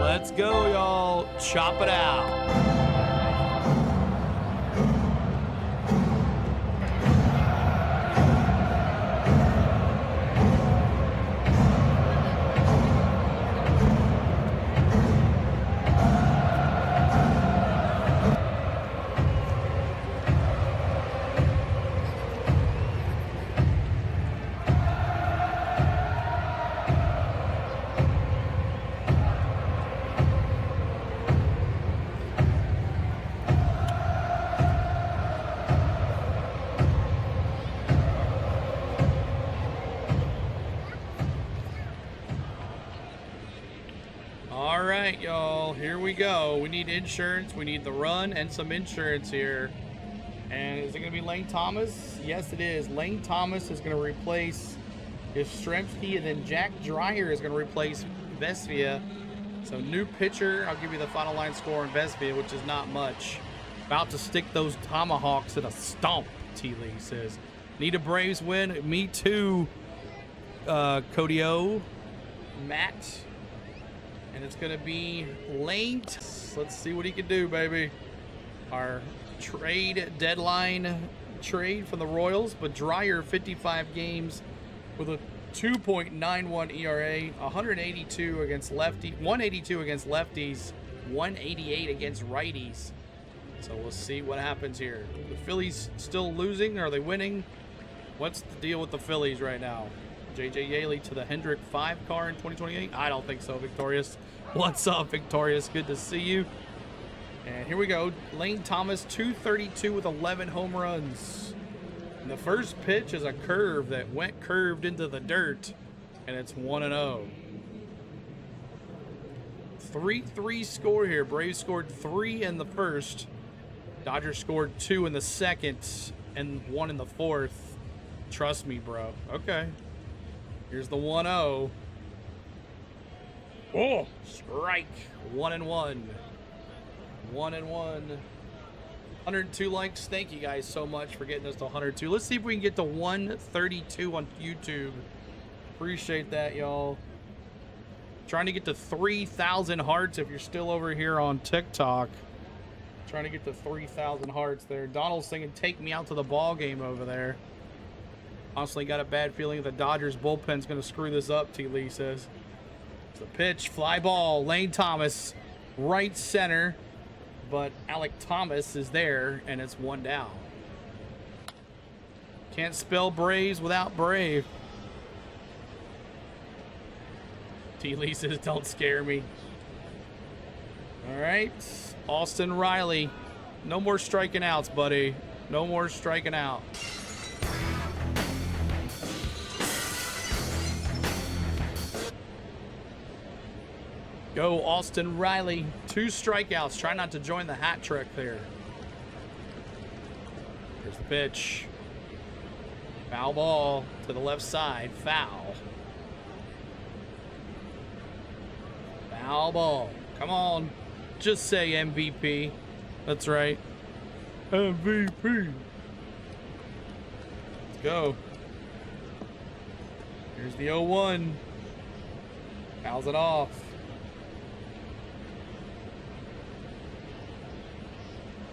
Let's go, y'all. Chop it out. All right, y'all, here we go. We need insurance. We need the run and some insurance here. And is it going to be Lane Thomas? Yes, it is. Lane Thomas is going to replace Yastrzemski, and then Jack Dreyer is going to replace Vesvia. So new pitcher. I'll give you the final line score on Vesvia, which is not much. About to stick those tomahawks in a stump, T. Lee says. Need a Braves win. Me too, Cody O. Matt. And it's going to be Lane. Let's see what he can do, baby. Our trade deadline trade for the Royals. But Dreyer, 55 games with a 2.91 ERA, 182 against lefty, 182 against lefties, 188 against righties. So we'll see what happens here. The Phillies still losing? Are they winning? What's the deal with the Phillies right now? JJ Yaley to the Hendrick 5 car in 2028? I don't think so, Victorious. What's up, Victorious? Good to see you. And here we go. Lane Thomas, 232 with 11 home runs. And the first pitch is a curve that went curved into the dirt, and it's 1-0. 3-3 score here. Braves scored 3 in the first. Dodgers scored 2 in the second and 1 in the fourth. Trust me, bro. Okay. Here's the 1-0. Oh, strike. 1-1. 1-1. 102 likes. Thank you guys so much for getting us to 102. Let's see if we can get to 132 on YouTube. Appreciate that, y'all. Trying to get to 3,000 hearts if you're still over here on TikTok. Trying to get to 3,000 hearts there. Donald's singing "Take Me Out to the Ball Game" over there. Honestly, got a bad feeling the Dodgers bullpen's going to screw this up, T. Lee says. It's the pitch, fly ball, Lane Thomas, right center. But Alec Thomas is there, and it's 1 down. Can't spell Braves without Brave. T. Lee says, "Don't scare me." All right, Austin Riley. No more striking outs, buddy. No more striking out. Go Austin Riley. 2 strikeouts. Try not to join the hat trick there. Here's the pitch. Foul ball to the left side. Foul. Foul ball. Come on. Just say MVP. That's right. MVP. Let's go. Here's the 0-1. Fouls it off.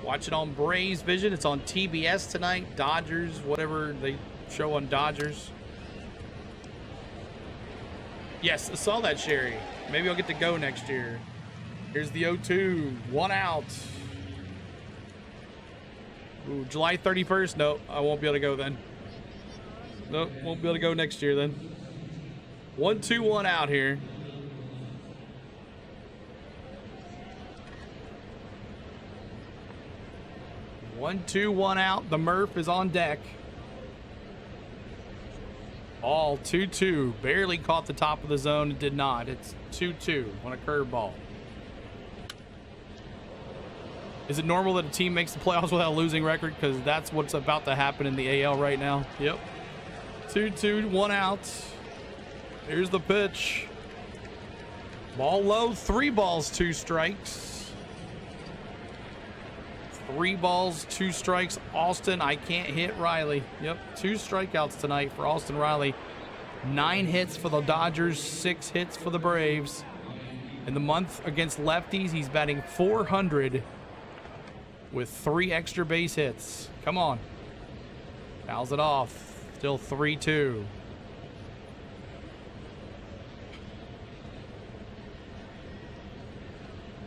Watch it on Braves Vision. It's on TBS tonight. Dodgers, whatever they show on Dodgers. Yes, I saw that, Sherry. Maybe I'll get to go next year. Here's the 0-2. 1 out. Ooh, July 31st? Nope, I won't be able to go then. Nope, won't be able to go next year then. 1-2, 1 out here. One, 2, 1 out. The Murph is on deck. Ball 2-2. Barely caught the top of the zone. It did not. It's 2-2 on a curveball. Is it normal that a team makes the playoffs without a losing record? Because that's what's about to happen in the AL right now. Yep. 2-2, 1 out. Here's the pitch. Ball low. 3 balls, 2 strikes. 3 balls, 2 strikes. Austin, I can't hit Riley. Yep, 2 strikeouts tonight for Austin Riley. 9 hits for the Dodgers, 6 hits for the Braves. In the month against lefties, he's batting .400 with 3 extra base hits. Come on. Fouls it off. Still 3-2.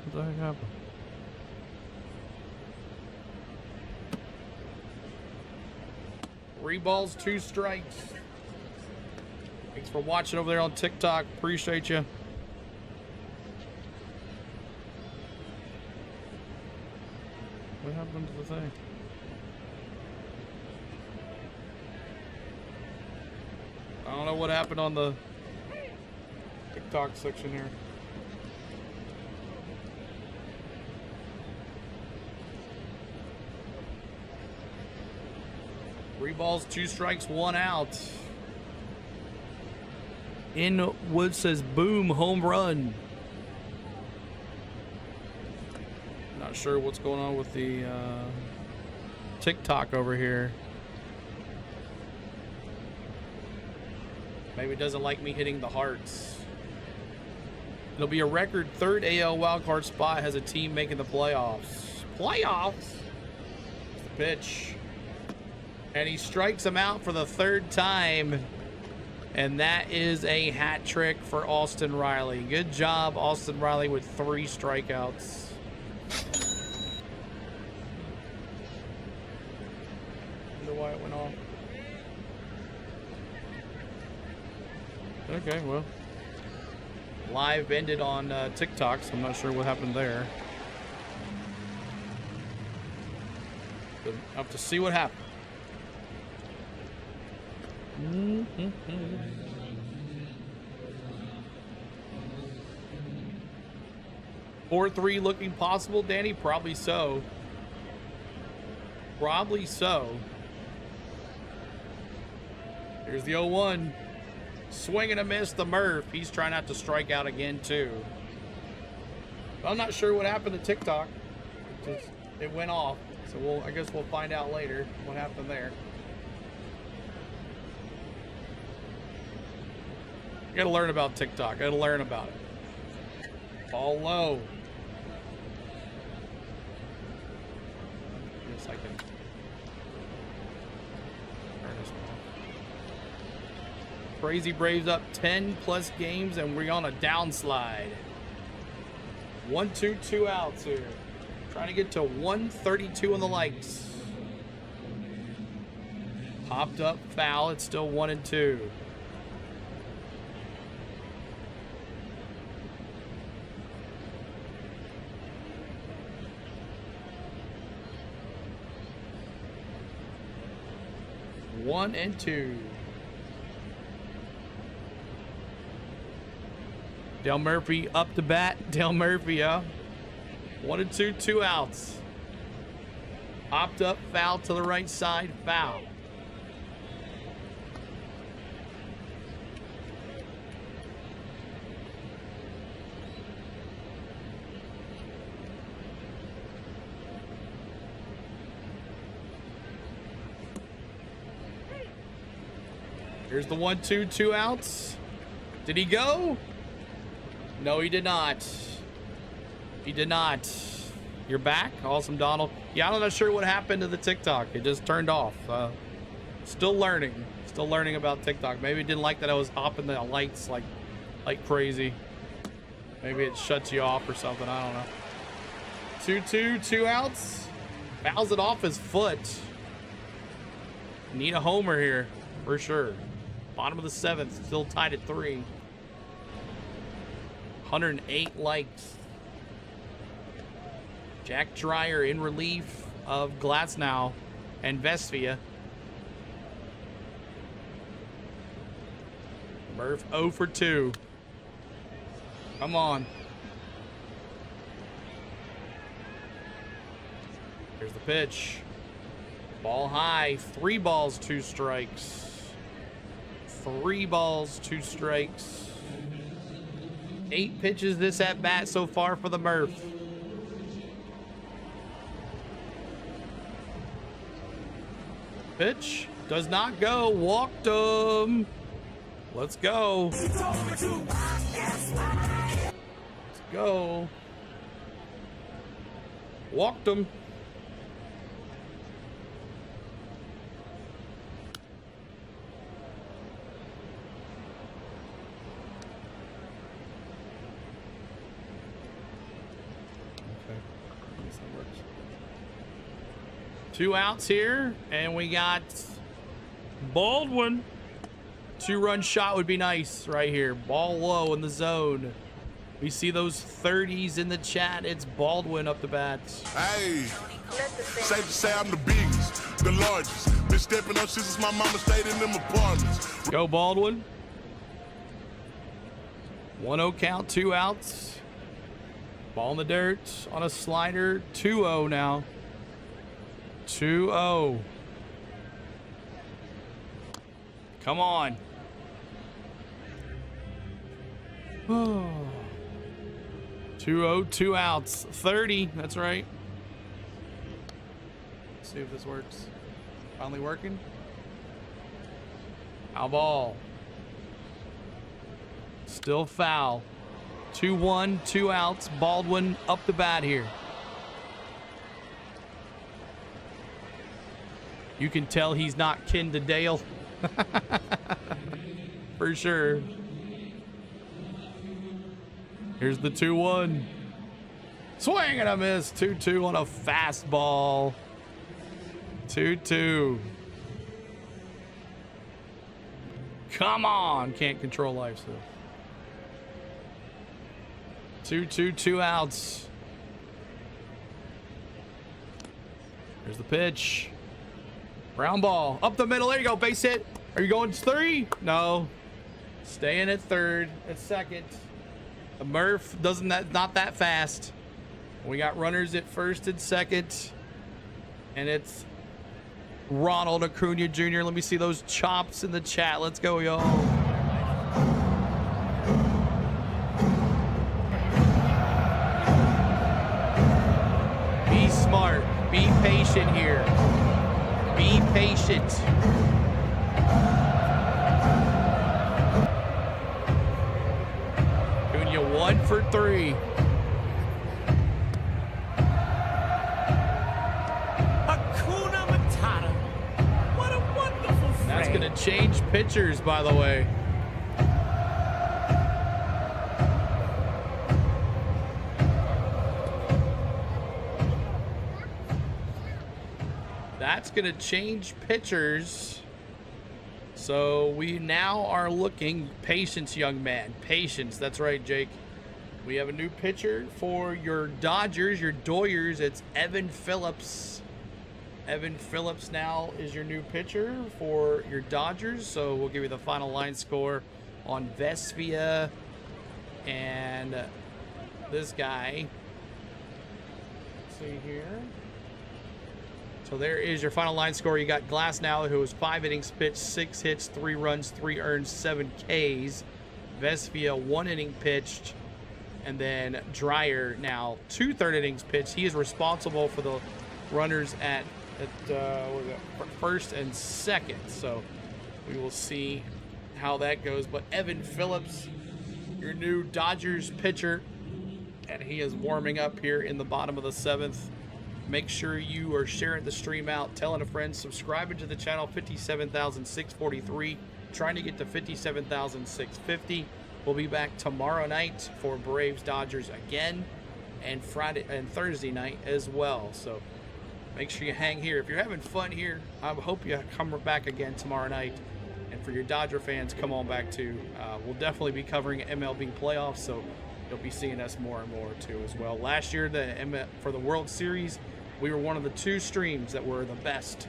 What the heck happened? Three balls, 2 strikes. Thanks for watching over there on TikTok. Appreciate you. What happened to the thing? I don't know what happened on the TikTok section here. Three balls, 2 strikes, 1 out. Inwood says, boom, home run. Not sure what's going on with the TikTok over here. Maybe it doesn't like me hitting the hearts. It'll be a record 3rd AL wildcard spot has a team making the playoffs. Playoffs? It's the pitch. And he strikes him out for the 3rd time. And that is a hat trick for Austin Riley. Good job, Austin Riley, with 3 strikeouts. Wonder why it went off. Okay, well. Live ended on TikTok, so I'm not sure what happened there. But I'll have to see what happened. 4-3 looking possible, Danny? Probably so. Probably so. Here's the 0-1. Swing and a miss, the Murph. He's trying not to strike out again, too. I'm not sure what happened to TikTok. It went off. So I guess we'll find out later what happened there. I gotta learn about TikTok. I gotta learn about it. Ball low. Guess I can turn this off. Crazy Braves up 10+ games, and we're on a downslide. 1-2, 2 outs here. Trying to get to 132 on the likes. Popped up, foul. It's still 1-2. One and 2. Dale Murphy up to bat. Dale Murphy, yeah. 1-2, 2 outs. Popped up, foul to the right side, foul. Here's the 1-2, 2 outs. Did he go? No, he did not. He did not. You're back? Awesome, Donald. Yeah, I'm not sure what happened to the TikTok. It just turned off. Still learning. Still learning about TikTok. Maybe it didn't like that I was hopping the lights like crazy. Maybe it shuts you off or something. I don't know. 2-2, 2 outs. Fouls it off his foot. Need a homer here for sure. Bottom of the 7th, still tied at 3. 108 likes. Jack Dreyer in relief of Glasnow and Vestvia. Murph 0 for 2. Come on. Here's the pitch. Ball high. 3 balls, 2 strikes. 3 balls, 2 strikes. 8 pitches this at bat so far for the Murph. Pitch does not go. Walked him. Let's go. Let's go. Walked him. Two outs here, and we got Baldwin. 2-run shot would be nice right here. Ball low in the zone. We see those 30s in the chat. It's Baldwin up the bat. Hey, safe to say I'm the biggest, the largest. Been stepping up since my mama stayed in them apartments. Go Baldwin. 1-0 count, 2 outs. Ball in the dirt on a slider. 2-0 now. 2-0. Come on. 2-0, 2 outs. 30, that's right. Let's see if this works. Finally working. Foul ball. Still foul. 2-1, 2 outs. Baldwin up the bat here. You can tell he's not kin to Dale. For sure. Here's the 2-1. Swing and a miss. 2-2 on a fastball. 2-2. Come on. Can't control life still. 2-2, 2 outs. Here's the pitch. Ground ball. Up the middle. There you go. Base hit. Are you going 3? No. Staying at 3rd. At 2nd. The Murph not that fast. We got runners at 1st and 2nd. And it's Ronald Acuna Jr. Let me see those chops in the chat. Let's go, y'all. Be smart. Be patient here. Be patient. Acuna 1 for 3. Hakuna Matata. What a wonderful phrase. That's going to change pitchers, by the way. That's going to change pitchers. So we now are looking. Patience, young man. Patience. That's right, Jake. We have a new pitcher for your Dodgers, your Doyers. It's Evan Phillips. Evan Phillips now is your new pitcher for your Dodgers. So we'll give you the final line score on Vestvia And this guy, let's see here. So there is your final line score. You got Glasnow, who was 5 innings pitched, 6 hits, 3 runs, 3 earned, 7 Ks. Vesvia, 1 inning pitched. And then Dreyer, now 2 third innings pitched. He is responsible for the runners at first and second. So we will see how that goes. But Evan Phillips, your new Dodgers pitcher, and he is warming up here in the bottom of the 7th. Make sure you are sharing the stream out, telling a friend, subscribing to the channel. 57,643, trying to get to 57,650. We'll be back tomorrow night for Braves Dodgers again, and Friday and Thursday night as well. So make sure you hang here. If you're having fun here, I hope you come back again tomorrow night. And for your Dodger fans, come on back too. We'll definitely be covering MLB playoffs, so you'll be seeing us more and more too as well. Last year, for the World Series, we were one of the 2 streams that were the best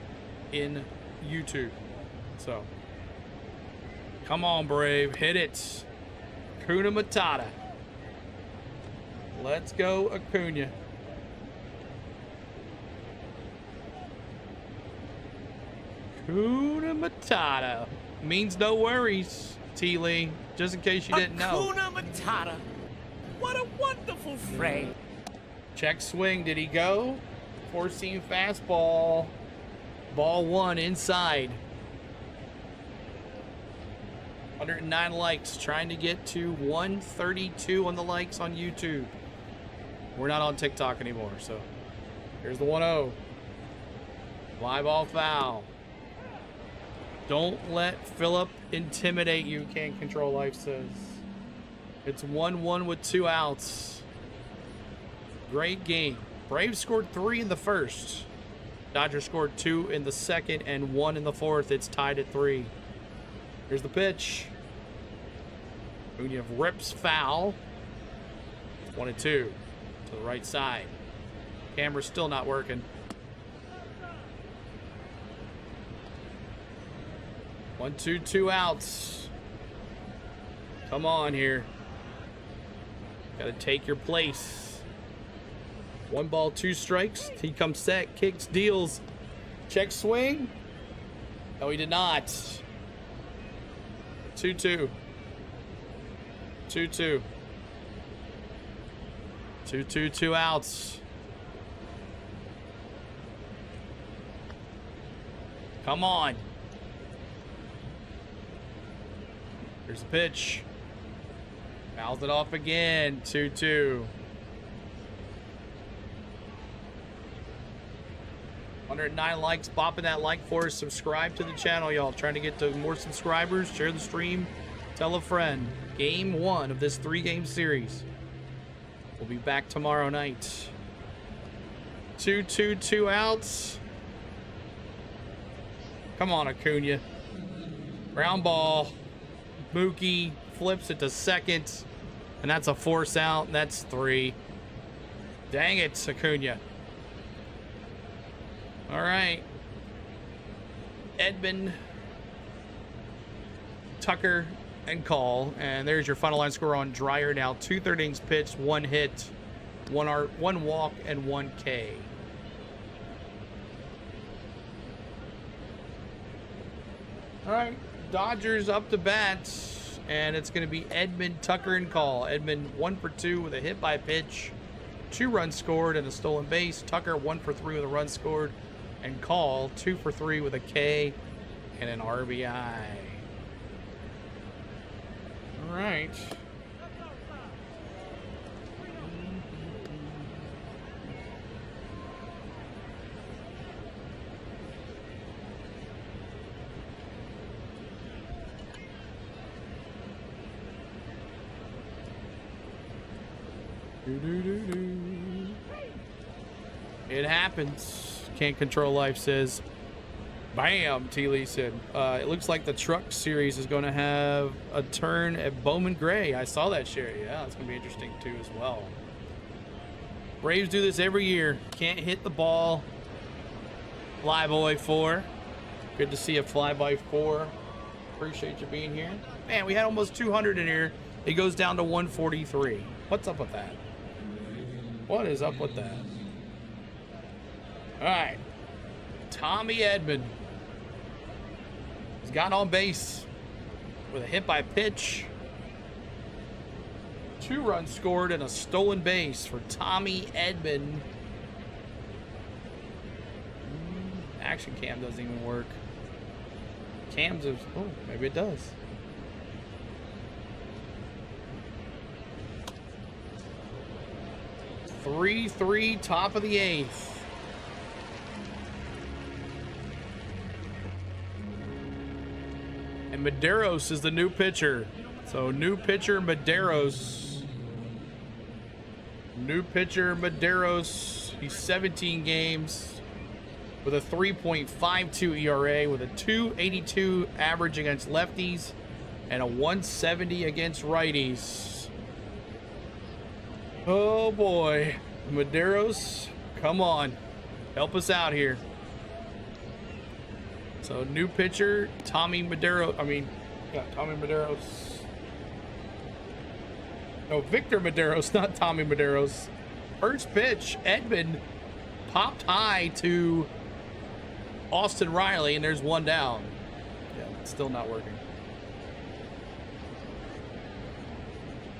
in YouTube. So come on, Brave, hit it. Acuna Matata. Let's go, Acuna. Acuna Matata means no worries, T. Lee, just in case you didn't know. Acuna Matata. What a wonderful phrase. Check swing. Did he go? 4-seam fastball. Ball 1 inside. 109 likes. Trying to get to 132 on the likes on YouTube. We're not on TikTok anymore, so here's the 1-0. Fly ball foul. Don't let Phillip intimidate you. Can't control life says. It's 1-1 with 2 outs. Great game. Braves scored 3 in the first. Dodgers scored 2 in the second and 1 in the fourth. It's tied at 3. Here's the pitch. Acuna rips foul. 1-2 to the right side. Camera's still not working. 1-2, 2 outs. Come on here. Got to take your place. 1 ball, 2 strikes. He comes set, kicks, deals. Check swing. No, he did not. 2-2. 2-2. 2-2, 2 outs. Come on. Here's the pitch. Fouls it off again. 2-2. 109 likes. Bopping that like for us. Subscribe to the channel, y'all. Trying to get to more subscribers. Share the stream. Tell a friend. Game 1 of this 3-game series. We'll be back tomorrow night. 2-2, 2 outs. Come on, Acuna. Ground ball. Mookie flips it to second. And that's a force out. And that's 3. Dang it, Acuna. All right. Edmund, Tucker, and Call. And there's your final line score on Dreyer now. 2 third innings pitched, 1 hit, 1 walk, and 1 K. All right. Dodgers up to bat. And it's going to be Edmund, Tucker, and Call. Edmund 1 for 2 with a hit by pitch, 2 runs scored, and a stolen base. Tucker 1 for 3 with a run scored. And Call 2 for 3 with a K and an RBI. All right. It happens. Can't control life says. Bam, T. Lee said. It looks like the truck series is going to have a turn at Bowman Gray. I saw that share. Yeah, it's going to be interesting too as well. Braves do this every year. Can't hit the ball. Flyboy 4. Good to see a Flyboy 4. Appreciate you being here. Man, we had almost 200 in here. He goes down to 143. What's up with that? What is up with that? All right. Tommy Edman. He's got on base with a hit by pitch. 2 runs scored and a stolen base for Tommy Edman. Action cam doesn't even work. Cams is, oh, maybe it does. Three, top of the 8th. And Medeiros is the new pitcher. So new pitcher Medeiros. New pitcher Medeiros. He's 17 games with a 3.52 ERA with a 2.82 average against lefties and a 170 against righties. Oh boy, Medeiros, come on, help us out here. So new pitcher, Tommy Medeiros. Tommy Medeiros. No, Victor Medeiros, not Tommy Medeiros. First pitch, Edman popped high to Austin Riley, and there's 1 down. Yeah, it's still not working.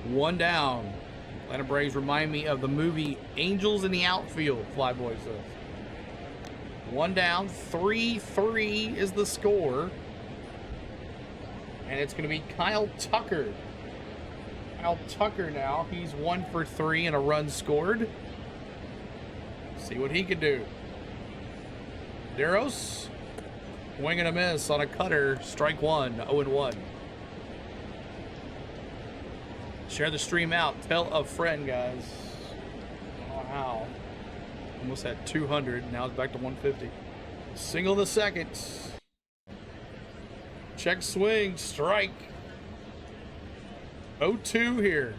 1 down. Atlanta Braves remind me of the movie Angels in the Outfield, Flyboy says. 1 down, 3-3 is the score. And it's going to be Kyle Tucker. Kyle Tucker now. He's 1 for 3 and a run scored. See what he can do. Medeiros, swing and a miss on a cutter. Strike 1, 0-1. Share the stream out. Tell a friend, guys. I don't know how. Almost had 200. Now it's back to 150. Single the second. Check swing. Strike. 0-2 here.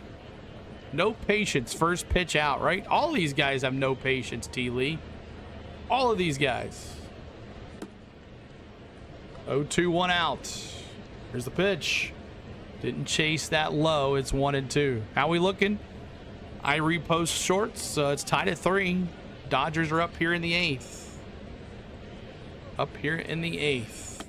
No patience. First pitch out, right? All these guys have no patience, T. Lee. All of these guys. 0-2, 1 out. Here's the pitch. Didn't chase that low. It's 1-2. How we looking? I repost shorts. It's tied at 3. Dodgers are up here in the 8th. Up here in the 8th.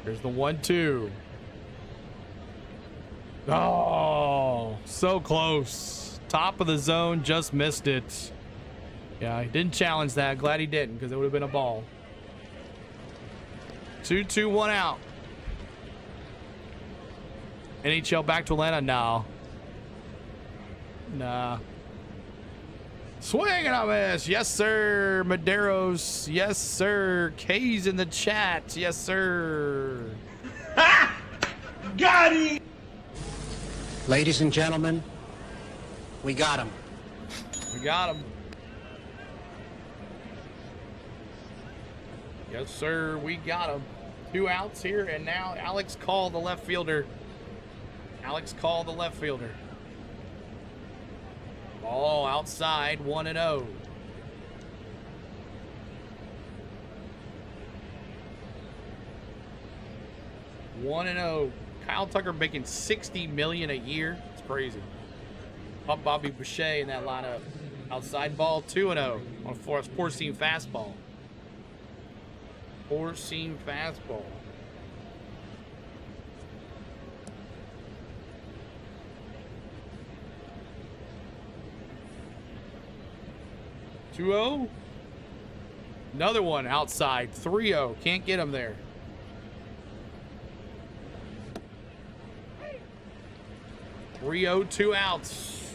Here's the 1-2. Oh, so close. Top of the zone, just missed it. Yeah, he didn't challenge that. Glad he didn't, because it would have been a ball. 2-2, 1 out. NHL back to Atlanta? No. Nah. Swing and a miss. Yes, sir. Medeiros. Yes, sir. K's in the chat. Yes, sir. Ha! Got him! Ladies and gentlemen, we got him. We got him. Yes, sir. We got him. 2 outs here, and now Alex Call, the left fielder. Alex Call, the left fielder. Ball outside, 1-0. Kyle Tucker making $60 million a year. It's crazy. Up Bobby Boucher in that lineup. Outside ball, 2-0 on a four-seam fastball. Four-seam fastball. Two-0. Another one outside. 3-0. Can't get him there. Rio, 2 outs.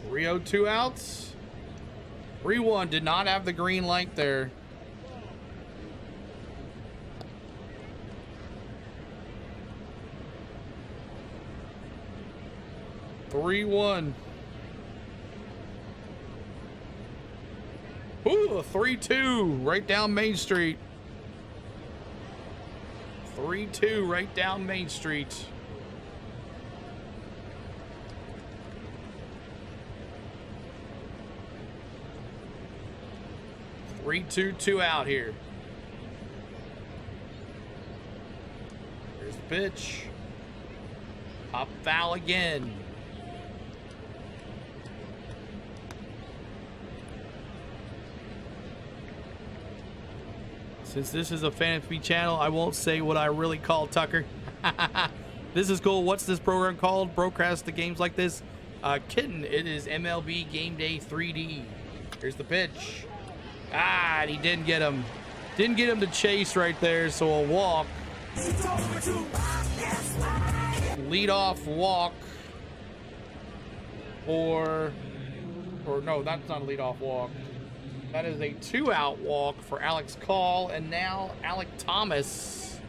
Rio, 2 outs. 3-1 did not have the green light there. Ooh, a 3-2 right down Main Street. 3-2 right down Main Street. 3-2, 2 out here. Here's the pitch. Pop foul again. Since this is a fantasy channel, I won't say what I really call Tucker. This is cool. What's this program called? Broadcast the games like this? Kitten, it is MLB Game Day 3D. Here's the pitch. Ah, and he didn't get him. Didn't get him to chase right there, so a walk. Leadoff walk. Or no, that's not a leadoff walk. That is a 2-out walk for Alex Call, and now Alec Thomas.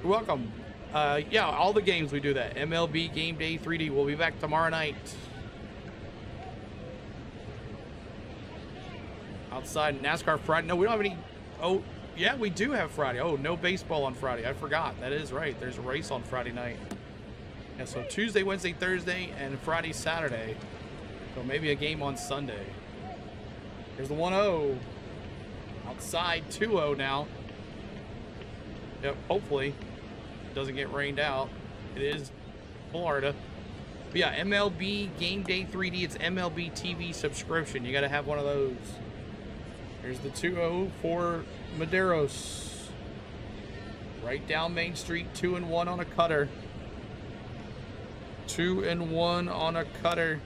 You're welcome. Yeah, all the games we do that. MLB Game Day 3D. We'll be back tomorrow night. Outside NASCAR Friday. No, we don't have any. Oh, yeah, we do have Friday. Oh, no baseball on Friday. I forgot. That is right. There's a race on Friday night. Yeah, so Tuesday, Wednesday, Thursday, and Friday, Saturday. So maybe a game on Sunday. There's the 1-0. Outside 2-0 now. Yep, hopefully it doesn't get rained out. It is Florida. But yeah, MLB Game Day 3D. It's MLB TV subscription. You got to have one of those. Here's the 2-0 for Medeiros. Right down Main Street. 2-1 on a cutter. 2-1 on a cutter.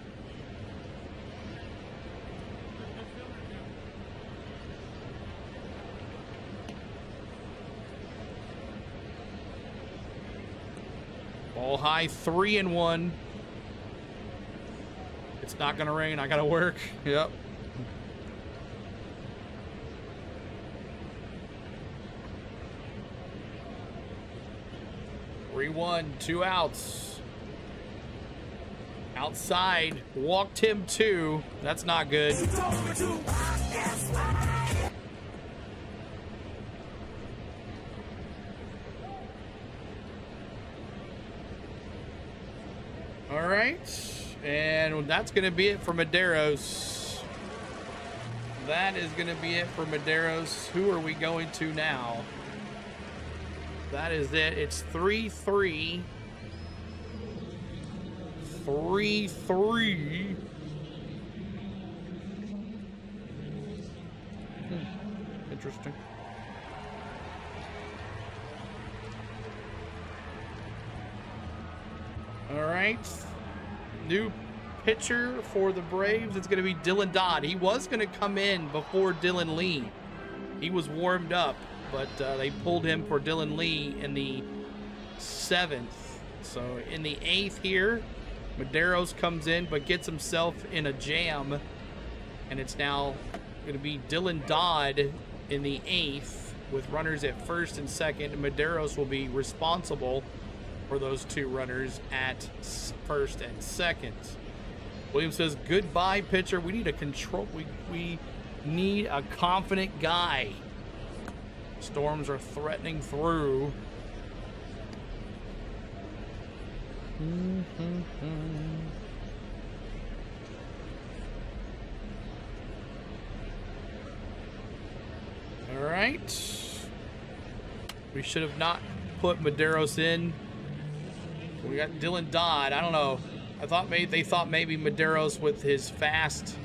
Ball high, 3-1. It's not gonna rain. I gotta work. Yep. Three-1, 2 outs. Outside, walked him 2. That's not good. All right, and that's going to be it for Medeiros. That is going to be it for Medeiros. Who are we going to now? That is it. It's 3-3. 3-3. Interesting. All right, new pitcher for the Braves. It's going to be Dylan Dodd. He was going to come in before Dylan Lee. He was warmed up, but they pulled him for Dylan Lee in the 7th. So in the 8th here, Medeiros comes in but gets himself in a jam, and it's now going to be Dylan Dodd in the 8th with runners at 1st and 2nd. Medeiros will be responsible for those 2 runners at 1st and 2nd. Williams says, goodbye, pitcher. We need a control. We need a confident guy. Storms are threatening through. All right. We should have not put Medeiros in. We got Dylan Dodd. I don't know. They thought maybe Medeiros with his fast,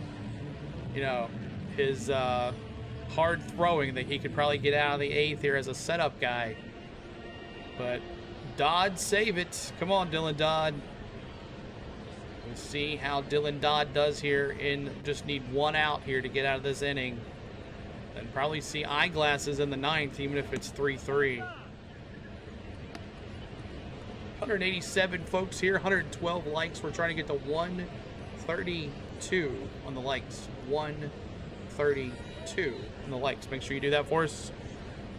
his hard throwing, that he could probably get out of the 8th here as a setup guy. But Dodd, save it. Come on, Dylan Dodd. We'll see how Dylan Dodd does here. Just need 1 out here to get out of this inning. And probably see eyeglasses in the 9th, even if it's 3-3. 187 folks here, 112 likes. We're trying to get to 132 on the likes. 132 on the likes. Make sure you do that for us.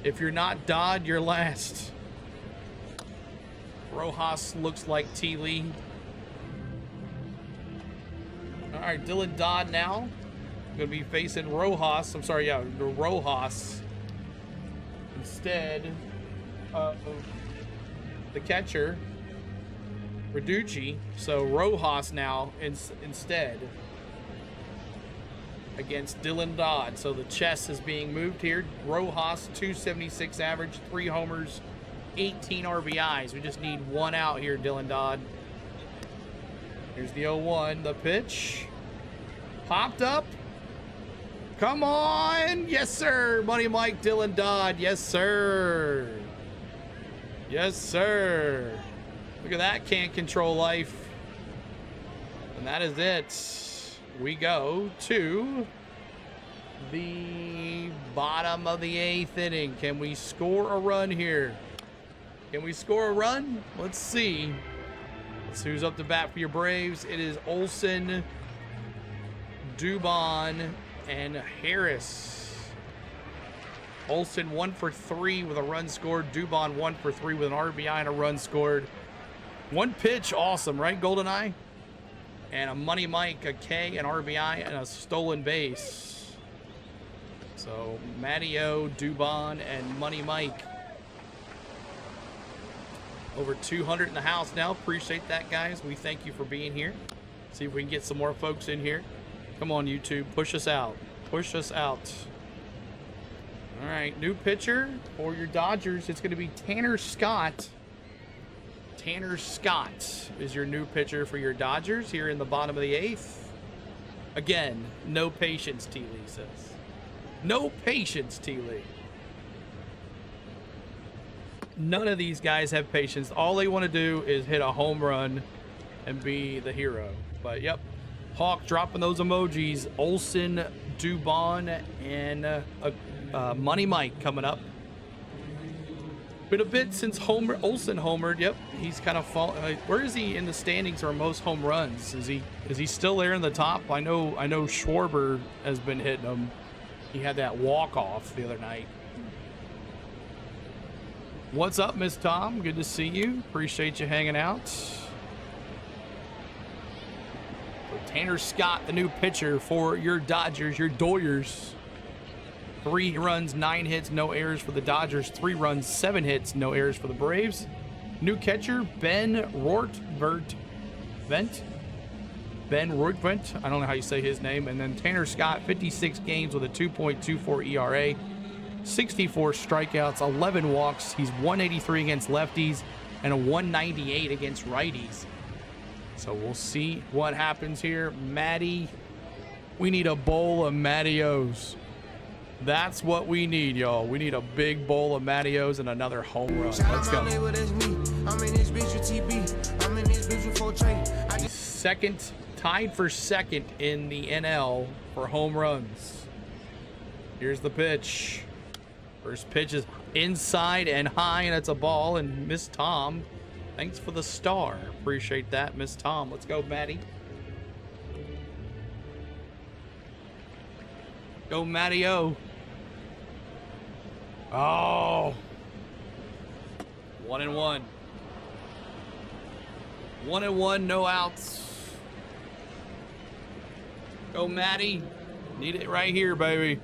If you're not Dodd, you're last. Rojas looks like T. Lee. All right, Dylan Dodd now. Going to be facing Rojas. I'm sorry, yeah, Rojas. Instead of the catcher, Reducci. So Rojas now instead. against Dylan Dodd. So the chess is being moved here. Rojas, 276 average, 3 homers, 18 RBIs. We just need 1 out here, Dylan Dodd. Here's the 0-1, the pitch. Popped up. Come on. Yes, sir. Money Mike, Dylan Dodd. Yes, sir. Yes, sir. Look at that, can't control life. And that is it. We go to the bottom of the 8th inning. Can we score a run here? Can we score a run? Let's see. Let's see who's up to bat for your Braves. It is Olsen, Dubon, and Harris. Olsen 1 for 3 with a run scored. Dubon 1 for 3 with an RBI and a run scored. 1 pitch, awesome, right, GoldenEye? And a Money Mike, a K, an RBI, and a stolen base. So Matty-O, Dubon, and Money Mike. Over 200 in the house now. Appreciate that, guys. We thank you for being here. See if we can get some more folks in here. Come on, YouTube. Push us out. Push us out. All right, new pitcher for your Dodgers. It's going to be Tanner Scott. Tanner Scott is your new pitcher for your Dodgers here in the bottom of the 8th. Again, no patience, T. Lee says. No patience, T. Lee. None of these guys have patience. All they want to do is hit a home run and be the hero. But, yep. Hawk dropping those emojis. Olsen, Dubon, and Money Mike coming up. Been a bit since Olsen homered. Yep, he's kind of fallen. Where is he in the standings for most home runs? Is he still there in the top? I know Schwarber has been hitting him. He had that walk-off the other night. What's up, Miss Tom? Good to see you. Appreciate you hanging out. So Tanner Scott, the new pitcher for your Dodgers, your Doyers. 3 runs, 9 hits, no errors for the Dodgers. 3 runs, 7 hits, no errors for the Braves. New catcher, Ben Rortvent. Ben Rortvent. I don't know how you say his name. And then Tanner Scott, 56 games with a 2.24 ERA. 64 strikeouts, 11 walks. He's 183 against lefties and a 198 against righties. So we'll see what happens here. Matty, we need a bowl of Matty-O's. That's what we need, y'all. We need a big bowl of Matty-O's and another home run. Let's go. Second, tied for second in the NL for home runs. Here's the pitch. First pitch is inside and high, and it's a ball. And Miss Tom, thanks for the star. Appreciate that, Miss Tom. Let's go, Matty. Go, Matty-O. Oh. 1-1. 1-1, no outs. Go, Matty. Need it right here, baby.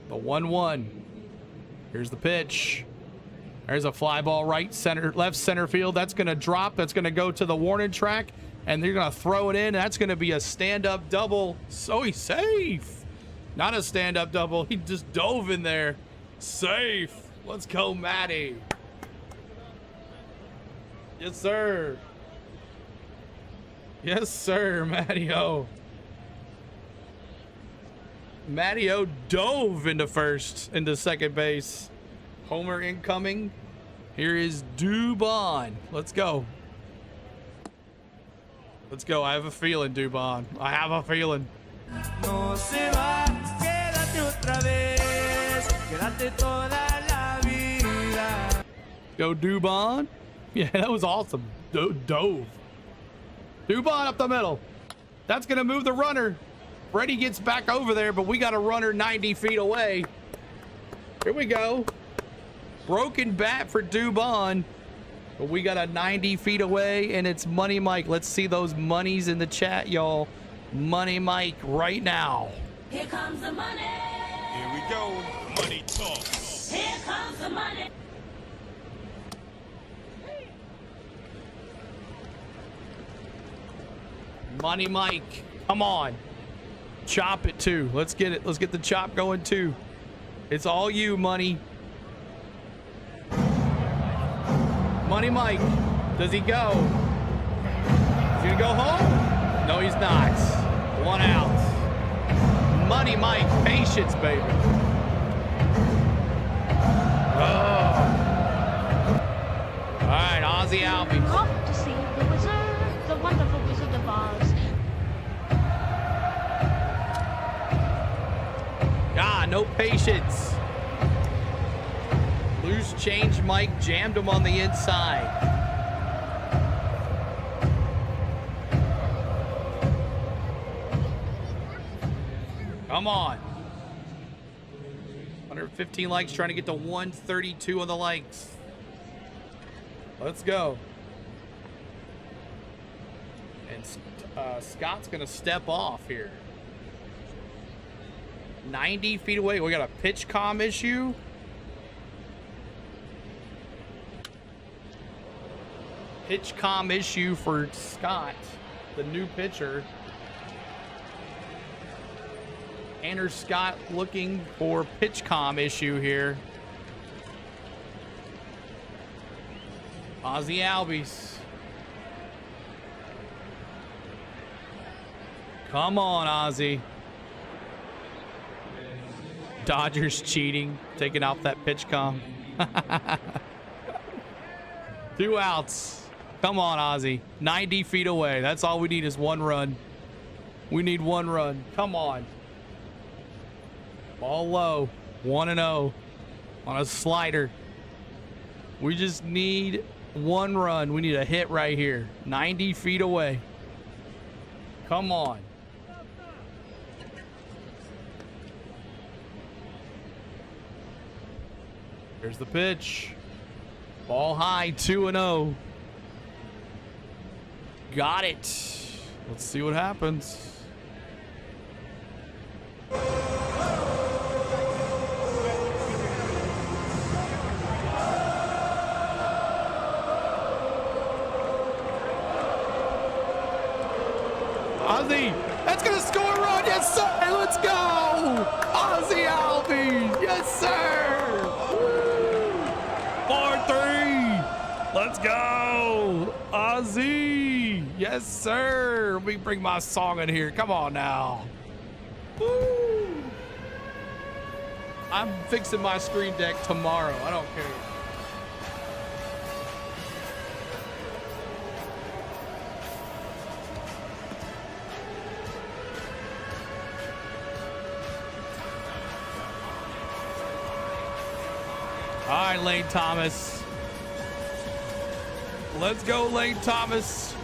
The 1-1. Here's the pitch. There's a fly ball left center field. That's going to drop. That's going to go to the warning track. And they're going to throw it in. That's going to be a stand-up double. So he's safe. Not a stand-up double. He just dove in there. Safe. Let's go, Matty. Yes, sir. Yes, sir, Matty-O. Matty-O dove into second base. Homer incoming. Here is Dubon. Let's go. Let's go. I have a feeling, Dubon. I have a feeling. No se va, quédate otra vez, quédate toda la vida. Go, Dubon. Yeah, that was awesome. Dove. Dubon up the middle. That's going to move the runner. Freddie gets back over there, but we got a runner 90 feet away. Here we go. Broken bat for Dubon. But we got a 90 feet away, and it's Money Mike. Let's see those monies in the chat, y'all. Money Mike right now. Here comes the money. Here we go. Money talk. Here comes the money. Money Mike Come on. Chop it too. Let's get it. Let's get the chop going too. It's all you, Money. Money Mike. Does he go? Is he gonna go home? No, he's not. 1 out. Money Mike. Patience, baby. Oh. All right, Ozzy Albies. Off to see the wizard, the wonderful Wizard of Oz. Ah, no patience. Loose change Mike jammed him on the inside. Come on. 115 likes, trying to get to 132 on the likes. Let's go. And Scott's going to step off here. 90 feet away. We got a pitch comm issue. Pitch comm issue for Scott, the new pitcher. Andrew Scott looking for pitch comm issue here. Ozzy Albies. Come on, Ozzy. Dodgers cheating, taking off that pitch comm. 2 outs. Come on, Ozzy. 90 feet away. That's all we need is 1 run. We need 1 run. Come on. Ball low. 1-0 on a slider. We just need 1 run. We need a hit right here. 90 feet away. Come on. Here's the pitch. Ball high, 2-0. Got it. Let's see what happens. Ozzy, that's gonna score a run. Yes, sir. Let's go. Ozzy Albies. Yes, sir. 4-3. Let's go. Ozzy. Yes, sir. Let me bring my song in here. Come on now. Woo. I'm fixing my screen deck tomorrow. I don't care. All right, Lane Thomas. Let's go, Lane Thomas.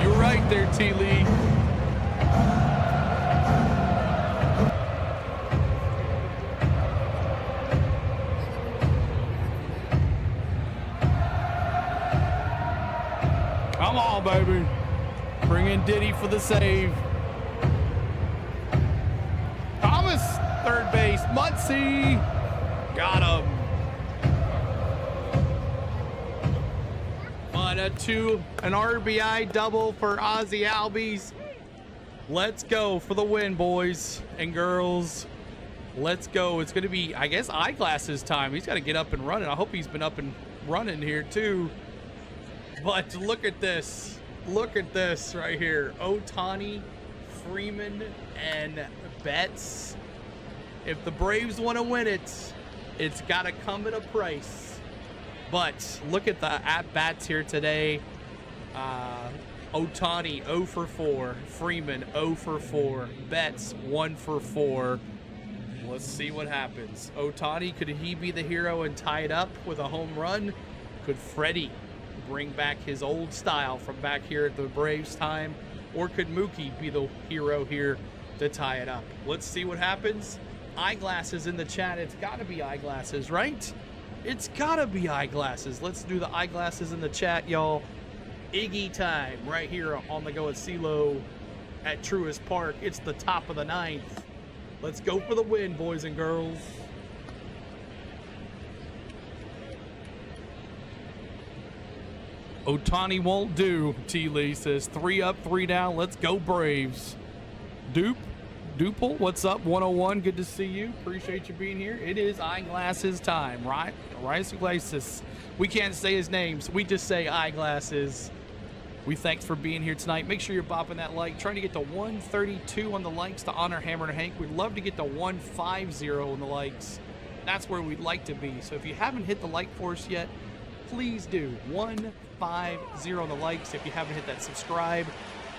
You're right there, T. Lee. Come on, baby. Bring in Diddy for the save. Thomas, third base. Muncy. Got him. 1-2. An RBI double for Ozzy Albies. Let's go for the win, boys and girls. Let's go. It's going to be, I guess, Eyeglasses time. He's got to get up and running. I hope he's been up and running here, too. But look at this. Look at this right here. Ohtani, Freeman, and Betts. If the Braves want to win it, it's got to come at a price. But look at the at-bats here today. Ohtani 0 for 4. Freeman 0 for 4. Betts 1 for 4. Let's see what happens. Ohtani, could he be the hero and tie it up with a home run? Could Freddie bring back his old style from back here at the Braves time? Or could Mookie be the hero here to tie it up? Let's see what happens. Eyeglasses in the chat. It's got to be Eyeglasses, right? It's got to be Eyeglasses. Let's do the Eyeglasses in the chat, y'all. Iggy time right here on the go at CeeLo at Truist Park. It's the top of the 9th. Let's go for the win, boys and girls. Ohtani won't do, T. Lee says. 3 up, 3 down. Let's go, Braves. Duple, what's up? 101, good to see you. Appreciate you being here. It is Eyeglasses time, right? Eyeglasses. We can't say his names. We just say Eyeglasses. We thanks for being here tonight. Make sure you're bopping that like. Trying to get to 132 on the likes to honor Hammer and Hank. We'd love to get to 150 on the likes. That's where we'd like to be. So if you haven't hit the like for us yet, please do. 150 on the likes. If you haven't hit that subscribe,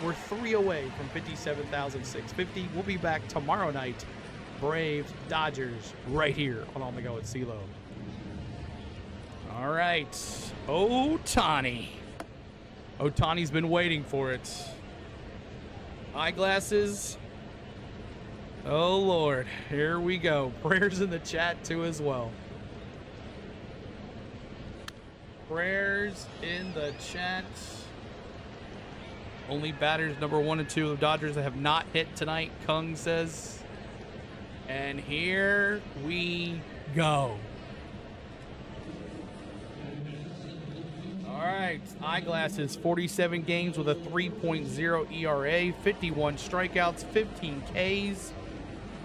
we're 3 away from 57,650. We'll be back tomorrow night. Braves, Dodgers, right here on the Go at CeeLo. All right, Ohtani. Ohtani's been waiting for it. Eyeglasses. Oh, Lord. Here we go. Prayers in the chat, too, as well. Prayers in the chat. Only batters number 1 and 2 of the Dodgers that have not hit tonight, Kung says. And here we go. All right, Eyeglasses, 47 games with a 3.0 ERA, 51 strikeouts, 15 Ks,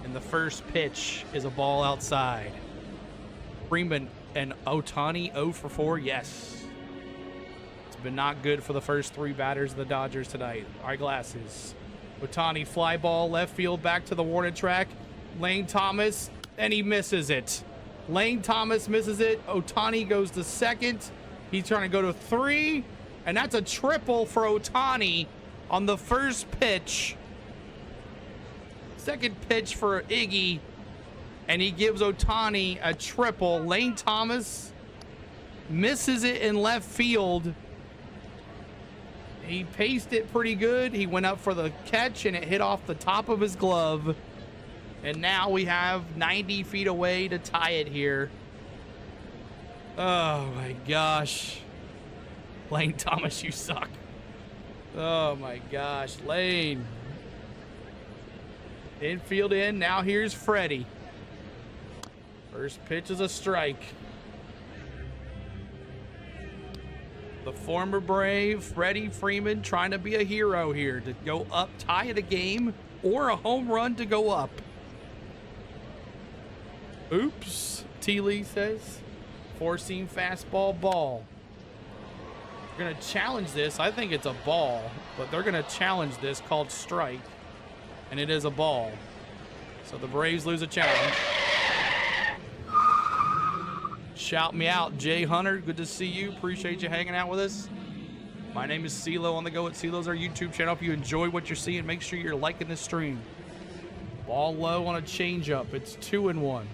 and the first pitch is a ball outside. Freeman and Ohtani 0 for 4, yes. It's been not good for the first 3 batters of the Dodgers tonight. Eyeglasses. Ohtani fly ball, left field, back to the warning track. Lane Thomas, and he misses it. Lane Thomas misses it. Ohtani goes to second. He's trying to go to 3, and that's a triple for Ohtani on the first pitch. Second pitch for Iggy, and he gives Ohtani a triple. Lane Thomas misses it in left field. He paced it pretty good. He went up for the catch, and it hit off the top of his glove. And now we have 90 feet away to tie it here. Oh my gosh. Lane Thomas, you suck. Oh my gosh. Lane. Infield in. Now here's Freddie. First pitch is a strike. The former Brave, Freddie Freeman, trying to be a hero here to go up, tie the game, or a home run to go up. Oops, T. Lee says. 4-seam fastball ball. We're going to challenge this. I think it's a ball, but they're going to challenge this called strike, and it is a ball. So the Braves lose a challenge. Shout me out, Jay Hunter. Good to see you. Appreciate you hanging out with us. My name is CeeLo on the Go at CeeLo's our YouTube channel. If you enjoy what you're seeing, make sure you're liking this stream. Ball low on a changeup. It's 2-1.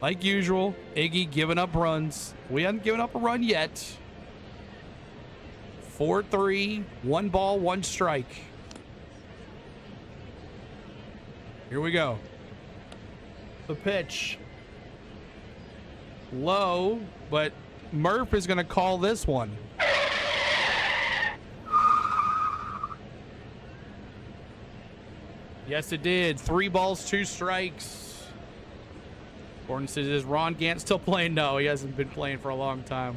Like usual, Iggy giving up runs. We haven't given up a run yet. 4-3, 1 ball, 1 strike. Here we go. The pitch. Low, but Murph is going to call this one. Yes, it did. 3 balls, 2 strikes. Gordon says, is Ron Gant still playing? No, he hasn't been playing for a long time.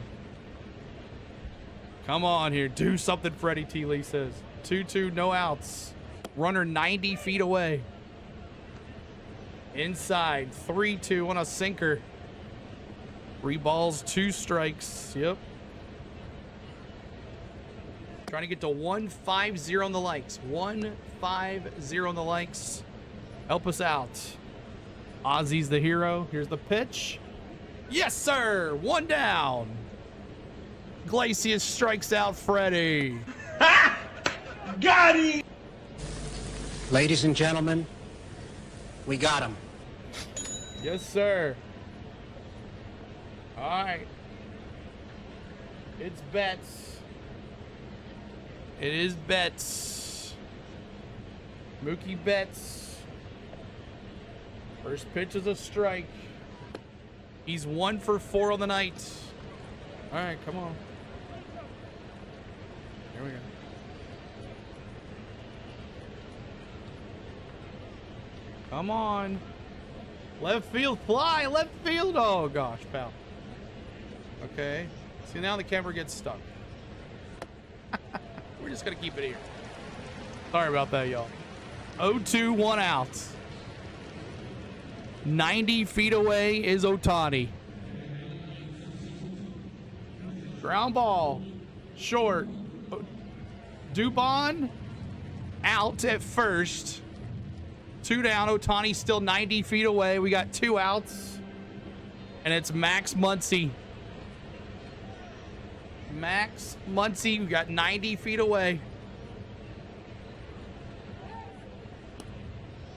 Come on here. Do something, Freddie, T. Lee says. 2-2, no outs. Runner 90 feet away. Inside, 3-2 on a sinker. 3 balls, 2 strikes. Yep. Trying to get to 150 on the likes. 150 on the likes. Help us out. Ozzy's the hero. Here's the pitch. Yes, sir. 1 down. Glacius strikes out Freddie. Got him! Ladies and gentlemen, we got him. Yes, sir. All right. It's Betts. It is Betts. Mookie Betts. First pitch is a strike. He's 1 for 4 on the night. All right, come on. Here we go. Come on. Left field fly. Left field. Oh, gosh, pal. Okay. See, now the camera gets stuck. We're just going to keep it here. Sorry about that, y'all. 0-2, 1 out. 90 feet away is Ohtani. Ground ball. Short. Dubon out at first. 2 down. Ohtani still 90 feet away. We got 2 outs. And it's Max Muncy. Max Muncy. We got 90 feet away.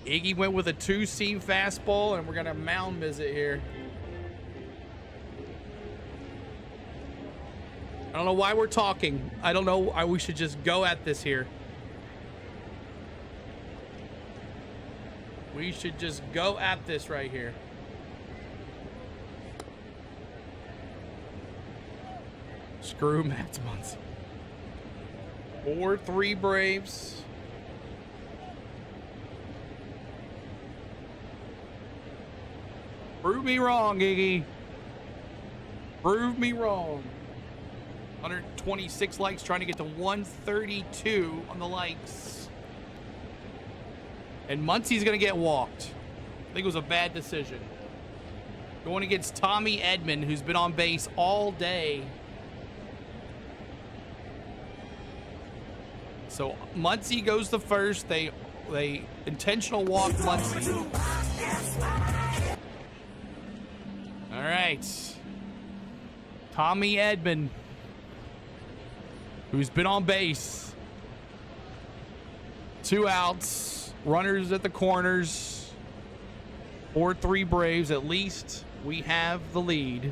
Iggy went with a 2-seam fastball, and we're going to mound visit here. I don't know why we're talking. I don't know why we should just go at this here. We should just go at this right here. Screw Max Muncy. 4-3 Braves. Prove me wrong, Iggy. Prove me wrong. 126 likes, trying to get to 132 on the likes. And Muncy's going to get walked. I think it was a bad decision. Going against Tommy Edman, who's been on base all day. So Muncy goes to first. They intentional walk Muncy. All right. Tommy Edman, who's been on base. 2 outs. Runners at the corners. 4-3 Braves. At least we have the lead.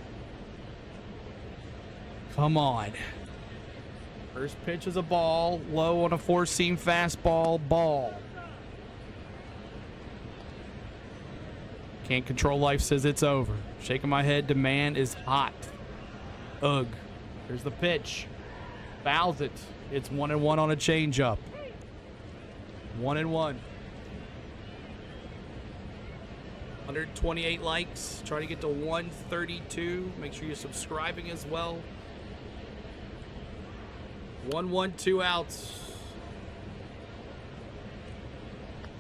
Come on. First pitch is a ball. Low on a 4-seam fastball. Ball. Can't control life, says it's over. Shaking my head. Demand is hot. Ugh. Here's the pitch. Fouls it. It's 1-1 on a changeup. 1-1. 128 likes. Try to get to 132. Make sure you're subscribing as well. 1-1, 2 outs.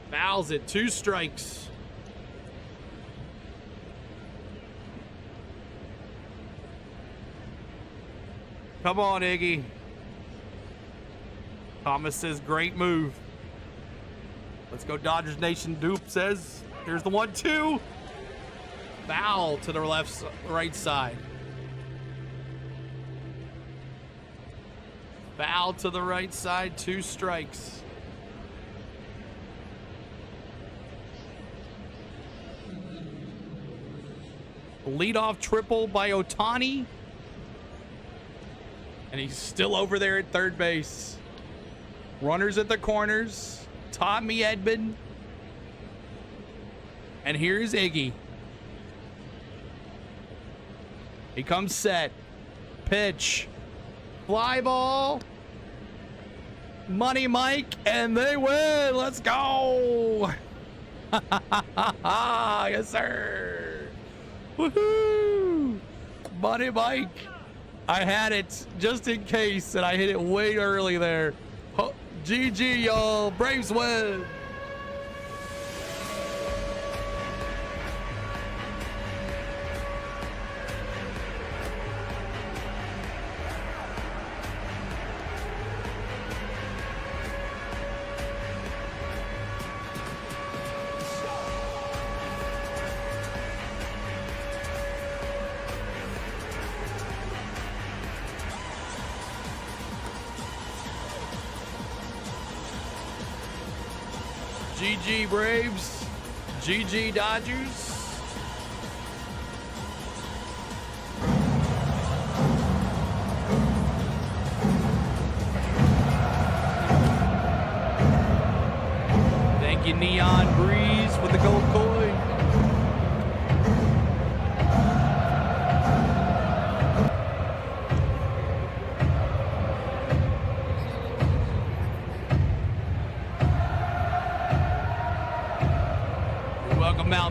Fouls it. 2 strikes. Come on, Iggy. Thomas says, great move. Let's go, Dodgers Nation. Dupe says, here's the 1-2. Foul to the right side. Foul to the right side. 2 strikes. Leadoff triple by Ohtani. And he's still over there at third base. Runners at the corners. Tommy Edman. And here's Iggy. He comes set. Pitch. Fly ball. Money Mike. And they win. Let's go. Yes, sir. Woohoo. Money Mike. I had it just in case, and I hit it way early there. GG, y'all. Braves win. GG Braves, GG Dodgers. Thank you, Neon Breeze, with the gold coin.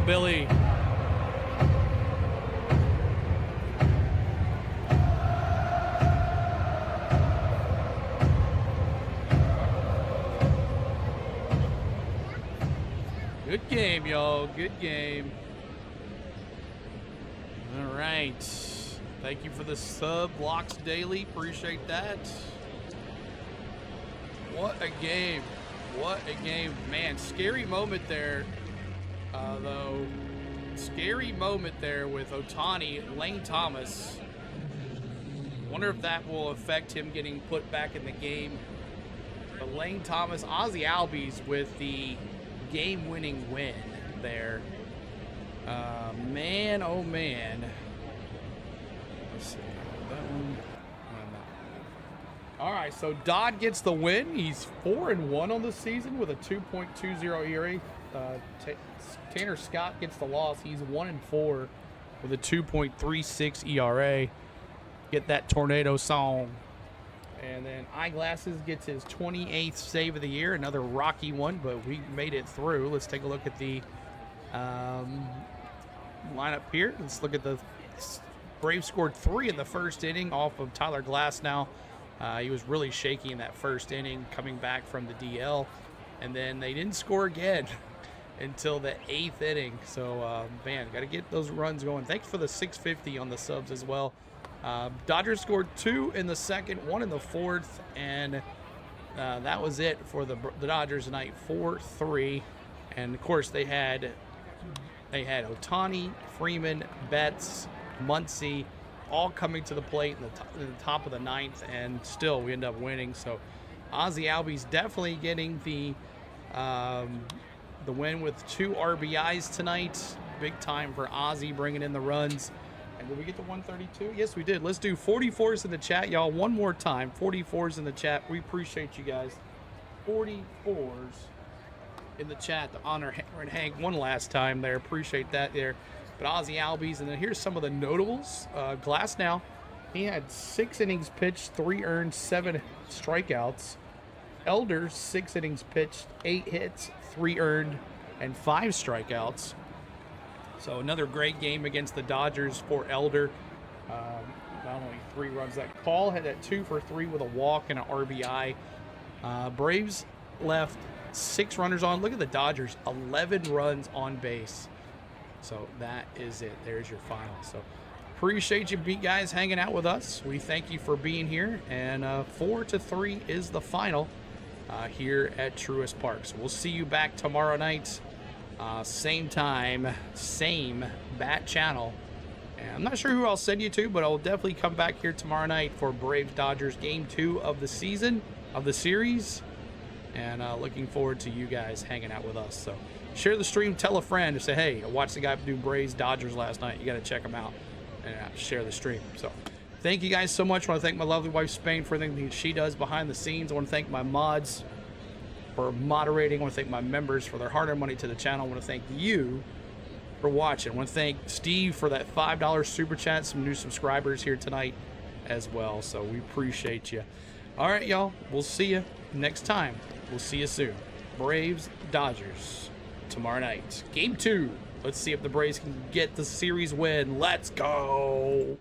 on, Billy. Good game, y'all. Good game. All right. Thank you for the sub, Blocks Daily. Appreciate that. What a game. What a game. Man, scary moment there, though. Scary moment there with Ohtani, Lane Thomas. Wonder if that will affect him getting put back in the game. But Lane Thomas, Ozzie Albies with the game-winning win there. Man, oh man. Let's see. That one. All right, so Dodd gets the win. He's 4-1 on the season with a 2.20 ERA. Tanner Scott gets the loss. He's 1-4 with a 2.36 ERA. Get that tornado song. And then Eyeglasses gets his 28th save of the year. Another rocky one, but we made it through. Let's take a look at the lineup here. Let's look at the Braves scored 3 in the first inning off of Tyler Glasnow. He was really shaky in that first inning coming back from the DL. And then they didn't score again until the 8th inning. So, man, got to get those runs going. Thanks for the 650 on the subs as well. Dodgers scored 2 in the second, 1 in the fourth, and that was it for the Dodgers tonight, 4-3. And, of course, they had Ohtani, Freeman, Betts, Muncy, all coming to the plate in the top of the 9th, and still we end up winning. So Ozzie Albies definitely getting the win with 2 RBIs tonight. Big time for Ozzie bringing in the runs. And did we get to 132? Yes, we did. Let's do 44s in the chat, y'all. One more time. 44s in the chat. We appreciate you guys. 44s in the chat to honor Hank one last time there. Appreciate that there. But Ozzie Albies, and then here's some of the notables. Glasnow, he had 6 innings pitched, 3 earned, 7 strikeouts. Elder, 6 innings pitched, 8 hits, 3 earned, and 5 strikeouts. So another great game against the Dodgers for Elder. Not only 3 runs. That call had that 2 for 3 with a walk and an RBI. Braves left 6 runners on. Look at the Dodgers, 11 runs on base. So that is it. There's your final. So appreciate you guys hanging out with us. We thank you for being here. And 4-3 is the final here at Truist Park. So we'll see you back tomorrow night. Same time, same bat channel. And I'm not sure who I'll send you to, but I'll definitely come back here tomorrow night for Braves Dodgers game 2 of the season, of the series. And looking forward to you guys hanging out with us. So share the stream, tell a friend, and say, hey, I watched the guy do Braves Dodgers last night. You got to check him out and share the stream. So thank you guys so much. I want to thank my lovely wife, Spain, for everything she does behind the scenes. I want to thank my mods for moderating. I want to thank my members for their hard-earned money to the channel. I want to thank you for watching. I want to thank Steve for that $5 super chat. Some new subscribers here tonight as well. So we appreciate you. All right, y'all. We'll see you next time. We'll see you soon. Braves, Dodgers tomorrow night. Game 2. Let's see if the Braves can get the series win. Let's go.